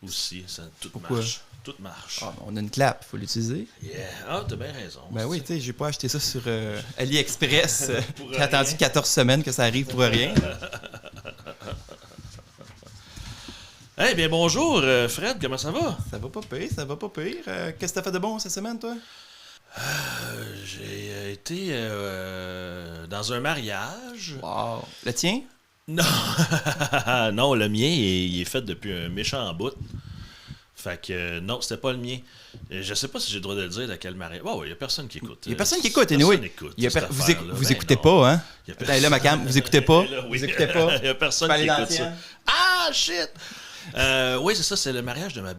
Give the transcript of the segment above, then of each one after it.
Aussi, ça, tout Pourquoi? marche. Tout marche. Ah, on a une clap, faut l'utiliser. Yeah. Ah, t'as bien raison. Ben oui, tu sais, j'ai pas acheté ça sur AliExpress. Pour J'ai attendu rien. 14 semaines que ça arrive pour rien. Eh bien, bonjour, Fred, comment ça va? Ça va pas pire, ça va pas pire. Qu'est-ce que t'as fait de bon cette semaine, toi? J'ai été dans un mariage. Wow. Le tien? Non, non, le mien, il est fait depuis un méchant bout. Fait que non, c'était pas le mien. Je sais pas si j'ai le droit de le dire de quel mariage. Oh, il y a personne qui écoute. Il y a personne qui écoute, Personne anyway. n'écoute, Il y a cette vous affaire-là. Ben écoutez non. pas, hein? Il y a Là, ma cam, vous écoutez pas? Là, oui. Vous écoutez pas? Il y a personne Faut qui aller dans écoute le ça. tien. Ah, shit! Oui, c'est ça, c'est le mariage de ma...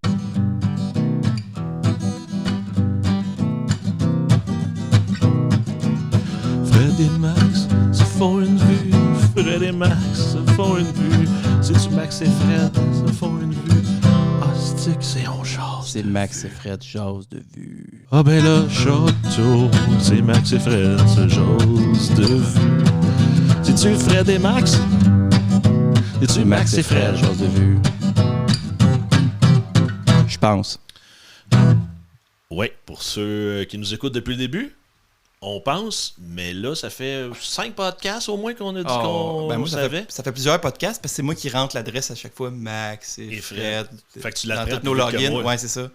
Fred et Max se font une vue. Fred et Max se font une vue. C'est-tu Max et Fred se font une vue? Ah, c'est on jase. C'est Max et Fred, jase de vue. Ah ben là, château, c'est Max et Fred, se jase de vue. C'est-tu Fred et Max? C'est-tu Max et Fred? jase de vue. Je pense. Oui, pour ceux qui nous écoutent depuis le début, on pense, mais là, ça fait 5 podcasts au moins qu'on a dit qu'on ben moi, savait. ça fait plusieurs podcasts parce que c'est moi qui rentre l'adresse à chaque fois. Max et Fred. Fait que tu dans l'apprends tous nos plus vite que logins. moi. Ouais, c'est ça.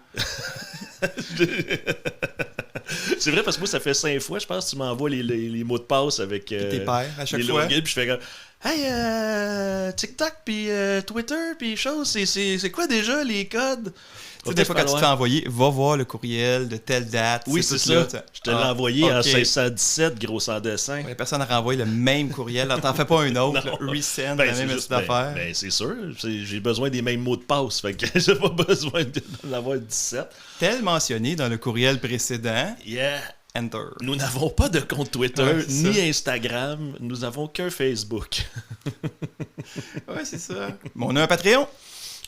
C'est vrai parce que moi, ça fait 5 fois, je pense que tu m'envoies les mots de passe avec Tes pères à chaque les fois. logins, puis je fais comme hey, TikTok, puis Twitter, puis choses, c'est quoi déjà les codes? Tu sais, des fois, quand tu te fais envoyer, va voir le courriel de telle date. Oui, c'est tout ça. là, Je te l'ai envoyé en ok. 1617, gros sans dessin. La personne a renvoyé le même courriel. Alors, t'en fais pas un autre. Non. Là, resend, Ben, la c'est même juste- petite affaire. ben, c'est sûr. J'ai besoin des mêmes mots de passe. Fait que j'ai pas besoin d'en avoir 17. Tel mentionné dans le courriel précédent, Yeah. Enter. Nous n'avons pas de compte Twitter, Ouais, c'est ni ça. Instagram. Nous n'avons qu'un Facebook. Ouais, c'est ça. Mais on a un Patreon.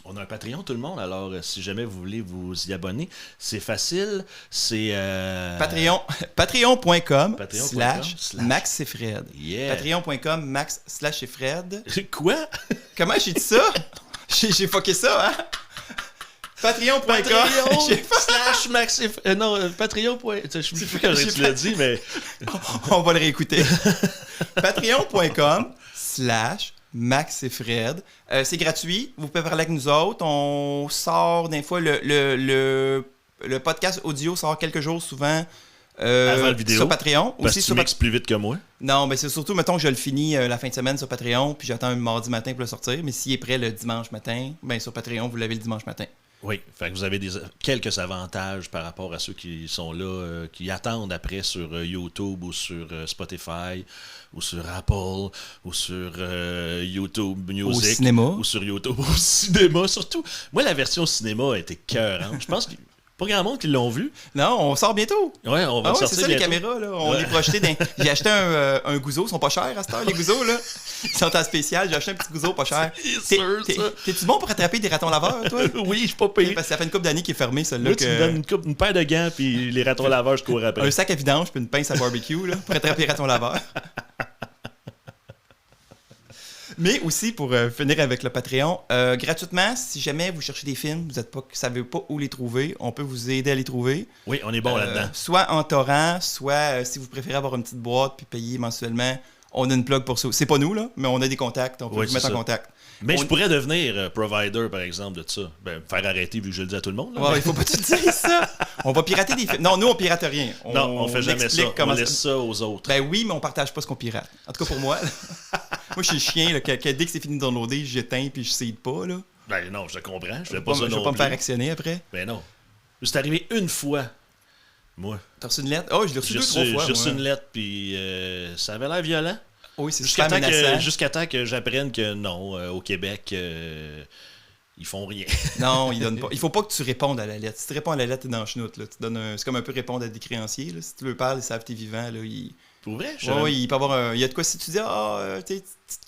On a un Patreon, tout le monde. Alors, si jamais vous voulez vous y abonner, c'est facile. C'est... Patreon.com Patreon.com / Max et Fred. Yeah. Patreon.com Max / et Fred. Quoi? Comment j'ai dit ça? J'ai fucké ça, hein? Patreon.com. Patreon J'ai pas- / Max... non, Patreon. Je sais plus quand tu l'as dit, mais... On va le réécouter. Patreon.com / Max et Fred. C'est gratuit. Vous pouvez parler avec nous autres. On sort des fois le podcast audio sort quelques jours souvent Avant la vidéo. sur Patreon. Parce Aussi que tu sur mixes plus vite que moi. Non, mais c'est surtout, mettons que je le finis la fin de semaine sur Patreon, puis j'attends un mardi matin pour le sortir. Mais s'il est prêt le dimanche matin, ben sur Patreon, vous l'avez le dimanche matin. Oui, fait que vous avez quelques avantages par rapport à ceux qui sont là, qui attendent après sur YouTube ou sur Spotify ou sur Apple ou sur YouTube Music. Au cinéma. Ou sur YouTube au cinéma, surtout. Moi, la version cinéma a été cœurante. Je pense qu'il n'y a pas grand monde qui l'ont vu. Non, on sort bientôt. Ouais, on va Ah le ouais, sortir c'est ça, les bientôt. caméras, là. On Ouais. les projeté dans... J'ai acheté un gouzo. Ils sont pas chers à cette heure, les gouzos, là. Ils sont en spécial. J'ai acheté un petit gouzo pas cher. C'est sûr, ça. T'es-tu bon pour attraper des ratons laveurs, toi? Oui, je suis pas payé. Parce que ça fait une couple d'années qu'il est fermé, celui-là. Moi, tu me donnes une paire de gants puis les ratons laveurs, je cours après. Un sac à vidange puis une pince à barbecue, là, pour attraper les ratons laveurs. Mais aussi, pour finir avec le Patreon, gratuitement, si jamais vous cherchez des films, vous ne savez pas où les trouver, on peut vous aider à les trouver. Oui, on est bon là-dedans. Soit en torrent, soit si vous préférez avoir une petite boîte puis payer mensuellement, on a une plug pour ça. C'est pas nous, là, mais on a des contacts, on peut Oui, vous mettre c'est en ça. contact. Mais je pourrais devenir provider, par exemple, de ça. Ben, me faire arrêter vu que je le dis à tout le monde. là. Ouais, il faut pas tout dire ça. On va pirater des films. Non, nous, on pirate rien. Non, on fait jamais ça. explique On comment laisse ça aux autres. Ben oui, mais on partage pas ce qu'on pirate. En tout cas, pour moi. Moi, je suis le chien, là, que dès que c'est fini de downloader, j'éteins puis je cède pas, là. Ben non, je le comprends. Je Je fais vais pas ça je vais non pas me plus. faire actionner après. Ben non. C'est arrivé une fois, moi. T'as reçu une lettre? Oh, je l'ai reçu J'ai 2-3 fois. reçu moi. une lettre, puis ça avait l'air violent. Oui, c'est Jusqu'à super temps, menaçant. jusqu'à temps que j'apprenne que non, au Québec, ils font rien. Non, ils donnent pas. Il faut pas que tu répondes à la lettre. Si tu réponds à la lettre, t'es dans le chenoute, là. C'est comme un peu répondre à des créanciers, là. Si tu leur parles, ils savent que t'es vivant, là. Pour vrai? Ouais, il peut y avoir il y a de quoi, si tu dis,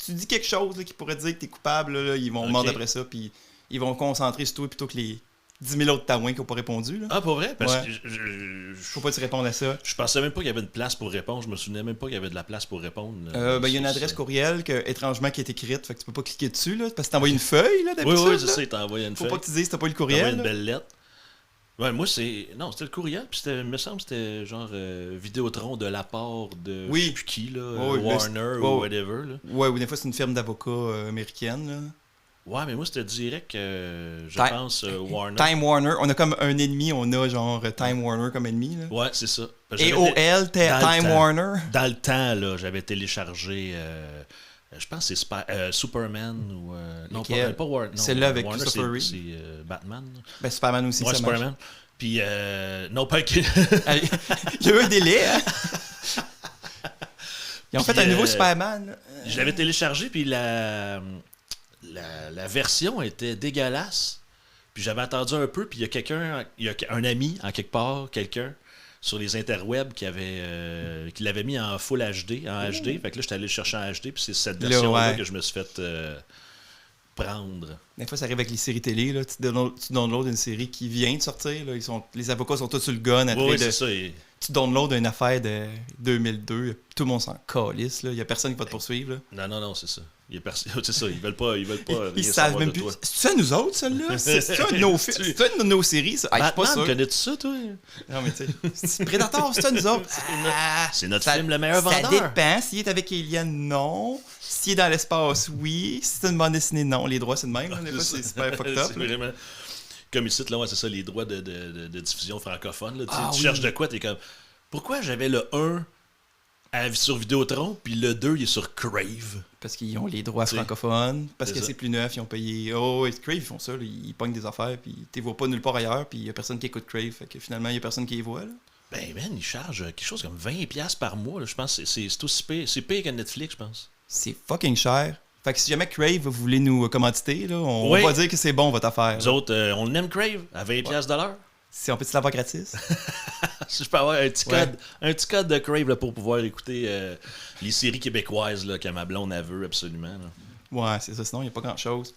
tu dis quelque chose là, qui pourrait dire que t'es coupable, là, ils vont Ok. mordre après ça, puis ils vont concentrer sur toi plutôt que 10 000 autres taouins qui n'ont pas répondu. Là. Ah, pour vrai? Parce Ouais. que Faut pas que tu répondes à ça. je pensais même pas qu'il y avait une place pour répondre. Je me souvenais même pas qu'il y avait de la place pour répondre. Il y a une adresse courriel étrangement qui est écrite, fait que tu peux pas cliquer dessus, là, parce que t'envoies une feuille, là, d'habitude. Oui, c'est là. ça, il t'a envoyé une Faut feuille. pas que tu dises que t'as pas eu le Il t'a envoyé courriel. une là. belle lettre. Ouais, moi, non, c'était le courriel, puis il me semble que c'était genre Vidéotron de la part de Oui. je sais plus qui, là, Oui, Warner ou whatever. Là. Ouais, ou des fois c'est une firme d'avocats américaine. Là. Ouais, mais moi, c'était direct, je pense, Warner. Time Warner, on a comme un ennemi, on a genre Time Warner comme ennemi. Là. Ouais, c'est ça. Parce que AOL, dans le Time temps. Warner. Dans le temps, là, j'avais téléchargé, je pense que c'est Superman ou... non, Lequel? pas Warner. Celle-là avec Warner, Christopher Reeve. c'est Batman. Là. Ben Superman aussi, Ouais, ça marche. Superman. Puis, non, pas que... Allez, il y a eu un délai, hein? Ils ont Puis, fait un nouveau Superman. Là. Je l'avais téléchargé, puis la version était dégueulasse. Puis j'avais attendu un peu, puis il y a un ami, en quelque part, quelqu'un, sur les interwebs qui l'avait mis en full HD, en HD. Fait que là, j'étais allé le chercher en HD, puis c'est cette Là, version-là ouais. que je me suis fait prendre. Des fois, ça arrive avec les séries télé. Là. Tu downloads une série qui vient de sortir. Là. Les avocats sont tous sur le gun. Après Oui, c'est ça. Tu downloads une affaire de 2002. Tout le monde s'en calisse. Il n'y a personne qui va te poursuivre. Là. Non, c'est ça. C'est ça, ils veulent pas Ils rien savent savoir même de plus. toi. C'est ça nous autres, celle-là? C'est un de nos films. C'est une de nos séries, ça. Ah, je suis pas Batman, sûr. connais-tu ça, toi? Non, mais tu sais. C'est Predator, c'est ça nous autres. Ah, C'est notre ça- film le meilleur Ça vendeur. dépend. S'il est avec Alien, non. S'il est dans l'espace, oui. Si c'est une bande dessinée, non. Les droits, c'est le même. Là. Des fois, c'est super fucked up. C'est là. vraiment... Comme ici, là, ouais, c'est ça, les droits de diffusion francophone. Là. Ah, Tu oui. cherches de quoi, t'es comme... Pourquoi j'avais le 1 sur Vidéotron, puis le 2, il est sur Crave? Parce qu'ils ont les droits T'sais, francophones. Parce c'est que ça. c'est plus neuf. Ils ont payé. Oh, et Crave, ils font ça. Là. Ils pognent des affaires. Puis tu les vois pas nulle part ailleurs. Puis il y a personne qui écoute Crave. Fait que finalement, il y a personne qui les voit. Là. Ben, man, ils chargent quelque chose comme 20$ par mois. Là. Je pense que c'est aussi pire. C'est pire que Netflix, je pense. C'est fucking cher. Fait que si jamais Crave, vous voulez nous commanditer, là, on Oui. va dire que c'est bon votre affaire. Nous là. autres, on l'aime Crave à 20$ de l'heure. Si on peut te l'avoir gratis. Si je peux avoir un petit Ouais. code, un petit code de Crave là, pour pouvoir écouter les séries québécoises là, que ma blonde elle veut absolument. Là. Ouais, c'est ça. Sinon, il n'y a pas grand-chose.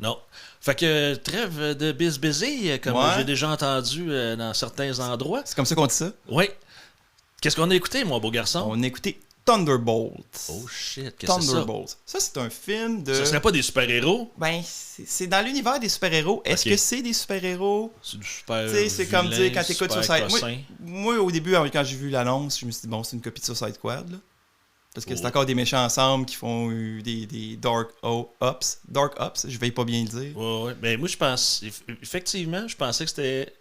Non. Fait que trêve de bis-busy, comme Ouais. j'ai déjà entendu dans certains endroits. C'est comme ça qu'on dit ça. Oui. Qu'est-ce qu'on a écouté, mon beau garçon? On a écouté Thunderbolts. Oh shit, qu'est-ce que c'est ça? Thunderbolts. Ça, c'est un film de... Ça serait pas des super-héros? Ben, c'est dans l'univers des super-héros. Est-ce Ok. que c'est des super-héros? C'est du super Tu sais, c'est comme dire quand t'écoutes super Suicide... cossin. Moi, au début, quand j'ai vu l'annonce, je me suis dit, bon, c'est une copie de Suicide Squad, là. Parce que c'est Oh. encore des méchants ensemble qui font des Dark Ops. Dark Ops, je vais pas bien le dire. Ouais. Ben moi, je pense... Effectivement, je pensais que c'était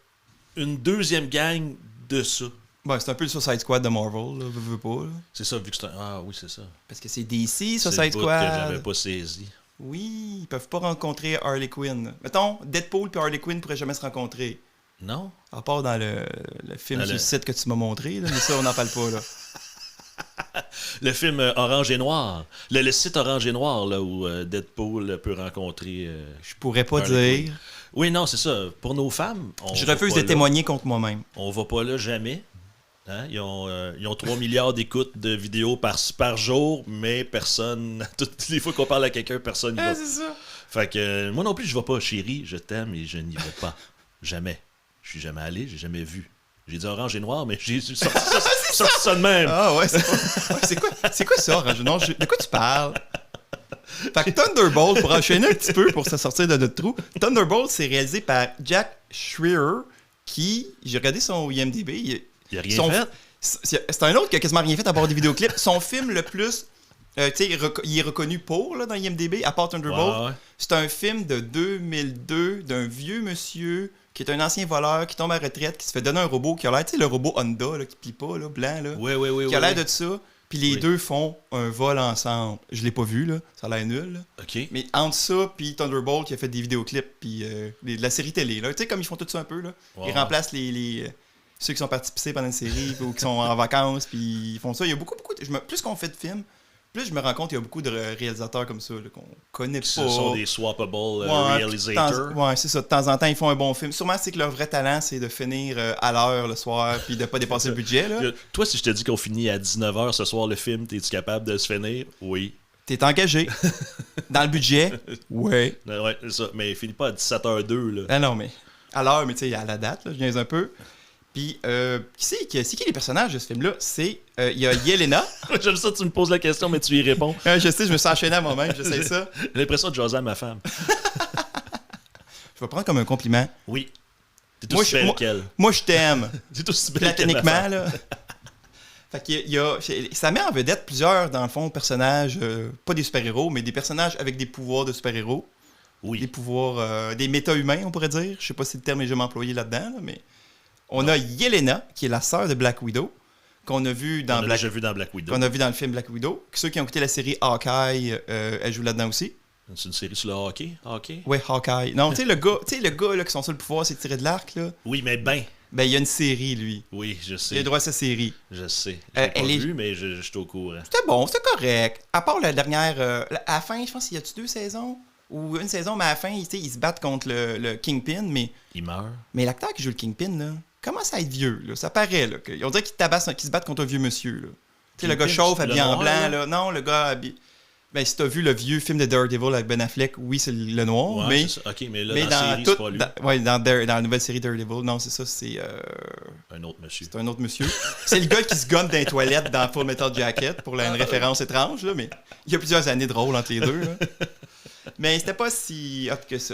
une deuxième gang de ça. Ben, c'est un peu le Suicide Squad de Marvel, là, veux pas, là. C'est ça, vu que c'est un... Ah oui, c'est ça. Parce que c'est DC, C'est le Suicide bout que j'avais Squad. pas saisi. Oui, ils peuvent pas rencontrer Harley Quinn. Mettons, Deadpool et Harley Quinn pourraient jamais se rencontrer. Non? À part dans le film Dans sur le- le site que tu m'as montré, là, mais ça, on n'en parle pas, là. Le film Orange et Noir. Le site Orange et Noir, là, où Deadpool peut rencontrer... Je pourrais pas Harley dire. Oui, non, c'est ça. Pour nos femmes, on Je va refuse pas de là. témoigner contre moi-même. On va pas là jamais. Hein? Ils ont 3 milliards d'écoutes de vidéos par jour, mais personne... Toutes les fois qu'on parle à quelqu'un, personne n'y va. c'est ça. Fait que moi non plus, je vais pas. Chérie, je t'aime et je n'y vais pas. Jamais. Je suis jamais allé, j'ai jamais vu. J'ai dit orange et noir, mais j'ai sorti ça de même. Ah ouais, c'est quoi ça, Orange? Non, de quoi tu parles? Fait que Thunderbolt, pour enchaîner un petit peu, pour se sortir de notre trou, Thunderbolt, c'est réalisé par Jack Schreier, qui, j'ai regardé son IMDb, Il a rien son- fait. c'est un autre qui a quasiment rien fait à part des vidéoclips. Son film le plus... tu sais, il est reconnu pour, là, dans IMDb, à part Thunderbolt. Ouais. C'est un film de 2002 d'un vieux monsieur qui est un ancien voleur qui tombe à retraite, qui se fait donner un robot qui a l'air, tu sais, le robot Honda, là, qui plie pas, là, blanc, là, Oui. qui a l'air de ça. Puis les Oui. deux font un vol ensemble. Je l'ai pas vu, là. Ça a l'air nul, là. OK. Mais entre ça, puis Thunderbolt qui a fait des vidéoclips, puis de la série télé, là. Tu sais, comme ils font tout ça un peu, là. Ouais. Ils remplacent ceux qui sont participés pendant une série ou qui sont en vacances, puis ils font ça. Il y a beaucoup plus qu'on fait de films, plus je me rends compte qu'il y a beaucoup de réalisateurs comme ça, là, qu'on connaît pas. Ce sont des swappable Ouais, realisators. ouais, c'est ça. De temps en temps, ils font un bon film. Sûrement, c'est que leur vrai talent, c'est de finir à l'heure le soir, puis de pas dépasser le budget, là. Toi, si je te dis qu'on finit à 19h ce soir le film, es-tu capable de se finir? Oui. T'es engagé. Dans le budget? Ouais. Ouais, c'est ça. Mais il finit pas à 17h02, là. Ah non, mais... À l'heure, mais tu sais, à la date, là, je niaise un peu. Puis, c'est qui les personnages de ce film-là? C'est, il y a Yelena. J'aime ça, tu me poses la question, mais tu y réponds. Je sais, je me suis enchaîné à moi-même, j'essaie ça. J'ai l'impression de jaser à ma femme. Je vais prendre comme un compliment. Oui. T'es aussi belle qu'elle. Moi, je t'aime. T'es aussi belle qu'elle, Platoniquement, là. Fait qu'il y a, ça met en vedette plusieurs, dans le fond, personnages, pas des super-héros, mais des personnages avec des pouvoirs de super-héros. Oui. Des pouvoirs, des méta-humains, on pourrait dire. Je sais pas si le terme est jamais employé là-dedans, là, mais... On a Yelena, qui est la sœur de Black Widow, qu'on a vu dans déjà vu dans Black Widow. Qu'on a vu dans le film Black Widow. Ceux qui ont écouté la série Hawkeye, elle joue là-dedans aussi. C'est une série sur le hockey? Oui, Hawkeye. Non, tu sais, le gars là, qui son seul pouvoir, c'est de tirer de l'arc, là. Oui, mais Ben, il y a une série, lui. Oui, je sais. Il a droit à sa série. Je sais. Je l'ai pas vu, mais je suis au courant. C'était bon, c'était correct. À part la dernière... à la fin, je pense qu'il y a-tu 2 saisons? Ou une saison, mais à la fin, ils se battent contre le Kingpin, mais... Il meurt. Mais l'acteur qui joue le Kingpin, là, commence à être vieux, là. Ça paraît, là. On dirait qu'ils se battent contre un vieux monsieur, là. Tu sais, le gars chauve, habillé en blanc, là. Non, le gars habillé... Ben, si t'as vu le vieux film de Daredevil avec Ben Affleck, oui, c'est le noir, ouais, mais... C'est ça. OK, mais là, dans la série, c'est pas lui. Dans la nouvelle série Daredevil, non, c'est ça, c'est... Un autre monsieur. C'est un autre monsieur. C'est le gars qui se gonne dans les toilettes dans Full Metal Jacket, pour une référence étrange, là, mais il y a plusieurs années de rôle entre les deux, là. Mais c'était pas si hot que ça.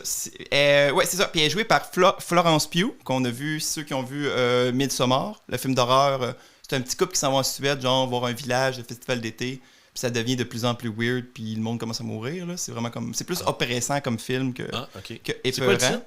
Ouais, c'est ça. Puis elle est jouée par Florence Pugh, qu'on a vu, ceux qui ont vu Midsommar, le film d'horreur. C'est un petit couple qui s'en va en Suède, genre voir un village, le festival d'été. Puis ça devient de plus en plus weird, puis le monde commence à mourir. Là. C'est vraiment comme. C'est plus oppressant comme film que épeurant.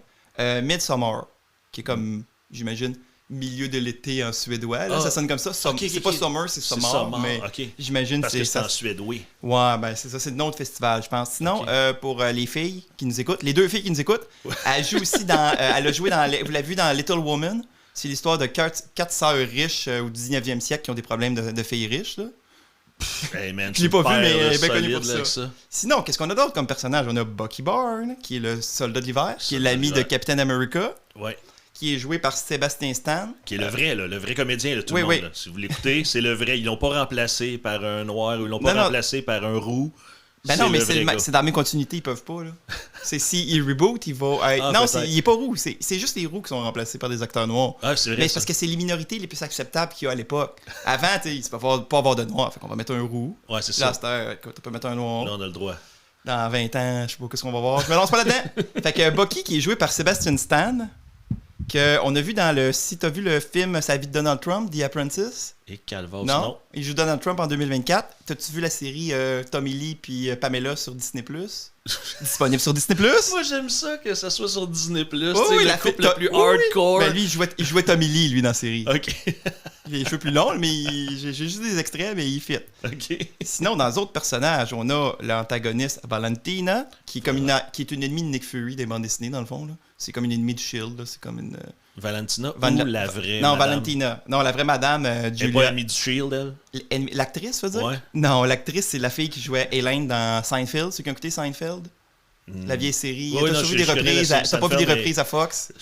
Midsommar, qui est comme, j'imagine, milieu de l'été en suédois. Là. Ça sonne comme ça. C'est pas summer, c'est summer. Mais j'imagine parce que c'est en suédois. Ouais, ben c'est ça. C'est le nom de festival, je pense. Sinon, pour les filles qui nous écoutent, les 2 filles qui nous écoutent, elle joue aussi dans... elle a joué dans... Vous l'avez vu dans Little Woman. C'est l'histoire de 4 sœurs riches au 19e siècle qui ont des problèmes de filles riches, là. Hey man, je l'ai pas vu, mais elle est bien connue pour ça. ça. Sinon, qu'est-ce qu'on a d'autre comme personnage? On a Bucky Barnes, qui est le soldat de l'hiver, qui est l'ami de Captain America. Ouais. Qui est joué par Sébastien Stan. Qui est le vrai comédien de tout le monde. Là. Si vous l'écoutez, c'est le vrai. Ils l'ont pas remplacé par un noir ou ils l'ont pas remplacé par un roux. Ben non, mais c'est dans la même continuité, ils peuvent pas. Là. C'est s'ils reboot, il va. Non, il est pas roux. C'est juste les roux qui sont remplacés par des acteurs noirs. Ah, c'est vrai. Mais c'est parce que c'est les minorités les plus acceptables qu'il y a à l'époque. Avant, il ne peut pas avoir de noir. Fait qu'on va mettre un roux. Ouais, c'est ça. Là, tu peux mettre un noir. Là, on a le droit. Dans 20 ans, je sais pas qu'est-ce qu'on va voir. Je me lance pas là-dedans. Fait que Bucky, qui est joué par Sébastien Stan, qu'on a vu dans le... Si tu as vu le film Sa vie de Donald Trump, The Apprentice. Et Calvas, non. Il joue Donald Trump en 2024. T'as-tu vu la série Tommy Lee puis Pamela sur Disney+? Disponible sur Disney+. Moi, j'aime ça que ça soit sur Disney+. Oh, oui, la couple le plus hardcore. Ben, lui, il jouait Tommy Lee, lui, dans la série. OK. Il a les cheveux plus longs, mais j'ai juste des extraits, mais il fit. OK. Sinon, dans les autres personnages, on a l'antagoniste Valentina, qui est une ennemie de Nick Fury des bandes dessinées, dans le fond. Là. C'est comme une ennemie du Shield. Là. C'est comme une... Valentina ou la vraie Non, madame? Valentina. Non, la vraie madame, Julia. Elle n'est pas amie du Shield, elle? L'actrice, tu veux dire? Ouais. Non, l'actrice, c'est la fille qui jouait Elaine dans Seinfeld. Ceux qui ont écouté Seinfeld? La vieille série. T'as toujours vu des reprises. T'as pas vu des reprises à Fox?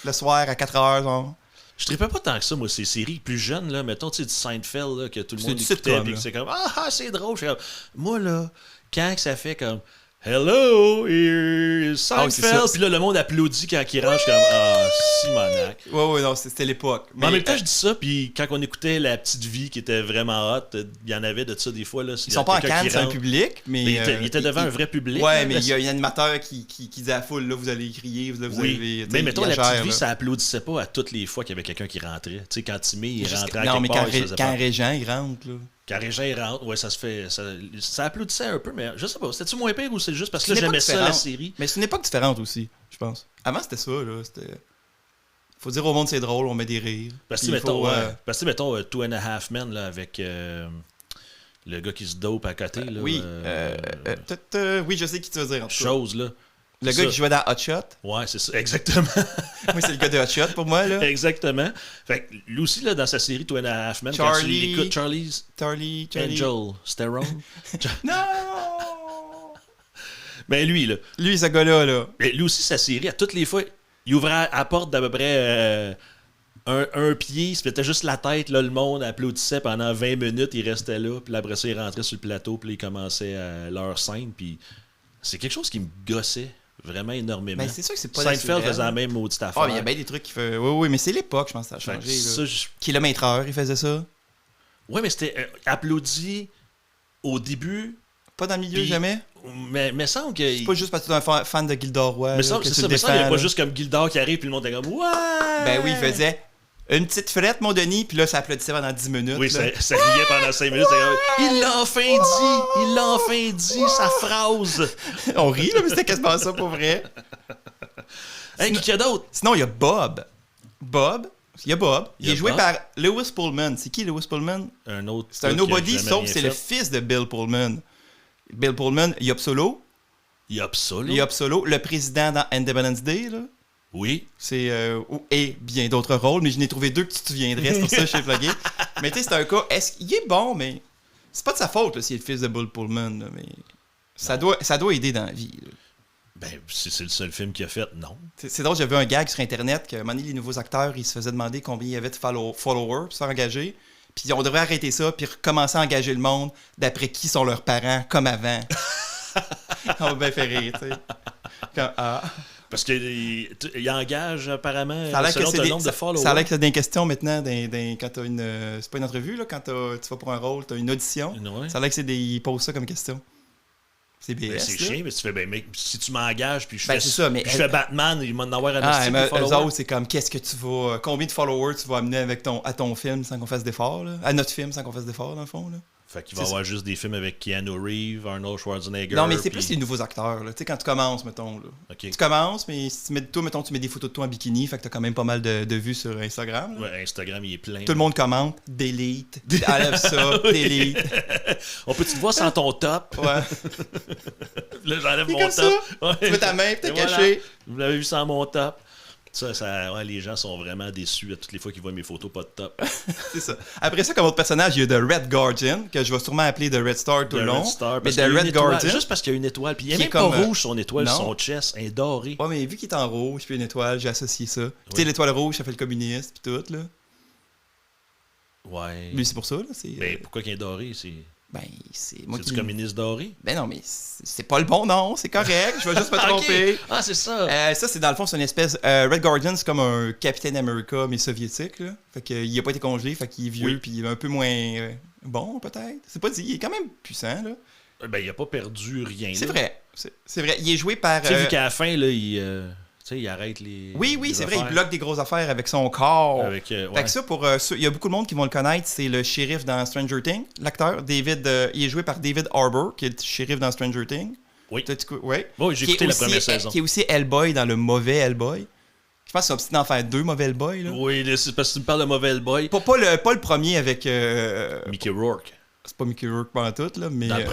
Le soir, à 4h, genre. Je trippais pas tant que ça, moi, ces séries plus jeunes, là. Mettons, tu sais, du Seinfeld, là, que tout le monde écoutait, puis que c'est comme, c'est drôle. Moi, là, quand ça fait comme... Hello, here's Seinfeld. Puis là, le monde applaudit quand il rentre. Je suis comme, Simonac. Ouais, non, c'était l'époque. Mais en même temps, je dis ça, puis quand on écoutait La Petite Vie qui était vraiment hot, il y en avait de ça des fois. Là, ils sont pas en Cannes, c'est un public, mais. Il était devant un vrai public. Ouais, mais il y a un animateur qui disait à la foule, là, vous allez crier, vous avez. Mais mettons, La Petite Vie, ça applaudissait pas à toutes les fois qu'il y avait quelqu'un qui rentrait. Tu sais, quand Timmy, il rentrait à quelque part. Non, mais quand Régent, il rentre, là. Quand Régent rentre, ouais, ça se fait. Ça applaudissait un peu, mais je sais pas. C'était-tu moins pire ou c'est juste parce que là, j'aimais ça, la série? Mais c'est une époque différente aussi, je pense. Avant, c'était ça, là. Faut dire au monde c'est drôle, on met des rires. Parce que, mettons, Two and a Half Men, là, avec le gars qui se dope à côté, là. Oui. Oui, je sais qui tu veux dire. Chose, là. Le gars qui jouait dans Hot Shot. Ouais, c'est ça, exactement. Oui, c'est le gars de Hot Shot pour moi, là. Exactement. Fait que lui aussi, là, dans sa série Two and a Half Men, quand tu l'écoutes, Charlie. Angel Sterone. Non! Ben lui, là. Lui, ce gars-là, là. Mais lui aussi, sa série, à toutes les fois, il ouvrait à la porte d'à peu près un pied, il se mettait juste la tête, là, le monde applaudissait pendant 20 minutes, il restait là, puis après ça, il rentrait sur le plateau, puis il commençait leur scène, puis c'est quelque chose qui me gossait. Vraiment énormément. Mais c'est sûr que c'est pas Seinfeld naturel. faisait la même maudite affaire. Ah, mais il y a bien des trucs qui font. Oui, mais c'est l'époque, je pense que ça a Fait que changé. ça, Là. Kilomètre-heure, il faisait ça. Ouais, mais c'était applaudi au début. Pas dans le milieu, Puis- jamais. Mais semble que. C'est pas juste parce que tu es un fan de Gilderoy. Mais là, ça, que c'est tu ça, le mais ça, il n'y a défends, pas là. juste comme Gildor qui arrive puis le monde est comme ouais! Ben oui, il faisait une petite frette, mon Denis, puis là, ça applaudissait pendant 10 minutes. Oui, là. ça riait pendant 5 minutes. Il l'a enfin dit! Il l'a enfin dit, sa phrase! On rit, là, mais c'était quasiment ça pour vrai. Hey, qui y a d'autre? Sinon, il y a Bob. Il y a Bob. Il Il y a est joué Bob. par Lewis Pullman. C'est qui, Lewis Pullman? Un autre. C'est un gars qui a nobody, jamais sauf rien que c'est le fait. fils de Bill Pullman. Bill Pullman, Yop Solo. Yop Solo. Yop Solo, le président dans Independence Day, là. Oui. C'est et bien d'autres rôles, mais je n'ai trouvé deux que tu te souviendrais, c'est pour ça que je suis plugué. Mais tu sais, c'est un cas, il est bon, mais c'est pas de sa faute là, s'il est le fils de Bill Pullman, là, mais ça doit aider dans la vie. Là. Ben, si c'est le seul film qu'il a fait, non. C'est drôle, j'avais un gag sur Internet que, à un moment donné, les nouveaux acteurs, ils se faisaient demander combien il y avait de followers pour se faire engager. Puis on devrait arrêter ça, puis recommencer à engager le monde d'après qui sont leurs parents, comme avant. On va bien faire rire, tu sais. Parce qu'il engage apparemment Ça a l'air selon que c'est ton des, nombre de followers. ça a l'air que c'est des questions maintenant, quand t'as une... c'est pas une entrevue, là, quand tu vas pour un rôle, t'as une audition. Ouais. Ça a l'air que ils posent ça comme question. C'est BS, Ben, c'est là. chiant, mais tu fais, ben, mec, si tu m'engages, puis je Ben, fais, c'est ça, mais puis je fais Batman, il m'en avoir un Ah, hostie mais de eux followers. autres, c'est comme, combien de followers tu vas amener à ton film sans qu'on fasse d'efforts, là? À notre film sans qu'on fasse d'efforts, dans le fond, là? Fait qu'il va y C'est avoir juste des films avec Keanu Reeves, Arnold Schwarzenegger. Non, mais c'est puis- plus les nouveaux acteurs, là. Tu sais, quand tu commences, mettons, là. Ok. Tu commences, mais si tu mets des photos de toi en bikini, fait que t'as quand même pas mal de vues sur Instagram, là. Ouais, Instagram, il est plein. Tout le monde commente, delete, enlève ça, delete. On peut-tu te voir sans ton top? Ouais. Là, j'enlève C'est mon comme top. ça. Ouais. Tu mets ta main, puis t'es Et voilà. caché. Vous l'avez vu sans mon top. Ouais, les gens sont vraiment déçus à toutes les fois qu'ils voient mes photos pas de top. C'est ça. Après ça, comme autre personnage, il y a The Red Guardian, que je vais sûrement appeler The Red Star tout le The long. Red Star, Mais parce The qu'il y a une Red étoile, Guardian, juste parce qu'il y a une étoile. Puis il est qui est même pas comme, rouge son étoile non. sur son chest, elle est dorée. ouais, mais vu qu'il est en rouge, puis une étoile, j'ai associé ça. Tu sais, l'étoile rouge, ça fait le communiste, puis tout, là. Ouais. Lui, c'est pour ça, là. C'est, Mais pourquoi qu'il est doré? C'est moi du communiste doré? Ben non, mais c'est pas le bon nom, c'est correct, je vais juste me tromper. Ok. Ah, c'est ça. Ça, c'est dans le fond, c'est une espèce. Red Guardian, c'est comme un Captain America, mais soviétique, là. Fait qu'il a pas été congelé, fait qu'il est vieux, Oui. puis il est un peu moins bon, peut-être. C'est pas dit, il est quand même puissant, là. Ben, il a pas perdu rien. C'est là. vrai, c'est vrai. Il est joué par. Tu sais, vu qu'à la fin, là, il arrête les. Oui, les c'est vrai, il affaires bloque des grosses affaires avec son corps. Avec, Fait ouais. que ça, il y a beaucoup de monde qui vont le connaître, c'est le shérif dans Stranger Things, l'acteur. David, il est joué par David Harbour, qui est le shérif dans Stranger Things. Oui. Ouais. Oui, j'ai Qui est écouté la aussi- première saison. Qui est aussi Hellboy dans le mauvais Hellboy. Je pense qu'ils sont obstinés d'en faire deux mauvais Hellboy, là. Oui, c'est parce que tu me parles de Mauvais Boy. Pas le premier avec... Mickey Rourke. c'est pas Mickey Rourke pantoute, là, mais... Dans le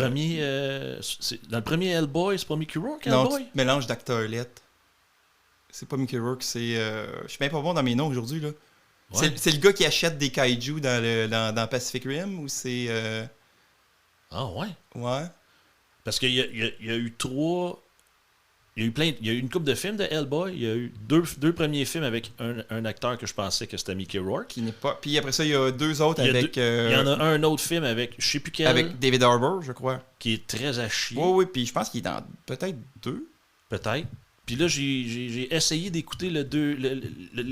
premier Hellboy, c'est pas Mickey Rourke, non, Hellboy? tu te mélanges d'acteurs lettres. C'est pas Mickey Rourke, c'est... je suis même pas bon dans mes noms aujourd'hui, là. Ouais. C'est le gars qui achète des kaiju dans Pacific Rim, ou c'est... Ah ouais. Ouais. Parce qu'il y a eu trois... Il y a eu une couple de films de Hellboy. Il y a eu deux premiers films avec un acteur que je pensais que c'était Mickey Rourke. Qui n'est pas... Puis après ça, il y a deux autres Il y a avec... il y en a un autre film avec, je sais plus quel, avec David Harbour, je crois. qui est très à chier, Oui, puis je pense qu'il est dans peut-être deux. peut-être. Puis là, j'ai essayé d'écouter le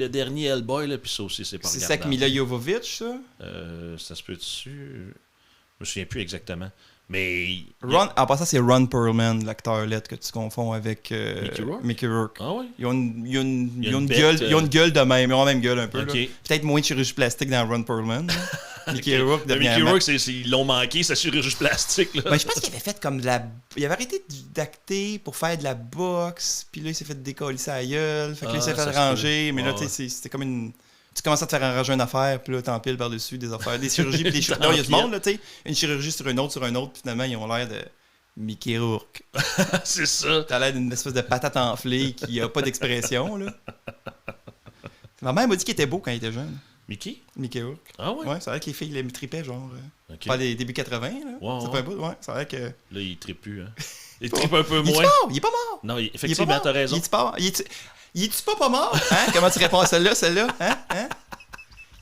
dernier Hellboy, là, puis ça aussi, c'est pas C'est ça regardable. avec Mila Jovovich, ça? Ça se peut dessus. Je me souviens plus exactement. Mais. En passant, c'est Ron Perlman, l'acteur lettre que tu confonds avec Mickey Rourke? Mickey Rourke. Ah ouais? Ils ont une bête, gueule, ils ont une gueule de même, ils ont la même gueule un peu. Ok. Là. Peut-être moins de chirurgie plastique dans Ron Perlman. Mickey Rourke, Mickey dernièrement. Rourke, ils l'ont manqué, sa chirurgie plastique. Là. Ben, je pense qu'il avait fait comme de la... Il avait arrêté d'acter pour faire de la boxe, puis là, il s'est fait décoller sa gueule, fait que là, il s'est ça fait se ranger, peut. mais là, Ah tu sais, c'était comme une... Tu commences à te faire arranger une affaire, puis là, t'empiles par-dessus des affaires, des chirurgies, puis des chirurgies. Non, il y a du monde, là, tu sais, une chirurgie sur une autre, puis finalement, ils ont l'air de Mickey Rourke. C'est ça. T'as l'air d'une espèce de patate enflée qui a pas d'expression, là. Ma mère m'a dit qu'il était beau quand il était jeune, Mickey? Mickey Rourke. Ah ouais? Ouais, ça a l'air que les filles les tripaient, genre... Ok. Pas les débuts 80, là. Ouais, Ça ouais. fait un bout, ouais. Ça a l'air que... Là, il tripe plus. Hein. Il tripe un peu Il est moins. mort! Il est pas mort! Non, Il est pas effectivement, mort. t'as raison. Il est-tu pas mort? Il est-tu pas mort? Hein? Comment tu réponds à celle-là? Hein?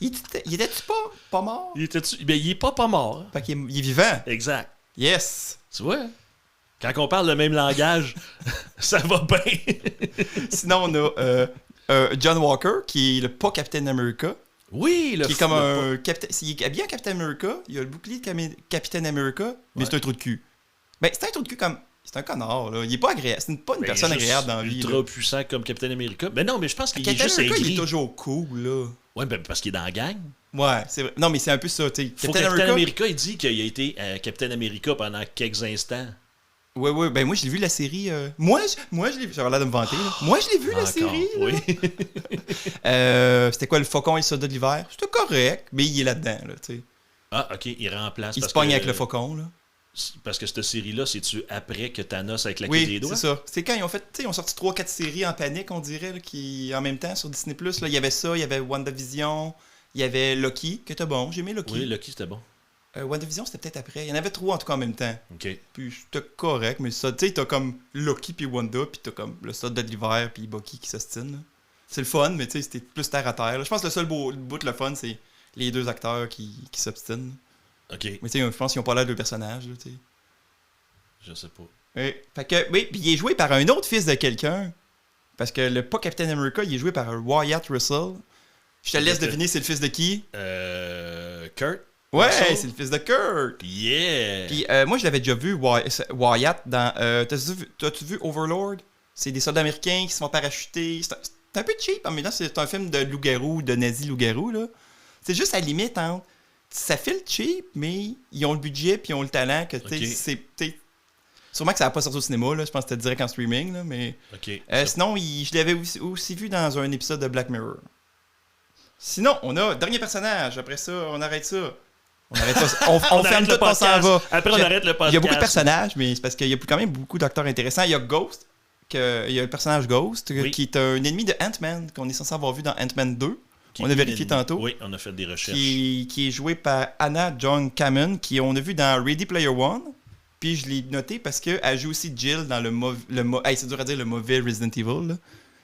Il était-tu pas mort? Il est pas mort. Hein? Fait qu'il est vivant. Exact. Yes! Tu vois? Quand on parle le même langage, ça va bien. Sinon, on a John Walker, qui est le pas Captain America. Oui, Qui est comme un capitaine. Il est habillé en Captain America, il a le bouclier de Captain America, mais c'est un trou de cul. Ben, c'est un trou de cul comme. C'est un connard, là. Il est pas agréable. C'est pas une personne agréable dans la vie. Ultra puissant comme Captain America. Mais non, mais je pense qu'il est juste America, aigri. il est toujours cool, là. Ouais, ben parce qu'il est dans la gang. Ouais, c'est vrai. Non, mais c'est un peu ça, tu sais. Captain America, il dit qu'il a été Captain America pendant quelques instants. Ouais, ben moi, j'ai vu la série. Moi, je l'ai vu. J'aurais l'air de me vanter, là. Moi, je l'ai vu, la série. Là. Oui. C'était quoi, le Faucon et le Soldat de l'hiver? C'était correct, mais il est là-dedans, là, tu sais. Ah, ok, il remplace. Il se pogne avec le Faucon, là. Parce que cette série-là, c'est-tu après que Thanos a claqué des doigts? Oui, c'est ça. C'est quand ils ont fait, tu sais, ils ont sorti 3-4 séries en panique, on dirait, là, qui, en même temps, sur Disney+. Là, il y avait ça, il y avait WandaVision, il y avait Loki, qui était bon. J'ai aimé Loki. Oui, Loki, c'était bon. WandaVision, c'était peut-être après. Il y en avait 3 en tout cas en même temps. OK. Puis c'était correct, mais ça, tu sais, t'as comme Loki puis Wanda, puis t'as comme le Soldat de l'hiver puis Bucky qui s'ostine. Là. C'est le fun, mais tu sais, c'était plus terre à terre. Là. Je pense que le seul bout le fun, c'est les 2 acteurs qui s'obstinent. OK. Mais tu sais, je pense qu'ils ont pas l'air de personnages, là, tu sais. Je sais pas. Oui, fait que, oui, puis il est joué par un autre fils de quelqu'un. Parce que le pas Captain America, il est joué par Wyatt Russell. Je te laisse deviner, c'est le fils de qui? Kurt? Ouais, Russell? c'est le fils de Kurt. Yeah! Puis moi, je l'avais déjà vu, Wyatt, dans... T'as-tu vu Overlord? C'est des soldats américains qui se font parachuter. C'est un peu cheap, mais là, c'est un film de loup-garou, de nazi-loup-garou, là. C'est juste à la limite, hein. Ça fait le cheap, mais ils ont le budget puis ils ont le talent que, tu sais, c'est... Sûrement que ça n'a pas sorti au cinéma, là. Je pense que c'était direct en streaming, là, mais... OK. Sinon, je l'avais aussi vu dans un épisode de Black Mirror. Sinon, on a dernier personnage. Après ça, on arrête ça. On arrête pas. On ferme tout, on s'en va. Après, on arrête le podcast. Il y a beaucoup de personnages, mais c'est parce qu'il y a quand même beaucoup d'acteurs intéressants. Il y a Ghost, il y a le personnage Ghost, qui est un ennemi de Ant-Man, qu'on est censé avoir vu dans Ant-Man 2. On a vérifié tantôt. Oui, on a fait des recherches. Qui est joué par Anna John Kamen, qui on a vu dans Ready Player One. Puis je l'ai noté parce qu'elle joue aussi Jill dans c'est dur à dire le mauvais Resident Evil. Là.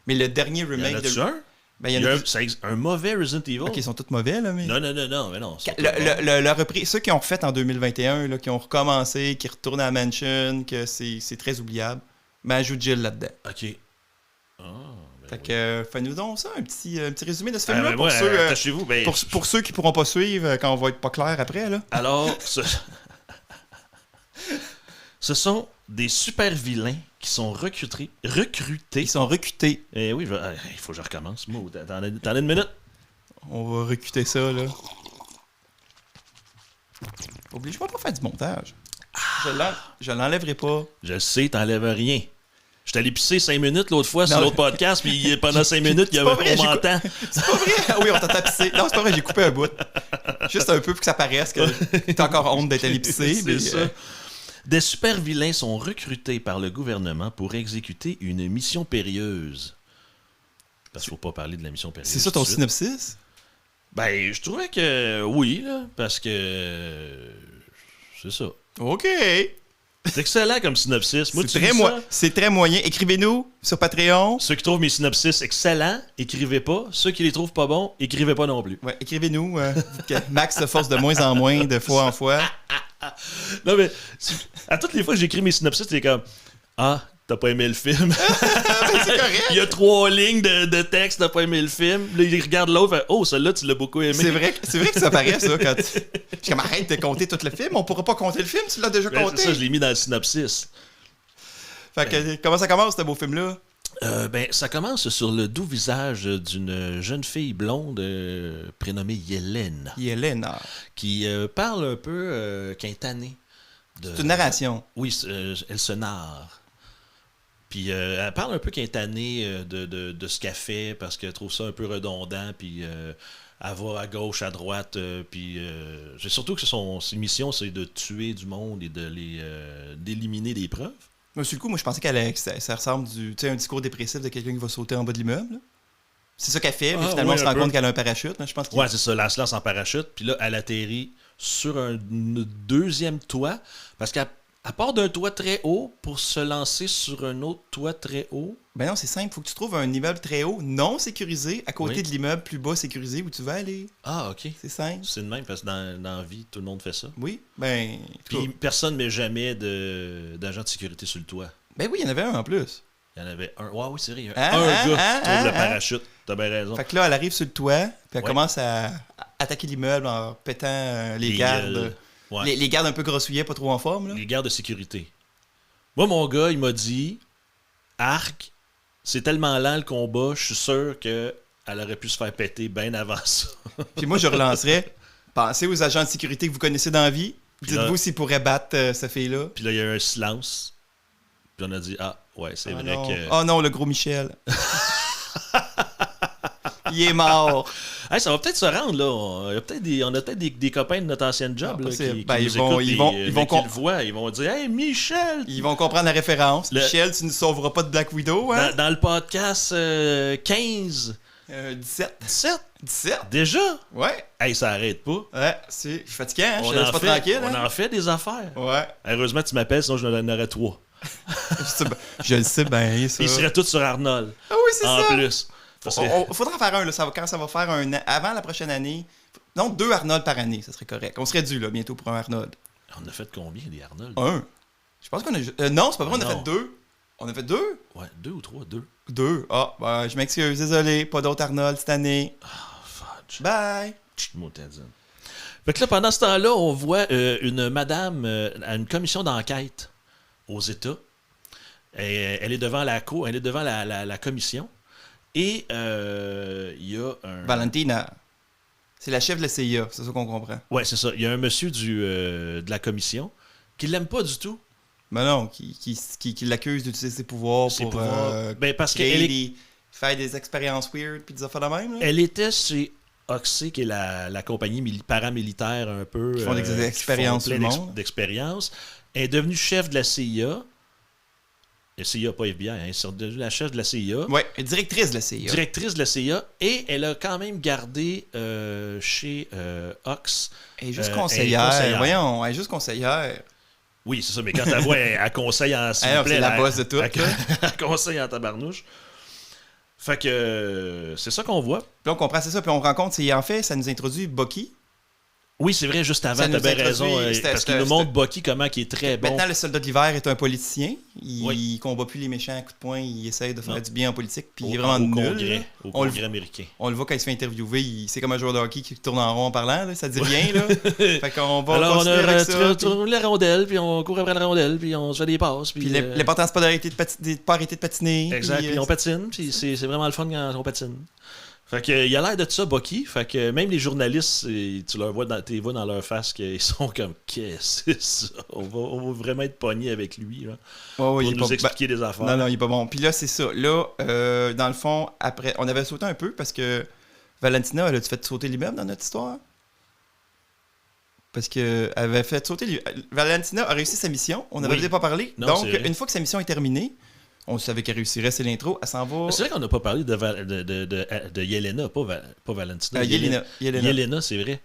Mais le dernier remake. Il y en a un? Ben, il y a un mauvais Resident Evil? Ok, ils sont tous mauvais, là, mais... Non, mais non. La reprise, ceux qui ont refait en 2021, là, qui ont recommencé, qui retournent à la Mansion, que c'est très oubliable, mais elle joue Jill là-dedans. OK. Fait que, fais-nous donc ça, un petit résumé de ce film-là pour ceux qui pourront pas suivre quand on va être pas clair après, là. Alors, ce sont des super vilains qui sont recrutés. Ils sont recrutés. Eh oui, il faut que je recommence. T'en as une minute? On va recruter ça, là. Oblige-moi pas à faire du montage. Je l'enlèverai pas. Je sais, t'enlèves rien. Je suis allé pisser 5 minutes l'autre fois sur l'autre podcast, puis pendant 5 minutes, on m'entend. C'est pas vrai! Ah oui, on t'entend pisser. Non, c'est pas vrai, j'ai coupé un bout. Juste un peu pour que ça paraisse que t'as encore honte d'être allé pisser. C'est ça. Des super vilains sont recrutés par le gouvernement pour exécuter une mission périlleuse. Parce qu'il ne faut pas parler de la mission périlleuse. C'est ça ton synopsis? Ben, je trouvais que oui, là, parce que c'est ça. OK. C'est excellent comme synopsis. Moi, c'est très moyen. Écrivez-nous sur Patreon. Ceux qui trouvent mes synopsis excellents, écrivez pas. Ceux qui les trouvent pas bons, écrivez pas non plus. Ouais, écrivez-nous. Max se force de moins en moins, de fois en fois. Non, mais à toutes les fois que j'écris mes synopsis, c'est comme ah, t'as pas aimé le film. C'est correct. Il y a 3 lignes de texte, t'as pas aimé le film. Là, il regarde l'autre, fait oh, celle-là, tu l'as beaucoup aimé. C'est vrai que ça paraît, ça. Quand je suis comme arrête de compter tout le film, on pourra pas compter le film, tu l'as déjà compté. C'est ça, je l'ai mis dans le synopsis. Fait que, comment ça commence, ce beau film-là? Ça commence sur le doux visage d'une jeune fille blonde prénommée Yelena. Yelena. Qui parle un peu quintanée. C'est une narration. Oui, elle se narre. Puis elle parle un peu quintanée de ce qu'elle fait parce qu'elle trouve ça un peu redondant. Puis elle va à gauche, à droite. Puis surtout que sa mission, c'est de tuer du monde et d'éliminer des preuves. Sur le coup, moi, je pensais que ça ressemble à un discours dépressif de quelqu'un qui va sauter en bas de l'immeuble. C'est ça qu'elle fait, mais finalement, on se rend compte qu'elle a un parachute. Là, je pense ouais, c'est ça. Elle se lance en parachute. Puis là, elle atterrit sur un deuxième toit parce qu'elle À part d'un toit très haut, pour se lancer sur un autre toit très haut. Ben non, c'est simple. Faut que tu trouves un immeuble très haut, non sécurisé, à côté de l'immeuble plus bas sécurisé où tu veux aller. Ah, OK. C'est simple. C'est de même, parce que dans la vie, tout le monde fait ça. Oui, ben... Puis personne ne met jamais d'agent de sécurité sur le toit. Ben oui, il y en avait un en plus. Il y en avait un. Ouais, oui, c'est vrai. Il y a Ah, un ah, gars ah, qui trouve le ah, parachute. T'as bien raison. Fait que là, elle arrive sur le toit, puis elle Ouais. commence à attaquer l'immeuble en pétant les gardes. gueules. Ouais. Les gardes un peu grossouillets, pas trop en forme, là. Les gardes de sécurité. Moi, mon gars, il m'a dit Arc, c'est tellement lent le combat, je suis sûr qu'elle aurait pu se faire péter bien avant ça. Puis moi, je relancerais. Pensez aux agents de sécurité que vous connaissez dans la vie. Puis là- Dites-vous s'ils pourraient battre cette fille-là. Puis là, il y a eu un silence. Puis on a dit Ah, ouais, c'est Oh vrai non. que. Oh non, le gros Michel. Il est mort. Hey, ça va peut-être se rendre, là. On a peut-être des copains de notre ancienne job Ah, là, possible. qui Ben, nous ils vont- écoutent ils et, vont- mais ils vont qui le voient. Ils vont dire Hey, Michel! Ils vont comprendre la référence. Le- Michel, tu ne sauveras pas de Black Widow, hein? Dans le podcast 15, 17. 17, 17? déjà? Ouais. Hey, ça arrête pas. Ouais, je suis fatiguant, hein? Je On te laisse en pas fait, tranquille, on hein? en fait des affaires. Ouais. Heureusement, tu m'appelles, sinon je en aurais 3. Je le sais bien, ça. Ils seraient tous sur Arnold. Ah oui, c'est En ça. plus. Parce que- Faudra en faire un, là, quand ça va faire un an. Avant la prochaine année. Non, 2 Arnold par année, ça serait correct. On serait dû, là, bientôt pour un Arnold. On a fait combien, des Arnold? Un. Je pense qu'on a... non, c'est pas vrai, on a Non. fait 2. On a fait 2? Ouais, 2 ou 3, 2. 2. Ah, ben, je m'excuse, désolé. Pas d'autres Arnold cette année. Ah, fudge. Bye. Motadine. Fait que là, pendant ce temps-là, on voit une madame à une commission d'enquête aux États. Elle est devant la cour, elle est devant la commission. Et il y a un... Valentina. C'est la chef de la CIA, c'est ça qu'on comprend. Ouais, c'est ça. Il y a un monsieur de la commission qui l'aime pas du tout. Mais non, qui l'accuse d'utiliser ses pouvoirs Ses pour pouvoirs. Ben, parce créer qu'elle est- faire des expériences weird puis des affaires de même. Là. Elle était chez Oxy, qui est la compagnie paramilitaire un peu. Qui font des expériences qui font sur le plein monde. d'expériences. Elle est devenue chef de la CIA. La CIA, pas FBI, hein, elle est devenue la chef de la CIA. Ouais, directrice de la CIA. Directrice de la CIA. Et elle a quand même gardé chez Ox. Elle est juste elle est conseillère. conseillère. Voyons, elle est juste conseillère. Oui, c'est ça, mais quand elle voit, elle conseille en s'il Elle, vous plaît, c'est la là, boss de tout, Elle, là. elle conseille en tabarnouche. Fait que c'est ça qu'on voit. Puis là, on comprend, c'est ça. Puis on rencontre, c'est en fait, ça nous introduit Bucky. Oui, c'est vrai, juste avant, Ça t'as nous bien introduit, raison. Parce qu'il nous montre Bucky comment il est très bon. Maintenant, le soldat de l'hiver est un politicien. Il Oui. combat plus les méchants à coups de poing. Il essaye de faire Non. du bien en politique. Puis il est Au vraiment nul. congrès, là. au On le- congrès américain. On le voit quand il se fait interviewer. C'est comme un joueur de hockey qui tourne en rond en parlant. Là. Ça dit rien. Là. Fait qu'on va Alors, on continuer avec ça. a Puis, tourné la rondelle, puis on court après la rondelle, puis on se fait des passes. Puis, puis l'important, c'est pas d'arrêter de pas arrêter de patiner. exact, puis, puis on patine, puis c'est vraiment le fun quand on patine. Fait que, il a l'air de ça, Bucky. Fait que même les journalistes, tu leur vois dans leur face qu'ils sont comme qu'est-ce que c'est ça? On va vraiment être pognés avec lui là, ouais, pour il est nous pas- expliquer des affaires. Non, non, il est pas bon. Puis là, c'est ça. Là, dans le fond, après, on avait sauté un peu parce que Valentina, elle a-tu fait sauter l'immeuble dans notre histoire? Parce que elle avait fait sauter Valentina a réussi sa mission. On n'avait Oui. pas parlé. Non, Donc, c'est vrai. une fois que sa mission est terminée, on savait qu'elle réussirait, c'est l'intro. Elle s'en va. C'est vrai qu'on n'a pas parlé de Yelena, pas Valentina. Yelena. Yelena, c'est vrai.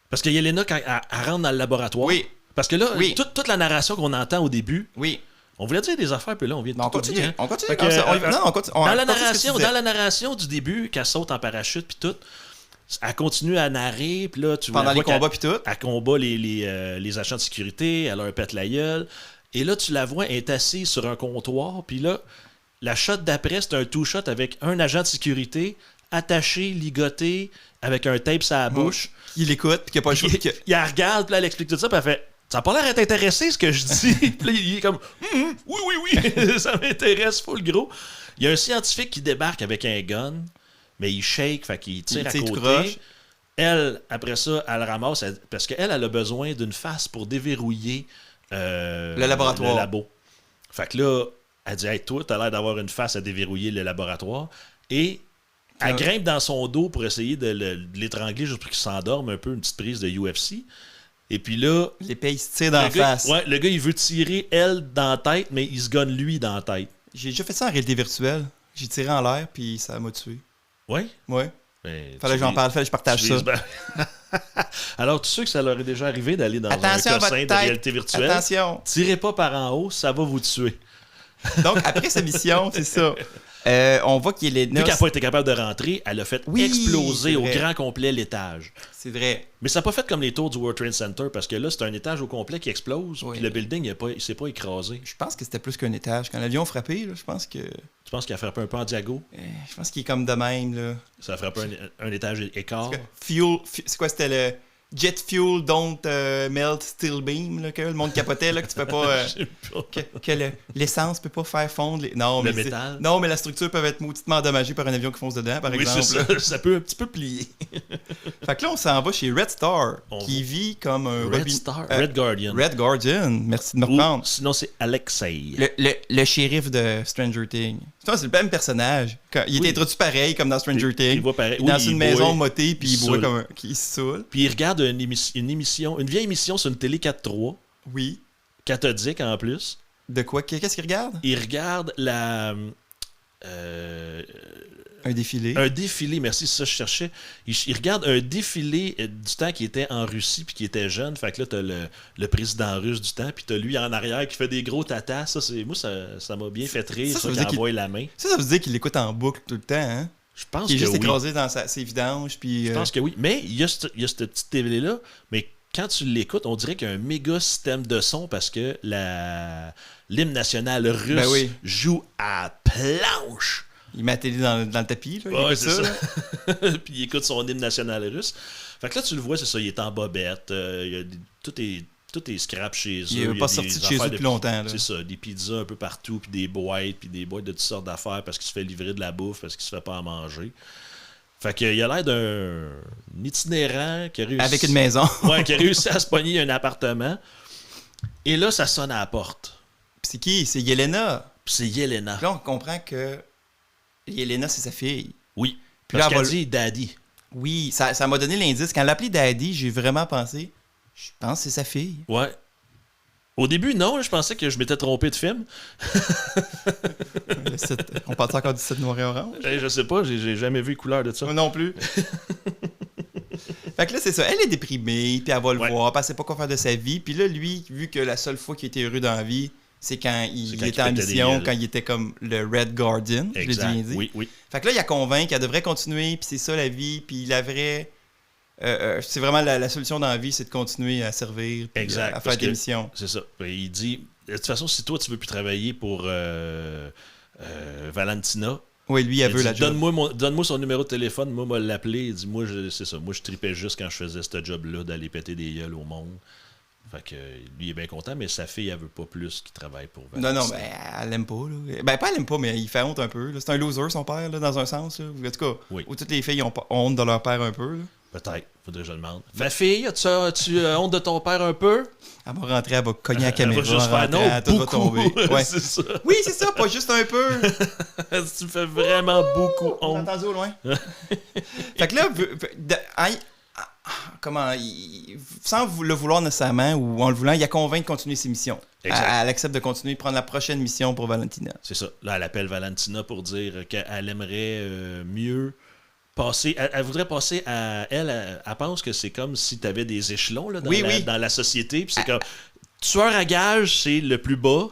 Parce que Yelena, quand elle rentre dans le laboratoire. Oui, Parce que là, Oui. toute la narration qu'on entend au début, oui. on voulait dire des affaires, puis là, on vient de Non, on tout continue. dire. Hein. On continue. Fait que, comme ça. Non, on continue. Dans la continue ce que tu disais. dans la narration du début, qu'elle saute en parachute, puis tout, elle continue à narrer, puis là, tu Pendant la les vois combats, qu'elle- puis tout. Elle combat les agents de sécurité, elle leur pète la gueule. Et là, tu la vois, elle est assise sur un comptoir. Puis là, la shot d'après, c'est un two-shot avec un agent de sécurité attaché, ligoté, avec un tape sur la bouche. Il écoute, puis qu'il n'y a pas le choix. Il la regarde, puis là, elle explique tout ça, puis elle fait « Ça n'a pas l'air d'être intéressé, ce que je dis. » Puis là, il est comme « Oui, oui, oui, ça m'intéresse, full gros. » Il y a un scientifique qui débarque avec un gun, mais il shake, fait qu'il tire Il à tire tout côté. croche. Elle, après ça, elle ramasse, parce qu'elle, elle a besoin d'une face pour déverrouiller Le laboratoire. le labo. Fait que là, elle dit « Hey, toi, t'as l'air d'avoir une face à déverrouiller le laboratoire. » Et elle grimpe dans son dos pour essayer de l'étrangler juste pour qu'il s'endorme un peu, une petite prise de UFC. Et puis là, L'épée, il se tire dans la face. ouais, le gars, il veut tirer elle dans la tête, mais il se gonne lui dans la tête. J'ai déjà fait ça en réalité virtuelle. J'ai tiré en l'air, puis ça m'a tué. Ouais? Ouais. Ben, Fallait que j'en parle, fallait que je partage ça. Alors, tous ceux que ça leur est déjà arrivé d'aller dans Attention un à votre cossin de tête. réalité virtuelle, Attention. tirez pas par en haut, ça va vous tuer. Donc, après sa mission, c'est ça. On voit qu'il est... Vu qu'elle n'a pas été capable de rentrer, elle a fait exploser c'est au vrai. grand complet l'étage. C'est vrai. Mais ça n'a pas fait comme les tours du World Trade Center, parce que là, c'est un étage au complet qui explose, Oui. puis le building, il s'est pas écrasé. Je pense que c'était plus qu'un étage. Quand l'avion a frappé, là, je pense que... Tu penses qu'il a frappé un peu en diago? Je pense qu'il est comme de même, là. Ça a frappé un étage écart? C'est quoi, c'était le... Jet fuel don't melt steel beam, là, que le monde capotait, là, que tu peux pas... Je sais pas. que l'essence peut pas faire fondre les... Non, Le mais métal? Non, mais la structure peut être mauditement endommagée par un avion qui fonce dedans, par Oui, exemple. c'est ça. Ça peut un petit peu plier. Fait que là, on s'en va chez Red Star, On qui vit comme un... Red Star? Red Guardian. Red Guardian, merci de me Ou reprendre. sinon, c'est Alexei. Le shérif de Stranger Things. C'est le même personnage. Il était introduit pareil, comme dans Stranger Things. Il voit pareil. Il est dans Oui, une il maison boit, motée, puis il boit saoule. comme un... Qui se saoule. Puis il regarde une vieille émission sur une télé 4.3, Oui. cathodique en plus. De quoi? Qu'est-ce qu'il regarde? Il regarde Un défilé. un défilé, merci, c'est ça que je cherchais. Il regarde un défilé du temps qui était en Russie puis qui était jeune. Fait que là, t'as le président russe du temps, puis t'as lui en arrière qui fait des gros tatas. Moi, ça m'a bien fait rire, ça veut qui dire qu'il- envoie la main. Ça veut dire qu'il l'écoute en boucle tout le temps, hein? Je pense Qu'il est que juste oui. écrasé dans ses vidanges, puis... Je pense que oui. Mais il y a cette petite télé-là, mais quand tu l'écoutes, on dirait qu'il y a un méga système de son parce que l'hymne national russe Ben oui. joue à planche. Il met la télé dans le tapis, là. Il Ouais, écoute c'est ça, là. ça. Puis il écoute son hymne national russe. Fait que là, tu le vois, c'est ça, il est en bobette. Tout est scrap chez eux. Il est y a pas des sorti de chez affaires eux depuis longtemps, là. C'est ça, des pizzas un peu partout, puis des boîtes de toutes sortes d'affaires parce qu'il se fait livrer de la bouffe, parce qu'il se fait pas à manger. Fait qu'il a l'air d'un itinérant qui a réussi... Avec une maison. Ouais, qui a réussi à se pogner un appartement. Et là, ça sonne à la porte. Puis c'est qui? C'est Yelena. Puis c'est Yelena. Puis là, on comprend que Yelena, c'est sa fille. Oui. Puis Parce là, qu'elle dit Daddy. Oui, ça m'a donné l'indice. Quand elle l'a appelé Daddy, j'ai vraiment pensé... Je pense que c'est sa fille. Ouais. Au début, non, je pensais que je m'étais trompé de film. On parle encore du 7 noir et orange? Je sais pas, j'ai jamais vu couleur de ça. Moi non plus. Fait que là, c'est ça. Elle est déprimée, puis elle va le Ouais. voir, puis elle sait pas quoi faire de sa vie. Puis là, lui, vu que la seule fois qu'il était heureux dans la vie, c'est quand il quand était en il pétait des mission, gueules. quand il était comme le Red Guardian. Je l'ai Exact. bien dit. Oui, oui. Fait que là, il a convaincu qu'elle devrait continuer, puis c'est ça la vie, puis la vraie... c'est vraiment la solution dans la vie, c'est de continuer à servir, puis Exact, à parce faire des que- missions. C'est ça. Il dit, de toute façon, si toi, tu veux plus travailler pour Valentina, Oui, lui, elle il veut dit, la job. donne-moi son numéro de téléphone, moi, m'a l'appeler. Il dit, moi, c'est ça. Moi, je tripais juste quand je faisais ce job-là, d'aller péter des gueules au monde. Fait que lui, il est bien content, mais sa fille, elle veut pas plus qu'il travaille pour Non, Valentina. non, ben, elle l'aime pas, là. Ben, pas elle l'aime pas, mais il fait honte un peu, là. C'est un loser, son père, là, dans un sens, là. En tout cas, Oui. où toutes les filles ont honte de leur père un peu, là. Peut-être. Faudrait que je le demande. Ma fille, as-tu honte de ton père un peu? Elle va rentrer, elle va cogner la Elle caméra, va juste faire rentrer, non, tout va beaucoup. tomber. Ouais. C'est ça. Oui, c'est ça, pas juste un peu. Tu me fais vraiment beaucoup J'ai honte. entendu au loin. Fait que là, sans le vouloir nécessairement ou en le voulant, il a convaincu de continuer ses missions. Exact. Elle accepte de continuer, de prendre la prochaine mission pour Valentina. C'est ça. Là, elle appelle Valentina pour dire qu'elle aimerait mieux passer. Elle voudrait passer à. Elle pense que c'est comme si tu avais des échelons là, dans la société. Puis c'est comme. Tueur à gage, c'est le plus bas.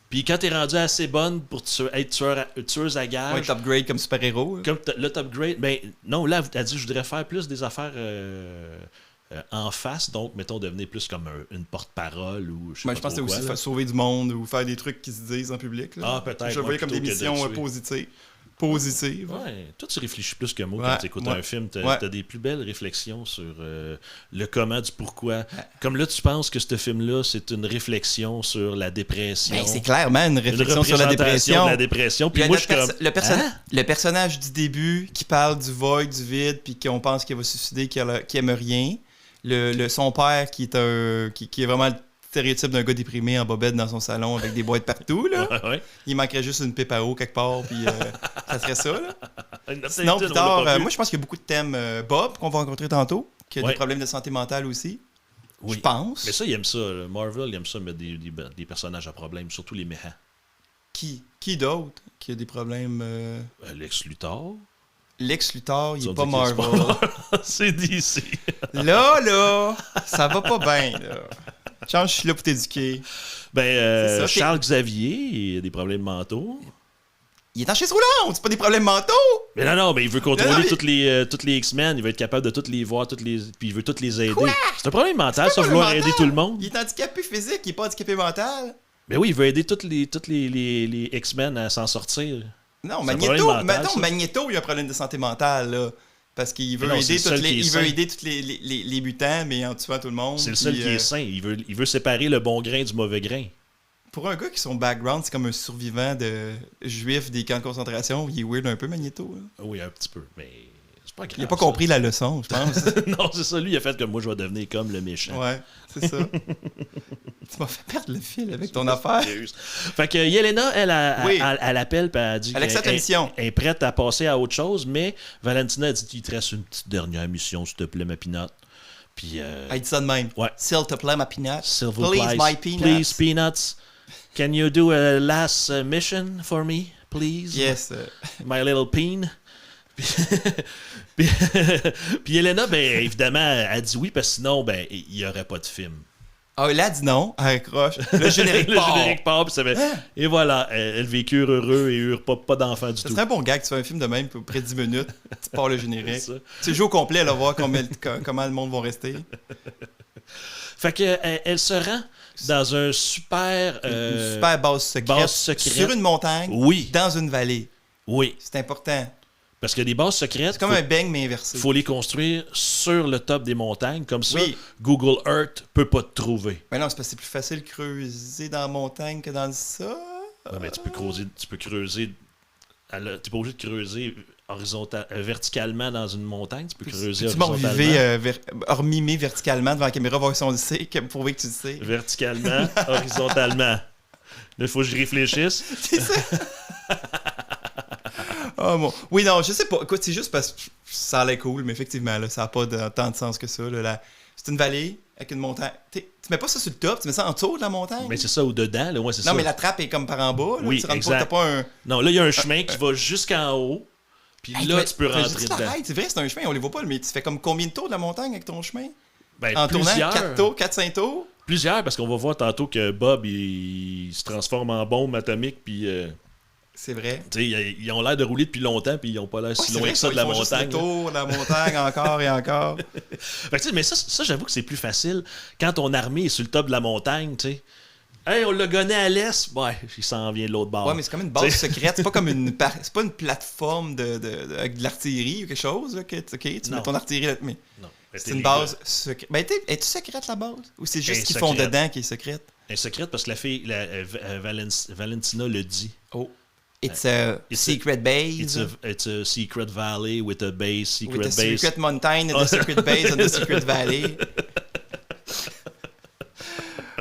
Puis quand t'es rendu assez bonne pour être tueuse à Ouais, gage. top grade comme super-héros. Comme le top grade, ben non, là, elle dit je voudrais faire plus des affaires en face, donc mettons devenir plus comme une porte-parole ou je sais Moi, pas je pense que trop c'est aussi quoi, là. sauver du monde ou faire des trucs qui se disent en public. Là. Ah, peut-être, Je le voyais comme des plutôt que de missions tuer. positives. Ouais, toi tu réfléchis plus que moi Ouais, quand tu écoutes ouais, un film, t'as ouais. t'as des plus belles réflexions sur le comment du pourquoi. Comme là tu penses que ce film-là c'est une réflexion sur la dépression. Ben, c'est clairement une réflexion sur la représentation dépression. de la dépression. Puis Il y a moi je notre suis comme Hein? le personnage du début qui parle du void, du vide, puis qu'on pense qu'il va se suicider, qu'il aime rien. Son père qui est vraiment le stéréotype d'un gars déprimé en bobette dans son salon avec des boîtes partout. Là. Ouais. Il manquerait juste une pipe à eau quelque part, puis ça serait ça. Là. Une Sinon, obscénité, plus on l'a tard, pas vu. moi je pense qu'il y a beaucoup de thèmes. Bob, qu'on va rencontrer tantôt, qui a Ouais. des problèmes de santé mentale aussi. Oui. Je pense. Mais ça, il aime ça. Marvel, il aime ça mettre des personnages à problème, surtout les méchants. Qui d'autre qui a des problèmes Lex Luthor. Lex Luthor, il Tu est vas pas dire que c'est Marvel. C'est DC. Là, ça va pas bien, là. Chance, je suis là pour t'éduquer. Ben, C'est ça, Charles Xavier, il a des problèmes mentaux. Il est en chaise roulante, c'est pas des problèmes mentaux! Mais non, mais il veut Non, contrôler mais- toutes les X-Men, il veut être capable de toutes les voir, puis il veut toutes les aider. Quoi? C'est un problème mental, ça, C'est pas vouloir mental. aider tout le monde. Il est handicapé physique, il est pas handicapé mental. Mais oui, il veut aider toutes les X-Men à s'en sortir. Non, C'est un Magneto, problème mental, mettons, ça. Magneto, il a un problème de santé mentale, là. Parce qu'il veut Mais non, c'est aider le seul qui est il sain. veut aider tous les mutants, mais en tuant tout le monde. C'est le seul puis, qui est sain. Il veut séparer le bon grain du mauvais grain. Pour un gars qui son background, c'est comme un survivant de juif des camps de concentration, il est weird un peu, Magneto. Là. Oui, un petit peu, mais c'est pas grave. Il a pas ça. compris la leçon, je pense. Non, c'est ça. Lui, il a fait comme moi, je vais devenir comme le méchant. Ouais, c'est ça. Tu m'as fait perdre le fil avec ton affaire. Fait que Yelena, Oui. elle appelle puis elle dit Elle accepte la mission. elle est prête à passer à autre chose, mais Valentina a dit il te reste une petite dernière mission, s'il te plaît, ma pinotte. Puis, Elle dit ça de même. Ouais. S'il te plaît, ma peanut. s'il vous Please, plaît, my peanuts. please, peanuts, can you do a last mission for me, please? Yes. My little peen. Puis, puis Yelena, ben, évidemment, elle dit oui, parce que sinon, ben, il n'y aurait pas de film. Ah, il a dit non. Elle accroche. Le générique Le part. générique part, puis ça fait... Et voilà, elles vécurent heureux et eurent pas d'enfants du Ce tout. serait un bon gag, tu fais un film de même, puis près de 10 minutes, tu pars le générique. C'est ça. Tu joues au complet, là, voir comment le monde va rester. Fait que elle se rend dans un super... Une super base base secrète. secrète. Sur une montagne, Oui, dans une vallée. oui. C'est important. Parce que des bases secrètes, C'est comme un bang, mais inversé. faut les construire sur le top des montagnes. Comme ça, Oui. Google Earth peut pas te trouver. Mais non, c'est parce que c'est plus facile de creuser dans la montagne que dans ça. Ouais, mais tu peux creuser... T'es pas obligé de creuser verticalement dans une montagne. Tu peux creuser Tu m'as horizontalement. mimer verticalement devant la caméra, voir si on le sait, pour prouver que tu le sais. Verticalement, horizontalement. Là, il faut que je réfléchisse. C'est ça. Oh, bon. Oui, non, je sais pas. Écoute, c'est juste parce que ça a l'air cool, mais effectivement, là, ça n'a pas tant de sens que ça. Là. C'est une vallée avec une montagne. Tu mets pas ça sur le top, tu mets ça en dessous de la montagne. Mais c'est ça, ou dedans, là, ouais, c'est ça. Non, mais la trappe est comme par en bas. Là. Oui, Tu rentres exact. T'as pas un. Non, là, il y a un chemin qui va jusqu'en haut. Puis Hey, là, mais- tu peux mais rentrer j'ai dit, dedans. arrête, c'est vrai, c'est un chemin, on les voit pas, mais tu fais comme combien de tours de la montagne avec ton chemin? Ben, En tournant plusieurs. 4 tours, 4-5 tours? Plusieurs, parce qu'on va voir tantôt que Bob, il se transforme en bombe atomique. Puis, C'est vrai. tu sais, ils ont l'air de rouler depuis longtemps. Puis, ils n'ont pas l'air Ouais, si c'est loin vrai que ça de la ils font juste montagne. le tour de la montagne encore et encore. Fait que, tu sais, mais ça j'avoue que c'est plus facile quand ton armée est sur le top de la montagne. Tu sais. Hey, on l'a gonné à l'est. Ouais, il s'en vient de l'autre bord. Ouais, mais c'est comme une base secrète. C'est pas comme c'est pas une plateforme avec de l'artillerie ou quelque chose. Là, tu Non. mets ton artillerie là. Mais Non. c'est une base secrète. Ben, es-tu secrète la base? Ou c'est juste Elle ce qu'ils est font secrète. dedans qui est secrète? Elle est secrète parce que la fille, Valentina le dit. Oh. It's a secret base. It's a secret valley with a base, secret with a base. secret mountain and a secret base and a secret valley.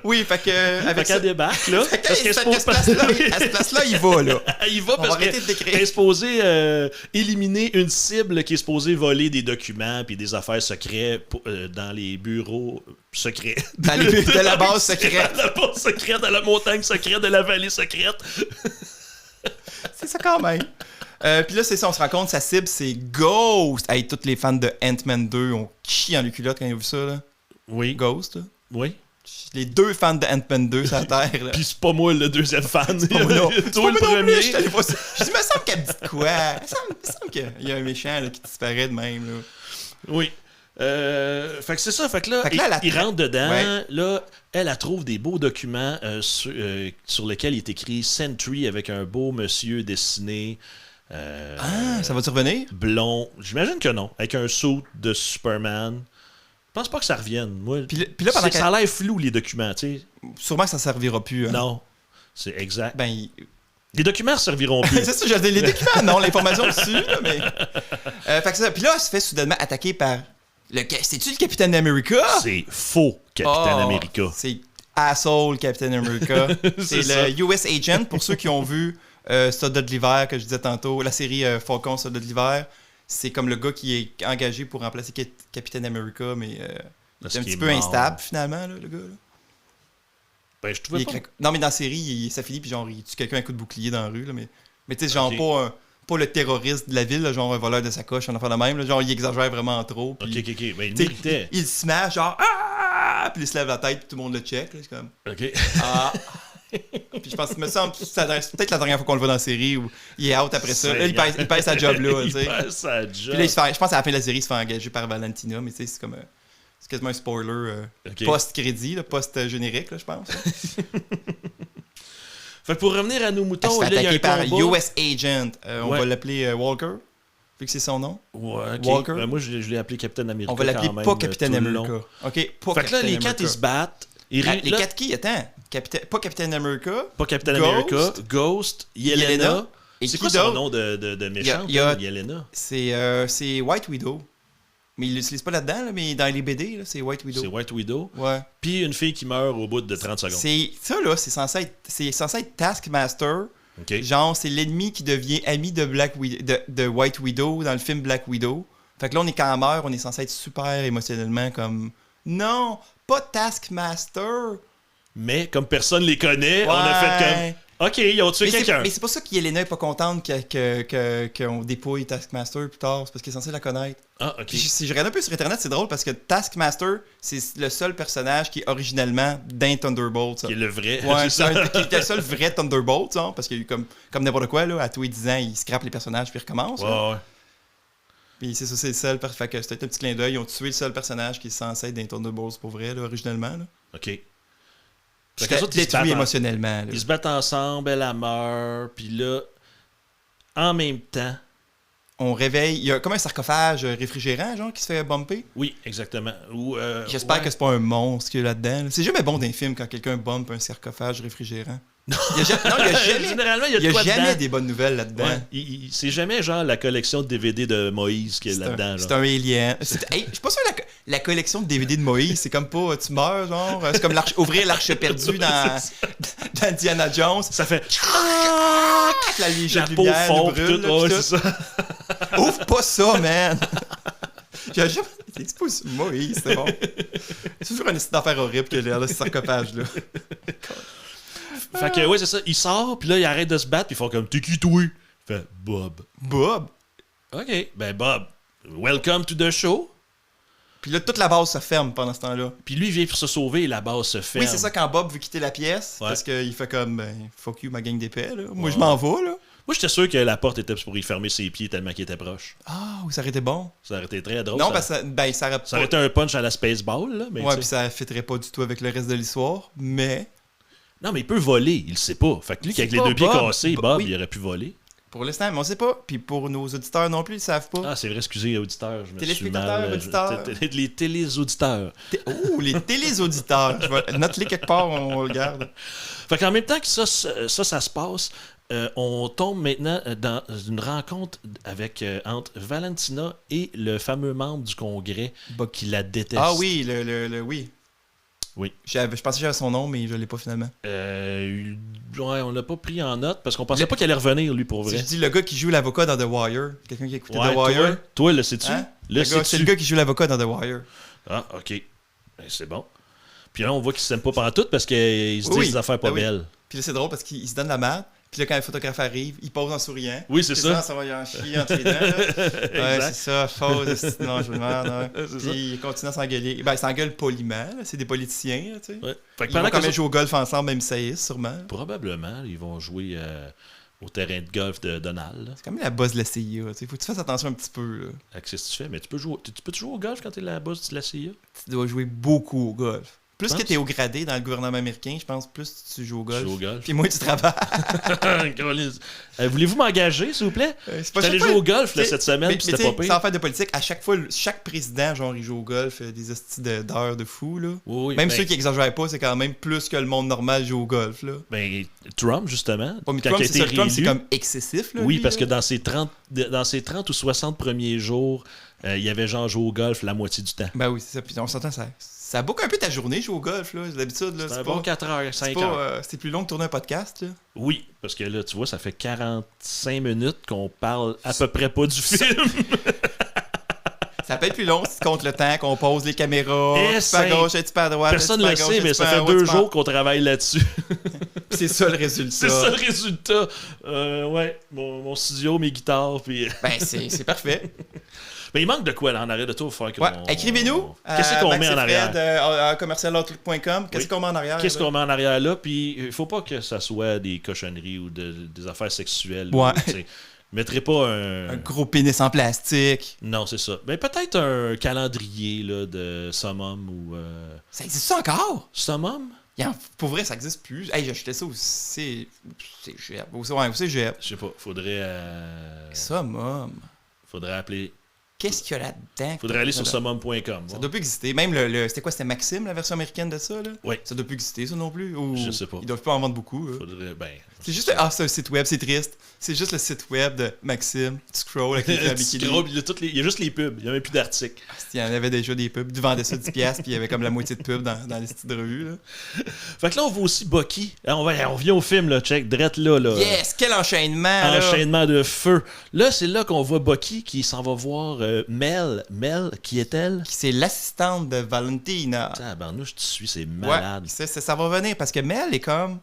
Oui, fait que. Fait Avec ça, qu'elle débarque, là. Fait que, parce qu'elle se fait que pose à ce place-là, il va, là. Il va On va parce arrêter de qu'elle décrire. est supposée éliminer une cible qui est supposée voler des documents puis des affaires secrètes dans les bureaux secrets. Dans les buts de la base secrète. Dans la base secrète, dans la montagne secrète, de la vallée secrète. C'est ça quand même. Puis là, c'est ça, on se rend compte, sa cible, c'est Ghost. Hey, tous les fans de Ant-Man 2 ont chié en les culottes quand ils ont vu ça, là. Oui. Ghost, là. Oui. Les deux fans de Ant-Man 2 sur la Terre, là. Puis c'est pas moi le deuxième fan. C'est pas moi non. C'est Toi pas le moi non plus, premier. je suis allé voir ça. Je dis, me semble qu'elle me dit de quoi? Il me semble qu'il y a un méchant là, qui disparaît de même, là. Oui. Fait que c'est ça. Fait que là, Fait que là, il rentre dedans. Ouais. Là, elle trouve des beaux documents sur lesquels il est écrit Sentry avec un beau monsieur dessiné. Ça va-tu revenir? Blond. J'imagine que non. Avec un suit de Superman. Je pense pas que ça revienne. Moi, Puis là, pendant ça a l'air flou, les documents. Tu sais. Sûrement que ça servira plus. Hein. Non. C'est exact. Ben, Les documents ne serviront plus. c'est ça, j'ai dit, les documents, non, l'information dessus, là, mais. Fait que ça. Puis là, elle se fait soudainement attaquer par. C'est-tu le Capitaine America? C'est faux, Capitaine Oh, America. C'est asshole Captain America. c'est ça. le US Agent, pour ceux qui ont vu Soldat de l'hiver, que je disais tantôt, la série Falcon Soldat de l'hiver. C'est comme le gars qui est engagé pour remplacer Captain America, mais il est Parce un qu'il petit est peu mort. instable, finalement, là, le gars. Là. Ben, je trouvais pas. Non, mais dans la série, ça finit, puis genre, il tue quelqu'un à coup de bouclier dans la rue, là, mais tu sais, genre, Ok. pas le terroriste de la ville, là, genre un voleur de sacoche, un enfant de même. Là, genre, il exagère vraiment trop. Puis, Ok. Ben, il t'sais, méritait. il se smash, genre, ah! Puis il se lève la tête, puis tout le monde le check. Là, c'est comme, Ok. ah. Puis je pense qu'il me semble que c'est peut-être la dernière fois qu'on le voit dans la série où il est out après ça. Là, il perd sa job là. Il Tu sais. perd sa job. Puis là, je pense à la fin de la série, il se fait engager par Valentina, mais tu sais, c'est comme. C'est quasiment un spoiler Ok. post-crédit, là, post-générique, là, je pense. Fait que pour revenir à nos Elle moutons, se fait là, il y a attaquer un par combat. US Agent. On Ouais. va l'appeler Walker, vu que c'est son nom. Ouais, ok. Walker. Ben, moi, je l'ai appelé Captain America. On va l'appeler quand même, pas Capitaine tout le America. long. OK, pas Fait que là, Capitaine les quatre, America. ils se battent. Les là, quatre qui? Attends. Pas Capitaine America. pas Captain Ghost, America, Ghost, Yelena. Yelena. Et C'est qui quoi son d'autre? nom de méchante, Il y a- Yelena? C'est White Widow. Mais il l'utilise pas là-dedans, là, mais dans les BD, là, c'est White Widow. C'est White Widow. Ouais. Puis une fille qui meurt au bout de 30 secondes. Ça, là, c'est censé être Taskmaster. OK. Genre, c'est l'ennemi qui devient ami de de White Widow dans le film Black Widow. Fait que là, quand elle meurt, on est censé être super émotionnellement comme... Non, pas Taskmaster. Mais comme personne les connaît, on a fait comme... OK, ils ont tué quelqu'un. Mais c'est pas ça qu'Yelena est pas contente qu'on dépouille Taskmaster plus tard. C'est parce qu'elle est censée la connaître. Ah, OK. Puis si je regarde un peu sur Internet, c'est drôle parce que Taskmaster, c'est le seul personnage qui est originellement d'un Thunderbolt. Ça. Qui est le vrai. Ouais, c'est ça. qui est le seul vrai Thunderbolt, hein, parce qu'il y a eu comme n'importe quoi, là, à tous les 10 ans, ils scrapent les personnages puis ils recommencent. là. Ouais. Puis c'est ça, c'est le seul. Fait que c'était un petit clin d'œil. Ils ont tué le seul personnage qui est censé être d'un Thunderbolts pour vrai, là, originalement. Là. OK. Fait Puis qu'eux c'était autres, ils se détruit battent émotionnellement. Là. Ils se battent ensemble, elle meurt, puis là, en même temps... On réveille. Il y a comme un sarcophage réfrigérant, genre, qui se fait bumper. Oui, exactement. J'espère ouais. que c'est pas un monstre qui est là-dedans. là. C'est jamais bon dans les films quand quelqu'un bump un sarcophage réfrigérant. Il y a jamais, Généralement, il y a, il y a de quoi jamais dedans. des bonnes nouvelles là-dedans. Ouais. C'est jamais genre la collection de DVD de Moïse qui est là-dedans. C'est Là. un alien. Hey, je suis pas sûr que la collection de DVD de Moïse, c'est comme pas tu meurs, genre. C'est comme ouvrir l'arche perdue dans Indiana Jones. Ça fait... La léger La de peau lumière fond, nous brûle. tout, là, ouais, pis c'est tout. ça. Ouvre pas ça, man! J'ai jamais. C'est pas Moïse, c'est bon. C'est toujours une histoire d'affaire horrible que là, ce sarcophage-là. Fait que, ouais, c'est ça. Il sort, puis là, il arrête de se battre, puis ils font comme, t'es qui, toi? Il fait, Bob. Bob! OK, ben Bob, welcome to the show. Puis là, toute la base se ferme pendant ce temps-là. Puis lui, il vient pour se sauver et la base se ferme. Oui, c'est ça, quand Bob veut quitter la pièce, Ouais. parce qu'il fait comme, ben, fuck you, ma gang d'épais, là. Moi, je m'en vais, là. Moi, j'étais sûr que la porte était pour y fermer ses pieds tellement qu'il était proche. Ah, oui, ça aurait été bon. Ça aurait été très drôle. Non, ça, ça aurait ça aurait été un punch à la Spaceball, là. Mais Ouais, tu puis sais. ça fitterait pas du tout avec le reste de l'histoire, mais Non, mais il peut voler, il le sait pas. Fait que lui, C'est avec les pas deux pieds Bob. cassés, Bob, Oui. il aurait pu voler. pour l'instant, mais on sait pas. Puis pour nos auditeurs non plus, ils savent pas. Ah, c'est vrai, excusez, auditeurs. Je me suis Téléspectateurs, mal... auditeurs. Les télésauditeurs. Oh, les télésauditeurs. Note-les quelque part, on le garde. Fait qu'en même temps que ça se passe, on tombe maintenant dans une rencontre entre Valentina et le fameux membre du Congrès qui la déteste. Ah oui, oui. Oui. Je pensais que j'avais son nom, mais je l'ai pas finalement. Ouais, on l'a pas pris en note parce qu'on pensait pas qu'il allait revenir, lui, pour Si vrai. je dis le gars qui joue l'avocat dans The Wire, quelqu'un qui a écouté Ouais, The Wire. toi, le sais-tu? Hein? Le C'est le sais-tu? gars qui joue l'avocat dans The Wire. Ah, OK. Ben, c'est bon. Puis là, on voit qu'ils s'aiment pas pantoute parce qu'ils se disent Oui, des affaires pas ben oui. belles. Puis là, c'est drôle parce qu'il se donne la merde. Puis là, quand le photographe arrive, il pose en souriant. Oui, c'est Puis ça. Ça va y en chier entre les dents. Là. Ouais, c'est ça, fausse. Non, je me demande. Ouais. C'est ça. Puis il continue à s'engueuler. Ben, il s'engueule poliment. Là. C'est des politiciens. Là, tu sais. Ouais. Fait que Ils pendant vont quand que même jouer au golf ensemble, même si ça y est, sûrement. probablement, ils vont jouer au terrain de golf de Donald. là. C'est comme la boss de la CIA. Il faut que tu fasses attention un petit peu. Là. Qu'est-ce que tu fais? Mais tu peux jouer au golf quand t'es la boss de la CIA? Tu dois jouer beaucoup au golf. Plus Tu que penses? tu es au gradé dans le gouvernement américain, je pense, plus tu joues au golf. Tu joues au golf. Puis moins tu travailles. Voulez-vous m'engager, s'il vous plaît? C'est J'allais chaque jouer fois- au golf là, T'sais, cette semaine, mais puis c'était t'sais, pas sans pire. faire de politique, à chaque fois, chaque président, genre, il joue au golf, des hosties d'heures de fou, là. Oui, Même ben, ceux qui exagèrent pas, c'est quand même plus que le monde normal joue au golf, là. ben, Trump, justement, Pas, mais quand Trump, il a c'est été ça, Trump, c'est réélu, comme excessif, là. oui, lui, parce que là. dans ses 30 ou 60 premiers jours, il y avait genre joué au golf la moitié du temps. Ben oui, c'est ça. Puis on s'entend, ça boucle un peu ta journée, jouer au golf, là. D'habitude, là. C'est un C'est bon pas, 4 heures, c'est 5 pas, heures. c'est plus long que tourner un podcast, là. Oui, parce que là, tu vois, ça fait 45 minutes qu'on parle à peu près pas du film. Ça peut être plus long si tu comptes le temps qu'on pose les caméras, Et un petit peu à gauche, un petit peu à droite. Personne un ne le petit peu à sait, gauche, mais un ça petit peu fait en haut, 2 un petit peu en- jours qu'on travaille là-dessus. C'est ça le résultat. C'est ça le résultat. Ouais, mon mon studio, mes guitares, puis... Ben, c'est parfait. Mais il manque de quoi, là, en arrière de tout, faut faire Ouais, écrivez-nous. Qu'est-ce qu'on met en arrière? commercialoutlook.com. Qu'est-ce qu'on met en arrière? Qu'est-ce qu'on met en arrière, là? Puis, il faut pas que ça soit des cochonneries ou des affaires sexuelles. Ouais. Mettrai pas un gros pénis en plastique. Non, c'est ça. Mais peut-être un calendrier là, de Summum ou... Ça existe ça encore? Summum? Pour vrai, ça existe plus. Hey, j'ai acheté ça au cégep. Au cégep. Je sais pas. Faudrait... Summum. Faudrait appeler... Qu'est-ce qu'il y a là-dedans? Faudrait aller sur summum.com. Ça doit plus exister. Même c'était quoi? C'était Maxime, la version américaine de ça? Là? Oui. Ça doit plus exister, ça non plus? Ou... Je sais pas. Ils doivent pas en vendre beaucoup. Faudrait... C'est juste... c'est un site web, c'est triste. C'est juste le site web de Maxime. Tu scrolls avec les il y a juste les pubs. Il y a même plus d'articles. Il y en avait déjà des pubs. Ils vendaient ça 10$, puis il y avait comme la moitié de pubs dans les sites de revue. Là. Fait que là, on voit aussi Bucky. On vient au film, là, check, drette là. Yes! Quel enchaînement! Enchaînement de feu. Là, c'est là qu'on voit Bucky qui s'en va voir Mel. Mel, qui est-elle? C'est l'assistante de Valentina. Tabarnouche, je te suis, c'est malade. Ouais, ça va venir, parce que Mel est comme...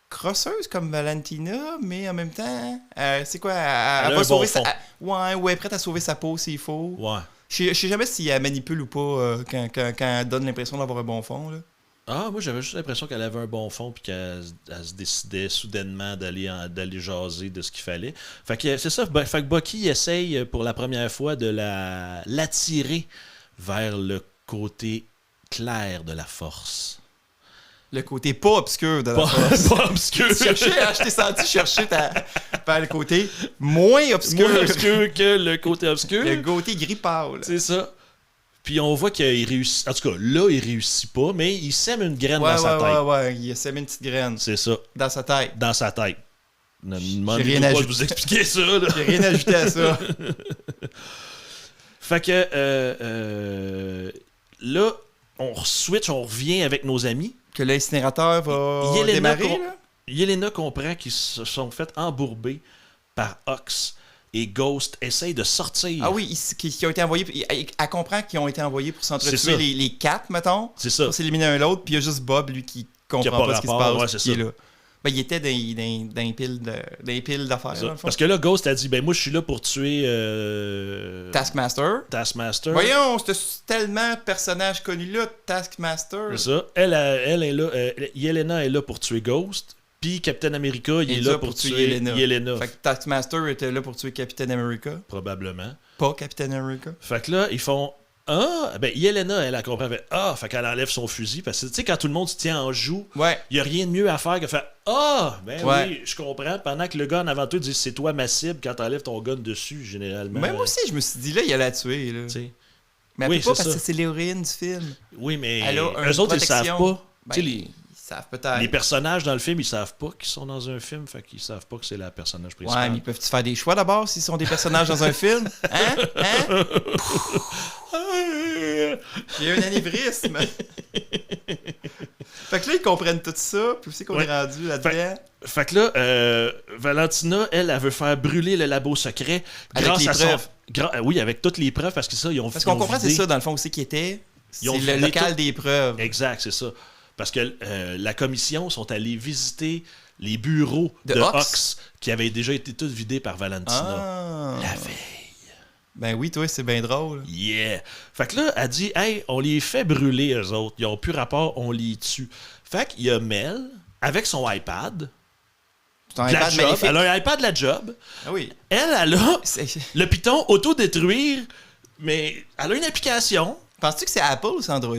crosseuse comme Valentina, mais en même temps, c'est quoi? Elle va sauver elle est prête à sauver sa peau s'il faut. Ouais. Je sais jamais si elle manipule ou pas quand elle donne l'impression d'avoir un bon fond. Là. Ah, moi j'avais juste l'impression qu'elle avait un bon fond puis qu'elle se décidait soudainement d'aller jaser de ce qu'il fallait. Fait que c'est ça. Fait que Bucky essaye pour la première fois de l'attirer vers le côté clair de la force. Le côté pas obscur de la force. Pas obscur. Je t'ai senti chercher vers le côté moins obscur. Moins obscur que le côté obscur. Le côté gris pâle. C'est ça. Puis on voit qu'il réussit. En tout cas, là, il réussit pas, mais il sème une graine dans sa tête. Ouais, il a semé une petite graine. C'est ça. Dans sa tête. Dans sa tête. J'ai rien à vous expliquer ça. Là. J'ai rien ajouté à ça. Fait que là, on switch, on revient avec nos amis. Que l'incinérateur va démarrer, là? Yelena comprend qu'ils se sont fait embourber par Ox et Ghost essaye de sortir. Ah oui, qui ont été envoyés. Elle comprend qu'ils ont été envoyés pour s'entretuer les quatre, mettons. C'est ça. Pour s'éliminer un l'autre, puis il y a juste Bob, lui, qui comprend pas ce qui se passe. Ouais, c'est ça. Est là. Ben, il était dans les piles d'affaires, dans le fond. Parce que là, Ghost a dit, ben moi, je suis là pour tuer... Taskmaster. Voyons, c'est tellement personnage connu là, Taskmaster. C'est ça. Elle est là. Yelena est là pour tuer Ghost. Puis Captain America, il est là pour tuer Yelena. Fait que Taskmaster était là pour tuer Captain America. Probablement. Pas Captain America. Fait que là, ils font... Yelena, elle a compris. Fait qu'elle enlève son fusil. Parce que, tu sais, quand tout le monde se tient en joue, il n'y a rien de mieux à faire que faire oui, je comprends. Pendant que le gars en avant toi dit c'est toi ma cible quand t'enlèves ton gun dessus, généralement. Même aussi, je me suis dit, là, il allait la tuer. Là. Mais oui, elle peut pas parce que c'est l'héroïne du film. Oui, mais eux autres, ils savent pas. Ils savent peut-être. Les personnages dans le film, ils savent pas qu'ils sont dans un film. Fait qu'ils savent pas que c'est la personnage principal. Ouais, mais ils peuvent-tu faire des choix d'abord s'ils sont des personnages dans un film? Hein? Il y a un anévrisme. Fait que là, ils comprennent tout ça, puis aussi qu'on est rendu là-dedans. Fait que là, Valentina, elle veut faire brûler le labo secret grâce à son... Oui, avec toutes les preuves, parce que ça, ils ont... Parce qu'on comprend, c'est ça, dans le fond, aussi, qui était... C'est le local des preuves. Exact, c'est ça. Parce que la commission sont allés visiter les bureaux de Ox qui avaient déjà été tous vidés par Valentina la veille. Ben oui, toi, c'est bien drôle. Yeah! Fait que là, elle dit, hey, on les fait brûler, eux autres. Ils ont plus rapport, on les tue. Fait qu'il y a Mel, avec son iPad. C'est un iPad magnifique. Elle a un iPad de la job. Ah oui. Elle a le Python auto-détruire, mais elle a une application. Penses-tu que c'est Apple ou c'est Android?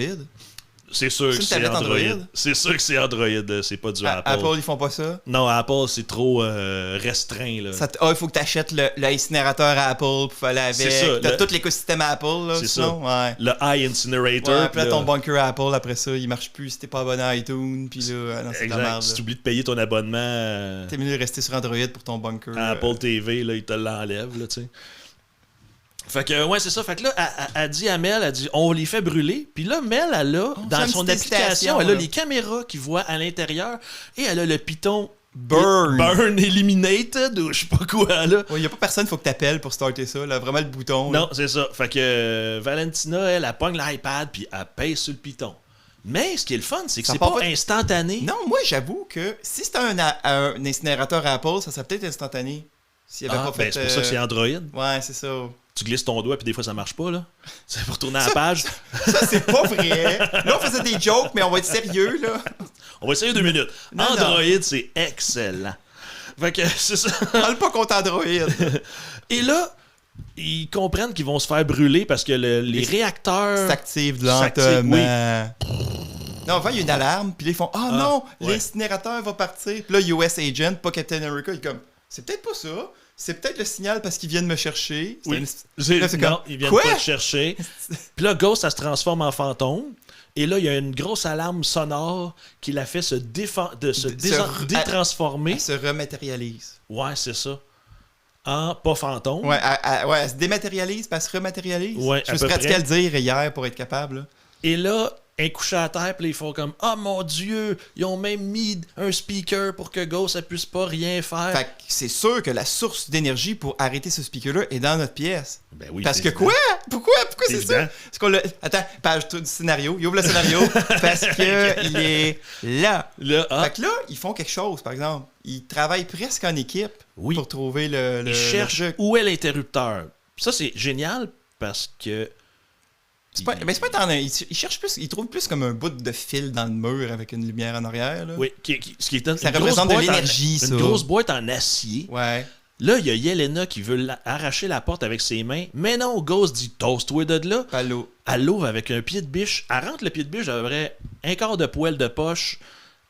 C'est sûr que c'est Android. C'est sûr que c'est Android, c'est pas du Apple. Apple, ils font pas ça? Non, Apple, c'est trop restreint. Là. Il faut que tu achètes l'incinérateur à Apple pour aller avec. T'as tout l'écosystème à Apple. Là, c'est sinon, ça. Le iIncinerator. Ouais, puis là, ton bunker à Apple, après ça, il marche plus si t'es pas abonné à iTunes. Puis là, c'est de la merde. Si t'oublies de payer ton abonnement... T'es mieux de rester sur Android pour ton bunker. Apple TV, là, il te l'enlève, là, tu sais. Fait que, ouais, c'est ça. Fait que là, elle dit à Mel, elle dit, on les fait brûler. Puis là, Mel, elle a, dans son application, elle a les caméras qui voient à l'intérieur et elle a le Python Burn Eliminated ou je sais pas quoi, là. Il y a pas personne, faut que t'appelles pour starter ça, là. Vraiment le bouton. Là. Non, c'est ça. Fait que Valentina, elle pogne l'iPad puis elle pèse sur le Python. Mais ce qui est le fun, c'est que c'est pas instantané. Non, moi, j'avoue que si c'était un incinérateur à Apple, ça serait peut-être instantané. s'il avait pas fait... c'est pour ça que c'est Android. Ouais, c'est ça. Tu glisses ton doigt, puis des fois, ça marche pas, là. C'est pour tourner à la page. Ça, c'est pas vrai. Là, on faisait des jokes, mais on va être sérieux, là. On va essayer 2 minutes. Non, Android, c'est excellent. Fait que c'est ça. Parle pas contre Android. Et là, ils comprennent qu'ils vont se faire brûler parce que les réacteurs s'activent s'activent, lentement. Non, avant, il y a une alarme, puis là, ils font « Ah non, ouais. l'incinérateur va partir. » Puis là, US Agent, pas Captain America, il est comme « C'est peut-être pas ça. C'est peut-être le signal parce qu'ils viennent me chercher. » Oui. Là, c'est Non, comme, ils viennent quoi? pas te chercher. Puis là, Ghost, ça se transforme en fantôme. Et là, il y a une grosse alarme sonore qui l'a fait se détransformer. Elle se rematérialise. Ouais, c'est ça. En pas fantôme. Ouais, elle se dématérialise, puis elle se rematérialise. Ouais, je à me suis peu pratiqué à près. le dire hier pour être capable. Là. Et là, un couché à terre, puis là, ils font comme « Ah, mon Dieu! » Ils ont même mis un speaker pour que Ghost ne puisse pas rien faire. Fait que c'est sûr que la source d'énergie pour arrêter ce speaker-là est dans notre pièce. Ben oui, parce c'est que évident. quoi? Pourquoi c'est évident. ça? Parce qu'on Attends, page du scénario. Il ouvre le scénario parce que il est là. Là, Fait que là, ils font quelque chose, par exemple. Ils travaillent presque en équipe Oui. pour trouver le Ils cherchent le jeu. où est l'interrupteur. Ça, c'est génial parce que... C'est pas tant ils cherchent plus, ils trouvent plus comme un bout de fil dans le mur avec une lumière en arrière. Là. Oui, ce qui est Ça une représente de grosse boîte l'énergie, ça. Une grosse boîte en acier. Ouais. Là, il y a Yelena qui veut arracher la porte avec ses mains. Mais non, Ghost dit « Toast-toi de là ». Palo. Elle l'ouvre avec un pied de biche. Elle rentre le pied de biche à peu près un quart de poêle de poche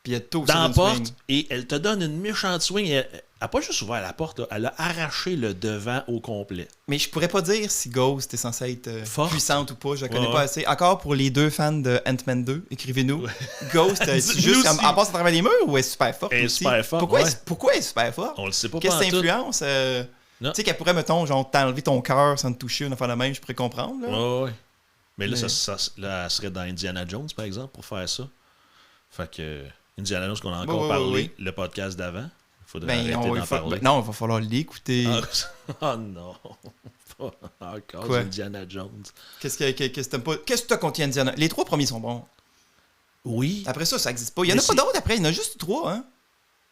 Puis il y a tout dans la porte et elle te donne une méchante swing. Elle n'a pas juste ouvert la porte, là, elle a arraché le devant au complet. Mais je pourrais pas dire si Ghost est censée être Forte. puissante ou pas. Je la connais Ouais. pas assez. Encore pour les 2 fans de Ant-Man 2, écrivez-nous. Ghost, c'est Nous juste aussi. en passe à travers les murs ou elle est super forte Elle est aussi? super forte, Pourquoi, ouais. pourquoi elle est super forte? On le sait pas Qu'est-ce que ça pantoute. influence? Non. Tu sais qu'elle pourrait, mettons, genre t'enlever ton cœur sans te toucher, une affaire de même, je pourrais comprendre. Là. Ouais, ouais. Mais là, Mais- là, elle serait dans Indiana Jones, par exemple, pour faire ça. Fait que Indiana Jones, qu'on a encore Ouais, parlé, ouais. le podcast d'avant. Il faudrait Ben, arrêter d'en parler. non, il va falloir l'écouter. Oh non. Pas encore Quoi? Indiana Jones. Qu'est-ce que t'aimes pas? Qu'est-ce que t'as contre Indiana? Les 3 premiers sont bons. Oui. Après ça existe pas. Il y en Mais a pas d'autres après, il y en a juste 3, hein?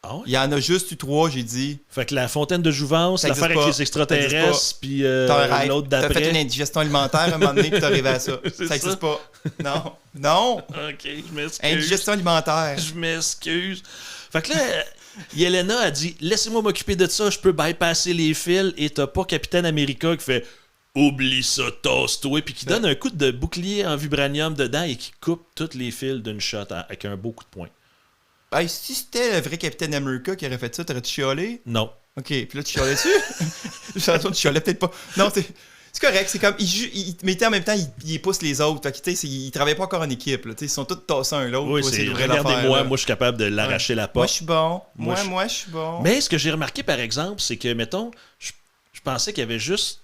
Ah ouais? Il y en a juste eu 3, j'ai dit. Fait que la fontaine de jouvence, Ça l'affaire existe avec pas. les extraterrestres, Ça puis T'as l'autre T'as fait une d'après. indigestion alimentaire à un moment donné, puis t'es arrivé à ça. C'est Ça existe ça. pas. Non. Non. Ok, je m'excuse. Indigestion alimentaire. Je m'excuse. Fait que là, Yelena a dit « Laissez-moi m'occuper de ça, je peux bypasser les fils. » Et t'as pas Capitaine America qui fait « Oublie ça, tasse-toi. » Puis qui donne un coup de bouclier en vibranium dedans et qui coupe tous les fils d'une shot avec un beau coup de poing. Hey, si c'était le vrai Capitaine America qui aurait fait ça, t'aurais-tu chialé? Non. Ok, puis là, tu chialais dessus? J'ai l'impression que tu chialais peut-être pas. Non, c'est correct, c'est comme. Mais en même temps, il pousse les autres. Fait que, tu sais, ils travaillent pas encore en équipe. Là, ils sont tous tassés un l'autre Oui, pour essayer c'est d'ouvrir l'affaire. regardez-moi, là. moi je suis capable de l'arracher la Moi, porte. je suis bon. Moi, Moi, je suis bon. Mais ce que j'ai remarqué, par exemple, c'est que, mettons, je pensais qu'il y avait juste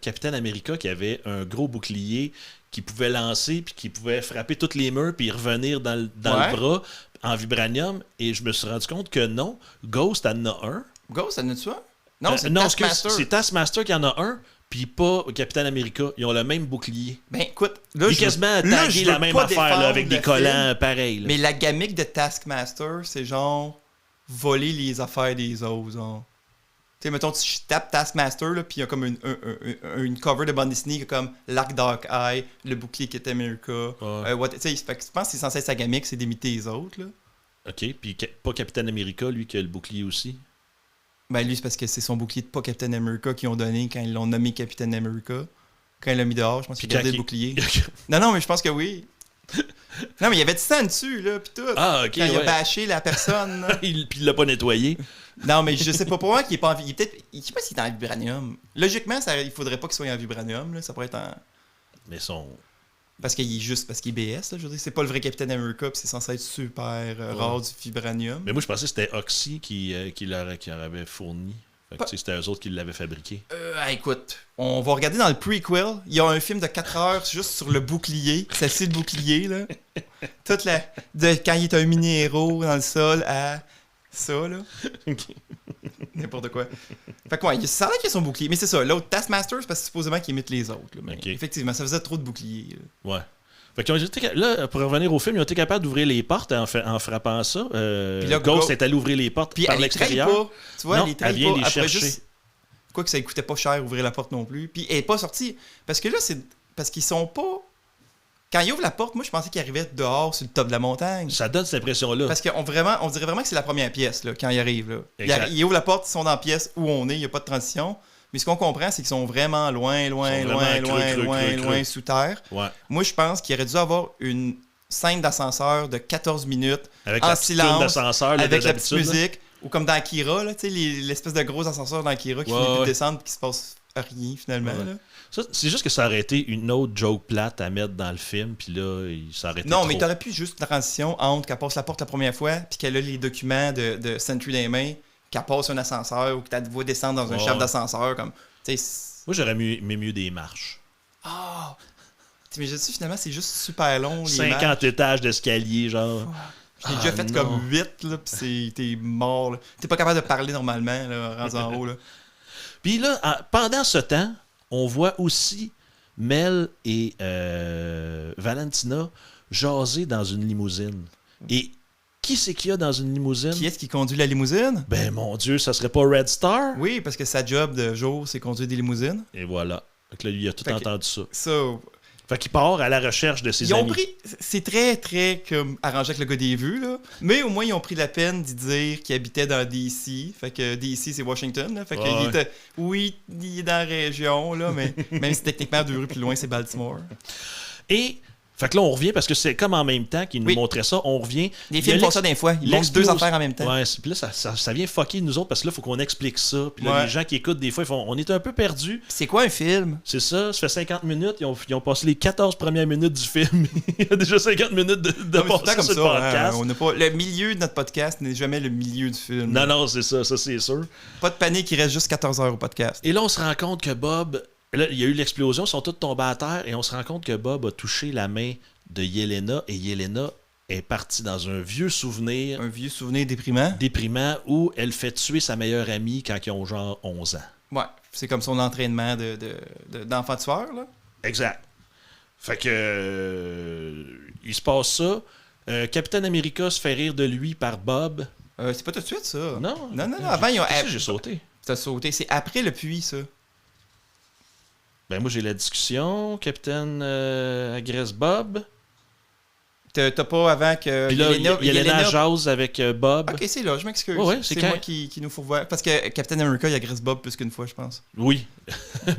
Capitaine America qui avait un gros bouclier qui pouvait lancer puis qui pouvait frapper toutes les murs puis revenir dans Ouais. le bras en vibranium. Et je me suis rendu compte que non, Ghost en a un. Ghost, ça en a-tu un? Non, c'est non, Taskmaster. c'est Taskmaster qui en a un, puis pas Capitaine America. Ils ont le même bouclier. Ben, écoute, là, Il est je veux- quasiment là, tagué je la veux même pas affaire là, défendre avec des le collants film, pareils. là. Mais la gamique de Taskmaster, c'est genre voler les affaires des autres. Genre. Tu sais, mettons, tu tapes Taskmaster, là, puis il y a comme une cover de bande dessinée qui est comme l'arc Dark Eye, le bouclier qui est America. Tu sais, fait que je pense que c'est censé être sa gamique, c'est d'imiter les autres. Là. OK, puis pas Capitaine America, lui, qui a le bouclier aussi. Ben lui, c'est parce que c'est son bouclier de pas Captain America qu'ils ont donné quand ils l'ont nommé Captain America. Quand il l'a mis dehors, je pense qu'il a gardé le bouclier. Non, mais je pense que oui. Non, mais il y avait du sang dessus, là, pis tout. Ah, OK, Quand il a ouais. bâché la personne. là. Puis il l'a pas nettoyé. Non, mais je sais pas pour moi qu'il est pas en... Il est peut-être... Je sais pas s'il est en vibranium. Logiquement, il faudrait pas qu'il soit en vibranium, là. Ça pourrait être en... Mais son... Parce qu'il est juste... Parce qu'il est BS, là, je veux dire. C'est pas le vrai Captain America, pis c'est censé être super rare du vibranium. Mais moi, je pensais que c'était Oxy qui leur avait fourni. Fait que, tu sais, c'était eux autres qui l'avaient fabriqué. Écoute, on va regarder dans le prequel. Il y a un film de 4 heures juste sur le bouclier. C'est le bouclier, là. Toute la... quand il est un mini-héros dans le sol à ça, là. N'importe quoi. Fait que, ouais, ça a l'air qu'il y a son bouclier. Mais c'est ça, l'autre Taskmaster, c'est parce que supposément qu'il imite les autres. Là. Mais Ok. effectivement, ça faisait trop de boucliers. Là. Ouais. Fait qu'ils ont été, là, pour revenir au film, ils ont été capables d'ouvrir les portes en frappant ça. Puis là, Ghost est allé ouvrir les portes Puis par elle les trahit l'extérieur. pas. Tu vois, Non, elle les trahit elle vient pas. les Après, chercher. Quoi que ça ne coûtait pas cher ouvrir la porte non plus. Puis elle n'est pas sortie. Parce que là, c'est parce qu'ils sont pas... Quand ils ouvrent la porte, moi, je pensais qu'ils arrivaient dehors sur le top de la montagne. Ça donne cette impression-là. Parce qu'on on dirait vraiment que c'est la première pièce là, quand ils arrivent. Là. Exact. Ils ouvrent la porte, ils sont dans la pièce où on est, il n'y a pas de transition. Mais ce qu'on comprend, c'est qu'ils sont vraiment loin sous terre. Ouais. Moi, je pense qu'il aurait dû avoir une scène d'ascenseur de 14 minutes Avec en la petite toune silence, d'ascenseur, là, avec la petite d'habitude, là. musique, ou comme dans Akira, là, l'espèce de gros ascenseur dans Akira qui finit plus de descendre et qui se passe rien finalement. Ouais. Là. Ça, c'est juste que ça aurait été une autre joke plate à mettre dans le film, puis là, ça aurait été Non, trop. mais t'aurais pu juste la transition entre qu'elle passe la porte la première fois, puis qu'elle a les documents de Sentry dans les mains, qu'elle passe un ascenseur ou que tu vois descendre dans un shaft d'ascenseur. Comme, moi, j'aurais aimé mieux des marches. Ah! Mais je sais, finalement, c'est juste super long. Les 50 marches. étages d'escalier, genre. J'ai déjà fait non. comme 8, là, pis t'es mort. Là. T'es pas capable de parler normalement, là, rendu en haut. Là. Puis là, pendant ce temps, on voit aussi Mel et Valentina jaser dans une limousine. Et qui c'est qu'il y a dans une limousine? Qui est-ce qui conduit la limousine? Ben mon Dieu, ça serait pas Red Star? Oui, parce que sa job de jour, c'est conduire des limousines. Et voilà. Donc là, lui, il a tout Fait que- entendu ça. Ça, Fait qu'il part à la recherche de ses ils ont amis. pris... C'est très, très comme arrangé avec le gars des vues, là. Mais au moins, ils ont pris la peine d'y dire qu'il habitait dans DC. Fait que DC, c'est Washington, là. Fait que Ouais. il était... Oui, il est dans la région, là, mais même si techniquement, 2 rues plus loin, c'est Baltimore. Et, fait que là, on revient, parce que c'est comme en même temps qu'ils nous Oui. montraient ça, on revient. Les Il y films a font ça des fois. Ils montrent 2 affaires en même temps. Ouais, puis là, ça vient fucker nous autres, parce que là, il faut qu'on explique ça. Puis là, Ouais. les gens qui écoutent, des fois, ils font, on est un peu perdus. C'est quoi un film? C'est ça, ça fait 50 minutes, ils ont passé les 14 premières minutes du film. Il y a déjà 50 minutes de Non, mais c'est tout le temps passer comme sur ça, le podcast. hein. On n'a pas... Le milieu de notre podcast n'est jamais le milieu du film. Non, non, c'est ça, c'est sûr. Pas de panique, il reste juste 14 heures au podcast. Et là, on se rend compte que Bob... Là, il y a eu l'explosion, ils sont tous tombés à terre, et on se rend compte que Bob a touché la main de Yelena, et Yelena est partie dans un vieux souvenir Un vieux souvenir déprimant. déprimant où elle fait tuer sa meilleure amie quand ils ont genre 11 ans. Ouais, c'est comme son entraînement d'enfant tueur, là. Exact. Fait que... il se passe ça. Captain America se fait rire de lui par Bob. C'est pas tout de suite, ça. Non. Non, avant, ils ont... Qu'est-ce que j'ai sauté. T'as sauté. C'est après le puits, ça. Ben moi, j'ai la discussion. Captain agresse Bob. T'as pas avant que... Puis là, Yelena- Yelena jase avec Bob. Ok, c'est là, je m'excuse. Ouais, ouais, c'est c'est quand- moi qui nous faut voir. Parce que Captain America, il agresse Bob plus qu'une fois, je pense. Oui.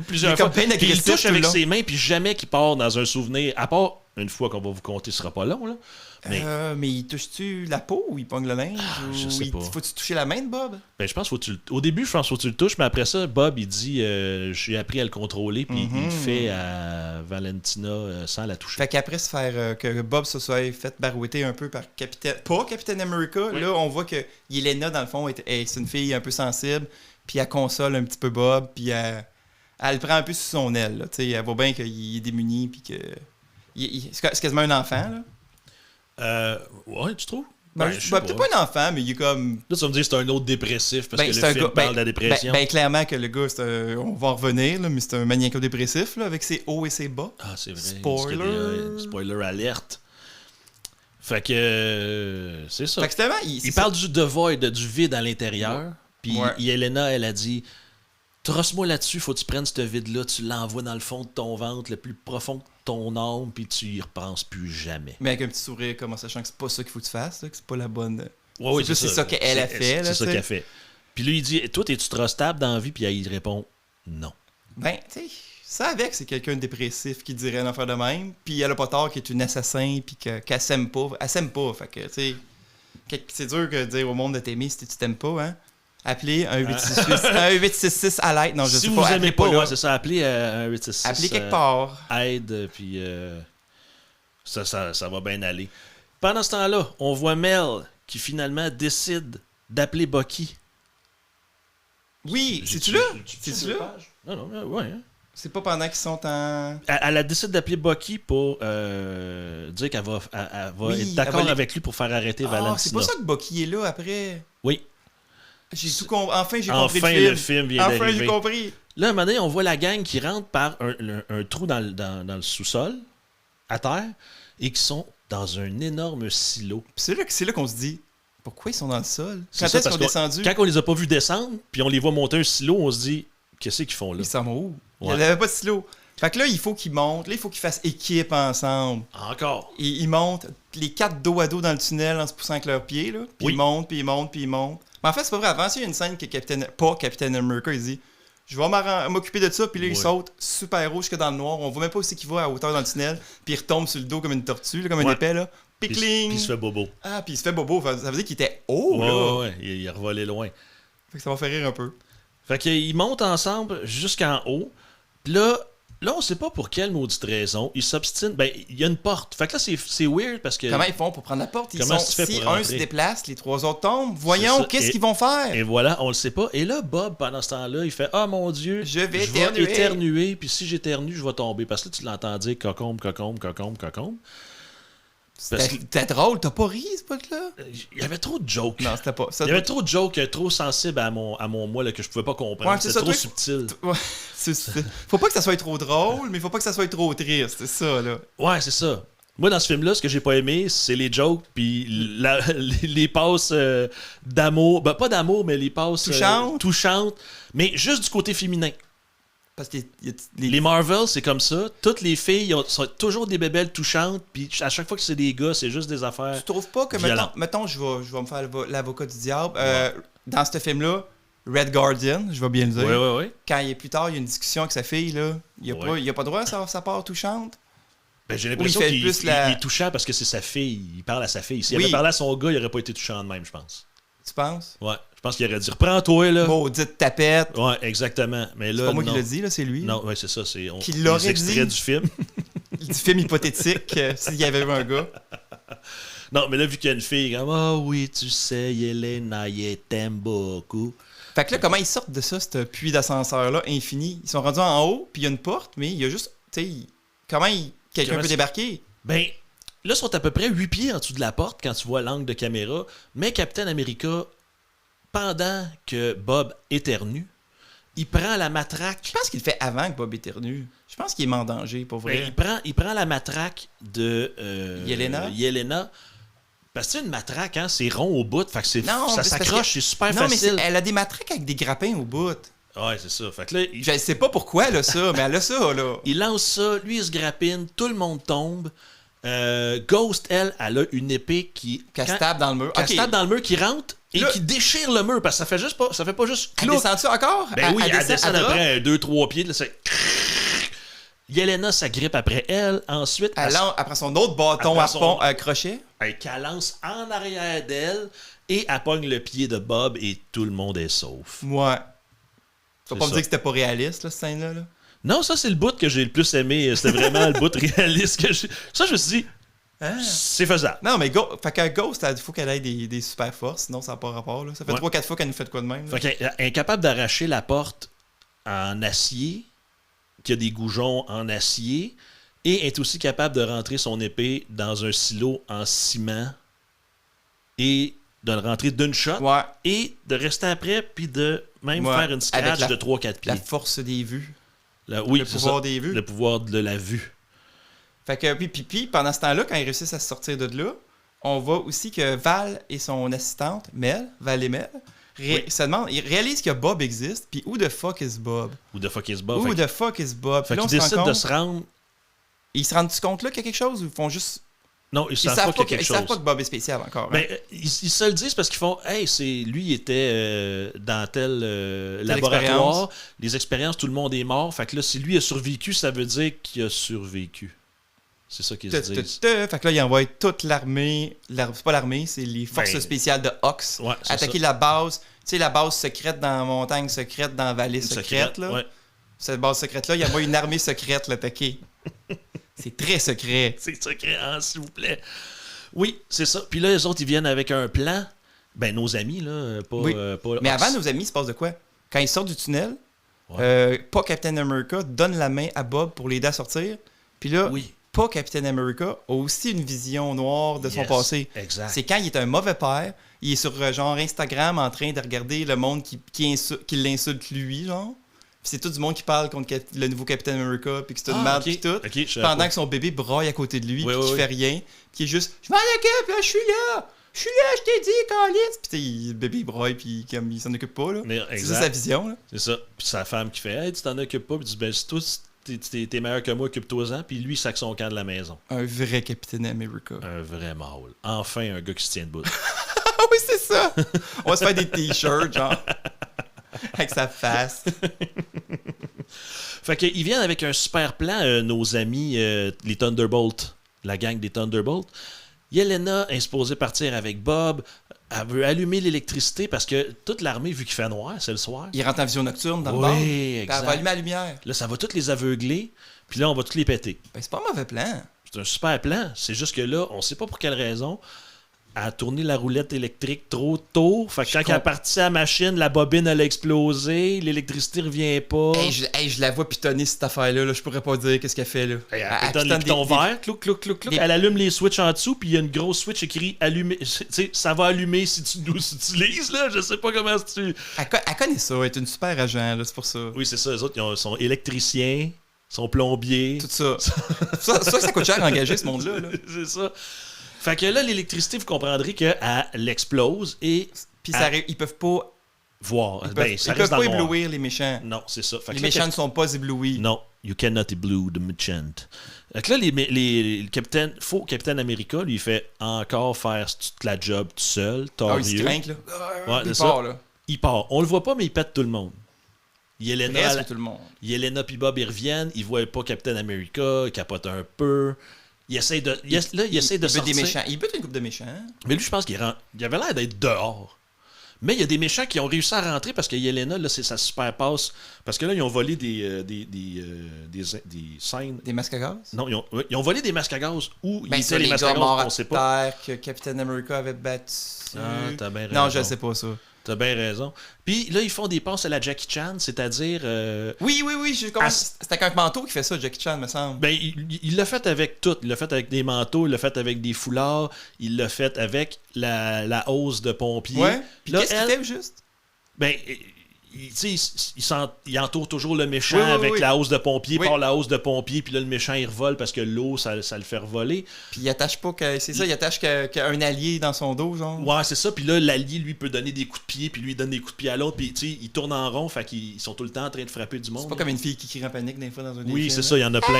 Plusieurs Il est comme fois. bien Puis il agressif touche tout le avec long. ses mains, puis jamais qu'il part dans un souvenir. À part une fois qu'on va vous compter, ce sera pas long, là. Mais Mais il touche-tu la peau ou il pogne le linge? je sais pas. Faut-tu toucher la main de Bob? ben, je pense qu'il faut que tu au début, je pense qu'il faut que tu le touches, mais après ça, Bob, il dit j'ai appris à le contrôler, puis il le fait à Valentina sans la toucher. Fait qu'après se faire que Bob se soit fait barouetter un peu par Capitaine... Pas Captain America, Oui. là on voit que Yelena dans le fond c'est une fille un peu sensible, puis elle console un petit peu Bob, puis elle le prend un peu sous son aile, là. Tu sais, elle voit bien qu'il est démuni, puis que... c'est quasiment un enfant, là. Ouais, tu trouves? Ben, je sais peut-être pas un enfant, mais il est comme... Là, tu vas me dire que c'est un autre dépressif, parce que c'est le un film gars- parle de la dépression. Ben, clairement que le gars, on va en revenir, là, mais c'est un maniaco-dépressif, là, avec ses hauts et ses bas. Ah, c'est vrai. Spoiler. Spoiler alerte. Fait que c'est ça. Fait que finalement, Il parle du devoir, du vide à l'intérieur. Puis Ouais. Yelena, elle a dit trosse-moi là-dessus, faut que tu prennes ce vide-là, tu l'envoies dans le fond de ton ventre, le plus profond de ton âme, puis tu y repenses plus jamais. Mais avec un petit sourire, comme en sachant que c'est pas ça qu'il faut que tu fasses, là, que c'est pas la bonne. Ouais, oui, c'est ça qu'elle a fait. là, C'est ça tu sais. qu'elle fait. Puis lui, il dit toi, es-tu trop stable dans la vie? Puis il répond non. Ben, tu sais, ça avec, c'est quelqu'un de dépressif qui dirait une affaire de même, puis elle a pas tort, qui est une assassin, puis qu'elle s'aime pas. Elle s'aime pas, fait que, tu sais, c'est dur de dire au monde de t'aimer si tu t'aimes pas, hein. Appelez un 866 à l'aide. Non, je Si sais vous pas. aimez appelez pas, là. ouais, c'est ça, appelez un 866. Appelez quelque part. Aide, puis ça va bien aller. Pendant ce temps-là, on voit Mel qui finalement décide d'appeler Bucky. Oui, c'est-tu là? C'est-tu là? Non, ouais. Hein. C'est pas pendant qu'ils sont en... Elle décide d'appeler Bucky pour dire qu'elle va, elle va Oui, être elle d'accord va avec lui pour faire arrêter Valentina. c'est pas ça que Bucky est là après. Oui. Enfin, j'ai compris Enfin, le le film vient Enfin, d'arriver. j'ai compris. Là, à un moment donné, on voit la gang qui rentre par un trou dans le sous-sol, à terre, et qui sont dans un énorme silo. Puis c'est là qu'on se dit, pourquoi ils sont dans le sol? C'est Quand ça, est-ce parce qu'ils ont descendu? Quand on les a pas vus descendre, puis on les voit monter un silo, on se dit Qu'est-ce qu'ils font là? Ils s'en vont où? Ouais. Il n'y avait pas de stylo. Fait que là, il faut qu'ils montent. Là, il faut qu'ils fassent équipe ensemble. Encore? Et ils montent les 4 dos à dos dans le tunnel en se poussant avec leurs pieds. Là. Puis Oui. ils montent, puis ils montent, puis ils montent. Mais en fait, c'est pas vrai. Avant, il y a une scène que Captain America, il dit je vais m'occuper de ça. Puis là, il saute super haut jusque dans le noir. On voit même pas où c'est qu'il va à hauteur dans le tunnel. Puis il retombe sur le dos comme une tortue, là, comme une épée. Là. Pickling! Puis il se fait bobo. Ah, puis il se fait bobo. Ça veut dire qu'il était haut. Ouais, là. ouais. Il a revolé loin. Fait que ça va faire rire un peu. Fait qu'ils montent ensemble jusqu'en haut. Puis là, on sait pas pour quelle maudite raison. Ils s'obstinent. Ben, il y a une porte. Fait que là, c'est weird parce que. Comment ils font pour prendre la porte? Comment tu fais Si pour un rentrer? se déplace, les 3 autres tombent. Voyons, ça. qu'est-ce Et- qu'ils vont faire? Et voilà, on le sait pas. Et là, Bob, pendant ce temps-là, il fait ah mon Dieu, Je vais éternuer. éternuer. Puis si j'éternue, je vais tomber. Parce que là, tu l'entends dire cocombe, cocombe, cocombe, cocombe. Parce que C'était drôle, t'as pas ri, ce bout-là? il y avait trop de jokes. Non, c'était pas. Ça Il y avait trop de jokes trop sensibles à mon moi là, que je pouvais pas comprendre. Ouais, c'est C'était ça, trop toi, subtil. Ouais, faut pas que ça soit trop drôle, mais faut pas que ça soit trop triste, c'est ça, là. Ouais, c'est ça. Moi, dans ce film-là, ce que j'ai pas aimé, c'est les jokes, puis les passes d'amour. Ben, pas d'amour, mais les passes touchantes, mais juste du côté féminin. Parce que Les Marvel, c'est comme ça. Toutes les filles sont toujours des bébelles touchantes, puis à chaque fois que c'est des gars, c'est juste des affaires. Tu trouves pas que, mettons je vais me faire l'avocat du diable, dans ce film-là, Red Guardian, je vais bien le dire, Ouais. quand il est plus tard, il y a une discussion avec sa fille, là, il a pas droit à sa part touchante? Ben, j'ai l'impression Oui, il fait qu'il plus il est touchant parce que c'est sa fille. Il parle à sa fille. S'il Oui. avait parlé à son gars, il aurait pas été touchant de même, je pense. Tu penses? Ouais. Je pense qu'il aurait dit reprends-toi, là. Maudite tapette. Ouais, exactement. Mais là, C'est pas moi non. qui l'ai dit, là, c'est lui. Non, ouais, c'est ça. Qui l'aurait les extraits dit. du film. Du film hypothétique, s'il y avait eu un gars. Non, mais là, vu qu'il y a une fille, comme ah oui, tu sais, Yelena, elle t'aime beaucoup. Fait que là, comment ils sortent de ça, ce puits d'ascenseur-là, infini? Ils sont rendus en haut, puis il y a une porte, mais il y a juste. Tu sais, quelqu'un peut débarquer? Ben, là, ils sont à peu près 8 pieds en dessous de la porte quand tu vois l'angle de caméra. Mais Captain America, pendant que Bob éternue, il prend la matraque. Je pense qu'il le fait avant que Bob éternue. Je pense qu'il est en danger, pour vrai. Ben, il prend la matraque de Yelena. Parce que c'est une matraque, hein, c'est rond au bout, fait que Non, ça mais c'est parce s'accroche, que- c'est super Non, facile. mais elle a des matraques avec des grappins au bout. Ouais, c'est ça. Fait que là, Je sais pas pourquoi elle a ça, mais elle a ça, là. il lance ça, lui il se grappine, tout le monde tombe. Ghost, elle a une épée qui Qu'elle se tape dans le mur. qu'elle se Ok. tape dans le mur, qui rentre et Là- qui déchire le mur parce que ça fait pas juste Elle clouc. descend-tu encore? Ben oui, elle descend à drop? après 2-3 pieds. Là, Yelena s'agrippe après elle. Ensuite, Après son autre bâton Après à crochet. qu'elle lance en arrière d'elle et elle pogne le pied de Bob et tout le monde est sauf. Ouais. Tu C'est vas pas me ça. dire que c'était pas réaliste, là, cette scène-là? Là? Non, ça c'est le bout que j'ai le plus aimé. C'était vraiment le bout réaliste que j'ai. Ça, je me suis dit, Hein? c'est faisable. Non, mais fait que Ghost, il faut qu'elle ait des super forces, sinon ça n'a pas rapport. Là. Ça fait Ouais. 3-4 fois qu'elle nous fait de quoi de même. là. Fait qu'elle est incapable d'arracher la porte en acier, qui a des goujons en acier, et est aussi capable de rentrer son épée dans un silo en ciment et de le rentrer d'une shot Ouais. et de rester après puis de même Ouais. faire une Avec scratch la- de 3-4 pieds. La force des vues. Oui, le c'est pouvoir ça. des vues. Le pouvoir de la vue. Fait que, puis, pendant ce temps-là, quand ils réussissent à se sortir de là, on voit aussi que Val et son assistante, Val et Mel, se demandent, ils réalisent que Bob existe, puis où the fuck is Bob? Ou de fuck is Bob. Où Fait, the fuck is Bob? fait Puis là, qu'ils on se décident rend de compte, se rendre. ils se rendent-tu compte là qu'il y a quelque chose ou ils font juste... Non, ils Ils savent savent pas qu'il y a quelque ils savent chose. pas que Bob est spécial encore. hein. Ben, ils se le disent parce qu'ils font hey, lui il était dans tel laboratoire, les expériences, tout le monde est mort. Fait que là, si lui a survécu, ça veut dire qu'il a survécu. C'est ça qu'ils se disent. Fait que là, ils envoient toute l'armée. C'est pas l'armée, c'est les forces Ben, spéciales de Ox. Ouais, c'est attaquer ça. la base. Tu sais, la base secrète dans la montagne secrète, dans la vallée secrète. Là. Ouais. Cette base secrète-là, il envoie une armée secrète l'attaquer. C'est très secret. C'est secret, hein, s'il vous plaît. Oui, c'est ça. Puis là, les autres, ils viennent avec un plan. Ben, nos amis, là, pas... Oui. pas Mais Ox. avant, nos amis, il se passe de quoi? Quand ils sortent du tunnel, Ouais. pas Captain America donne la main à Bob pour l'aider à sortir. Puis là, Oui. pas Captain America a aussi une vision noire de son Yes, passé. exact. C'est quand il est un mauvais père, il est sur genre Instagram en train de regarder le monde qui l'insulte lui, genre. Puis c'est tout du monde qui parle contre le nouveau Captain America, puis que c'est une merde, puis tout. Ok, je savais Pendant pas. que son bébé braille à côté de lui, Oui, puis oui, qu'il oui. fait rien, puis il est juste « Je m'en occupe, là, je suis là! » Je suis là, je t'ai dit, Calis! Puis tu sais, le bébé il broye, puis comme il s'en occupe pas, là. Mais, C'est exact. ça sa vision, là. C'est ça. Puis sa femme qui fait Hey, tu t'en occupes pas. Puis tu dis Ben, si toi, t'es meilleur que moi, occupe-toi-en. Puis lui, il sac son camp de la maison. Un vrai Capitaine America. Un vrai mâle. Enfin, un gars qui se tient debout. Ah oui, c'est ça! On va se faire des t-shirts, genre. Avec sa face. Fait qu'ils viennent avec un super plan, nos amis, les Thunderbolts, la gang des Thunderbolts. Yelena est supposée partir avec Bob. Elle veut allumer l'électricité parce que toute l'armée, vu qu'il fait noir, c'est le soir. Il rentre en vision nocturne dans le Oui, bar. Puis exact. elle va allumer la lumière. Là, ça va tous les aveugler. Puis là, on va tous les péter. Ben, c'est pas un mauvais plan. C'est un super plan. C'est juste que là, on sait pas pour quelle raison. Elle a tourné la roulette électrique trop tôt. Fait que quand elle a parti à la machine, la bobine elle a explosé. L'électricité revient pas. Hey, je la vois pitonner cette affaire-là. Là. Je pourrais pas dire qu'est-ce qu'elle fait. Là. Elle pitonne les pitons verts. Clouc, clouc, clouc, clouc. Elle allume les switches en dessous. Puis il y a une grosse switch écrit allumer. Tu sais, ça va allumer si tu nous utilises. Là. Je sais pas comment tu. Elle connaît ça. Elle est une super agent. Là, c'est pour ça. Oui, c'est ça. Les autres, ils sont électriciens, sont plombiers. Tout ça. ça coûte cher à engager ce monde-là. Là. C'est ça. Fait que là, l'électricité, vous comprendrez qu'elle explose et. Puis ils peuvent pas. Voir. Ils peuvent pas éblouir les méchants. Non, c'est ça. Fait les que méchants là, ne sont pas éblouis. Non, you cannot blue the merchant. Fait que là, le capitaine, faux Capitaine America, lui, il fait encore faire toute la job tout seul, il se craint, là. Ouais, il c'est part, ça. là. Il part. On le voit pas, mais il pète tout le monde. Presque tout le monde. Yelena puis Bob, ils reviennent. Ils voient pas Captain America. Ils capotent un peu. Il essaie de, il essaie de sortir. Des méchants. Il bute une couple de méchants. Mais lui, je pense qu'il avait l'air d'être dehors. Mais il y a des méchants qui ont réussi à rentrer parce que Yelena, là, c'est sa super passe. Parce que là, ils ont volé des scènes. Des masques à gaz? Non, ils ont volé des masques à gaz. Où Ben, ils c'est les les masques à gars gaz, morts on sait pas. à terre que Captain America avait battu. Ah, t'as bien raison. Non, je sais pas ça. T'as bien raison. Puis là, ils font des passes à la Jackie Chan, c'est-à-dire... Oui, c'est avec un manteau qui fait ça, Jackie Chan, me semble. Ben, il l'a fait avec tout. Il l'a fait avec des manteaux, il l'a fait avec des foulards, il l'a fait avec la hausse de pompiers. Ouais. Puis là, qu'est-ce qu'il fait, juste? Ben, il entoure toujours le méchant avec la hausse de pompier, par la hausse de pompier, puis là, le méchant, il revole parce que l'eau, ça le fait revoler. Puis il attache pas il attache qu'un allié dans son dos, genre. Ouais, c'est ça. Puis là, l'allié, lui, peut donner des coups de pied, puis lui, il donne des coups de pied à l'autre, puis tu sais, il tourne en rond, fait qu'ils sont tout le temps en train de frapper du monde. C'est pas comme une fille qui crie en panique des fois dans un Oui, c'est ça, il y en a plein.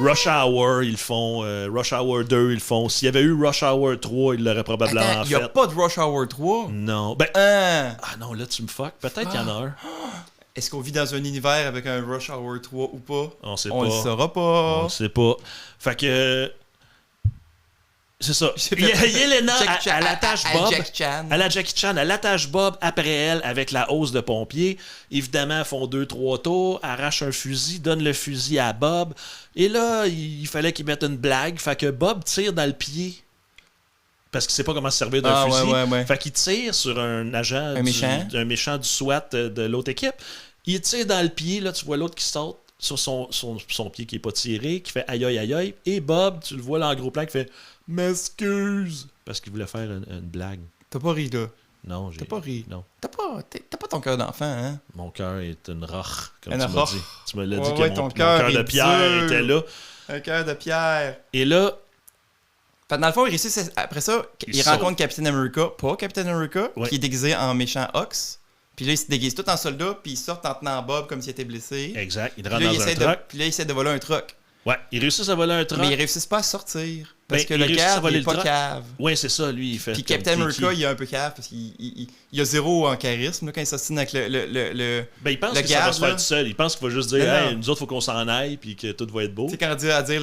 Rush Hour, ils le font. Rush Hour 2, ils le font. S'il y avait eu Rush Hour 3, ils l'auraient probablement fait. Il n'y a pas de Rush Hour 3? Non. Ben, ah non, là, tu me fuck. Peut-être qu'il y en a un. Est-ce qu'on vit dans un univers avec un Rush Hour 3 ou pas? On sait pas. On le saura pas. On sait pas. Fait que... C'est ça. Yelena, elle attache Bob. Elle a Jackie Chan. Elle attache Bob après elle avec la hausse de pompier. Évidemment, ils font 2-3 tours, arrache un fusil, donne le fusil à Bob. Et là, il fallait qu'il mette une blague. Fait que Bob tire dans le pied. Parce qu'il sait pas comment se servir d'un fusil. Ouais. Fait qu'il tire sur un agent, un méchant du SWAT de l'autre équipe. Il tire dans le pied. Là, tu vois l'autre qui saute sur son pied qui est pas tiré, qui fait aïe aïe aïe aïe. Et Bob, tu le vois là en gros plan, qui fait m'excuse. Parce qu'il voulait faire une blague. T'as pas ri, là? Non, j'ai... T'as pas ri? Non. T'as pas ton cœur d'enfant, hein? Mon cœur est une roche, comme tu m'as dit. Tu me l'as dit que mon cœur de pierre était là. Un cœur de pierre. Et là... Fait dans le fond, il réussit, après ça, il rencontre Captain America, pas Captain America, qui est déguisé en méchant Ox. Puis là, il se déguise tout en soldat, puis il sort en tenant Bob comme s'il était blessé. Exact, il rentre dans un truck. Puis là, il essaie de voler un truck. Ouais, ils réussissent à voler un truck. Mais ils réussissent pas à sortir. Parce que le cave, il est pas cave. Ouais, c'est ça, lui, il fait... Puis Captain America, il est un peu cave, parce qu'il a zéro en charisme, là, quand il s'assine avec le ben, il pense que garde, ça va se faire tout seul. Il pense qu'il va juste dire, hey, nous autres, faut qu'on s'en aille, puis que tout va être beau. Tu sais, quand rendu à dire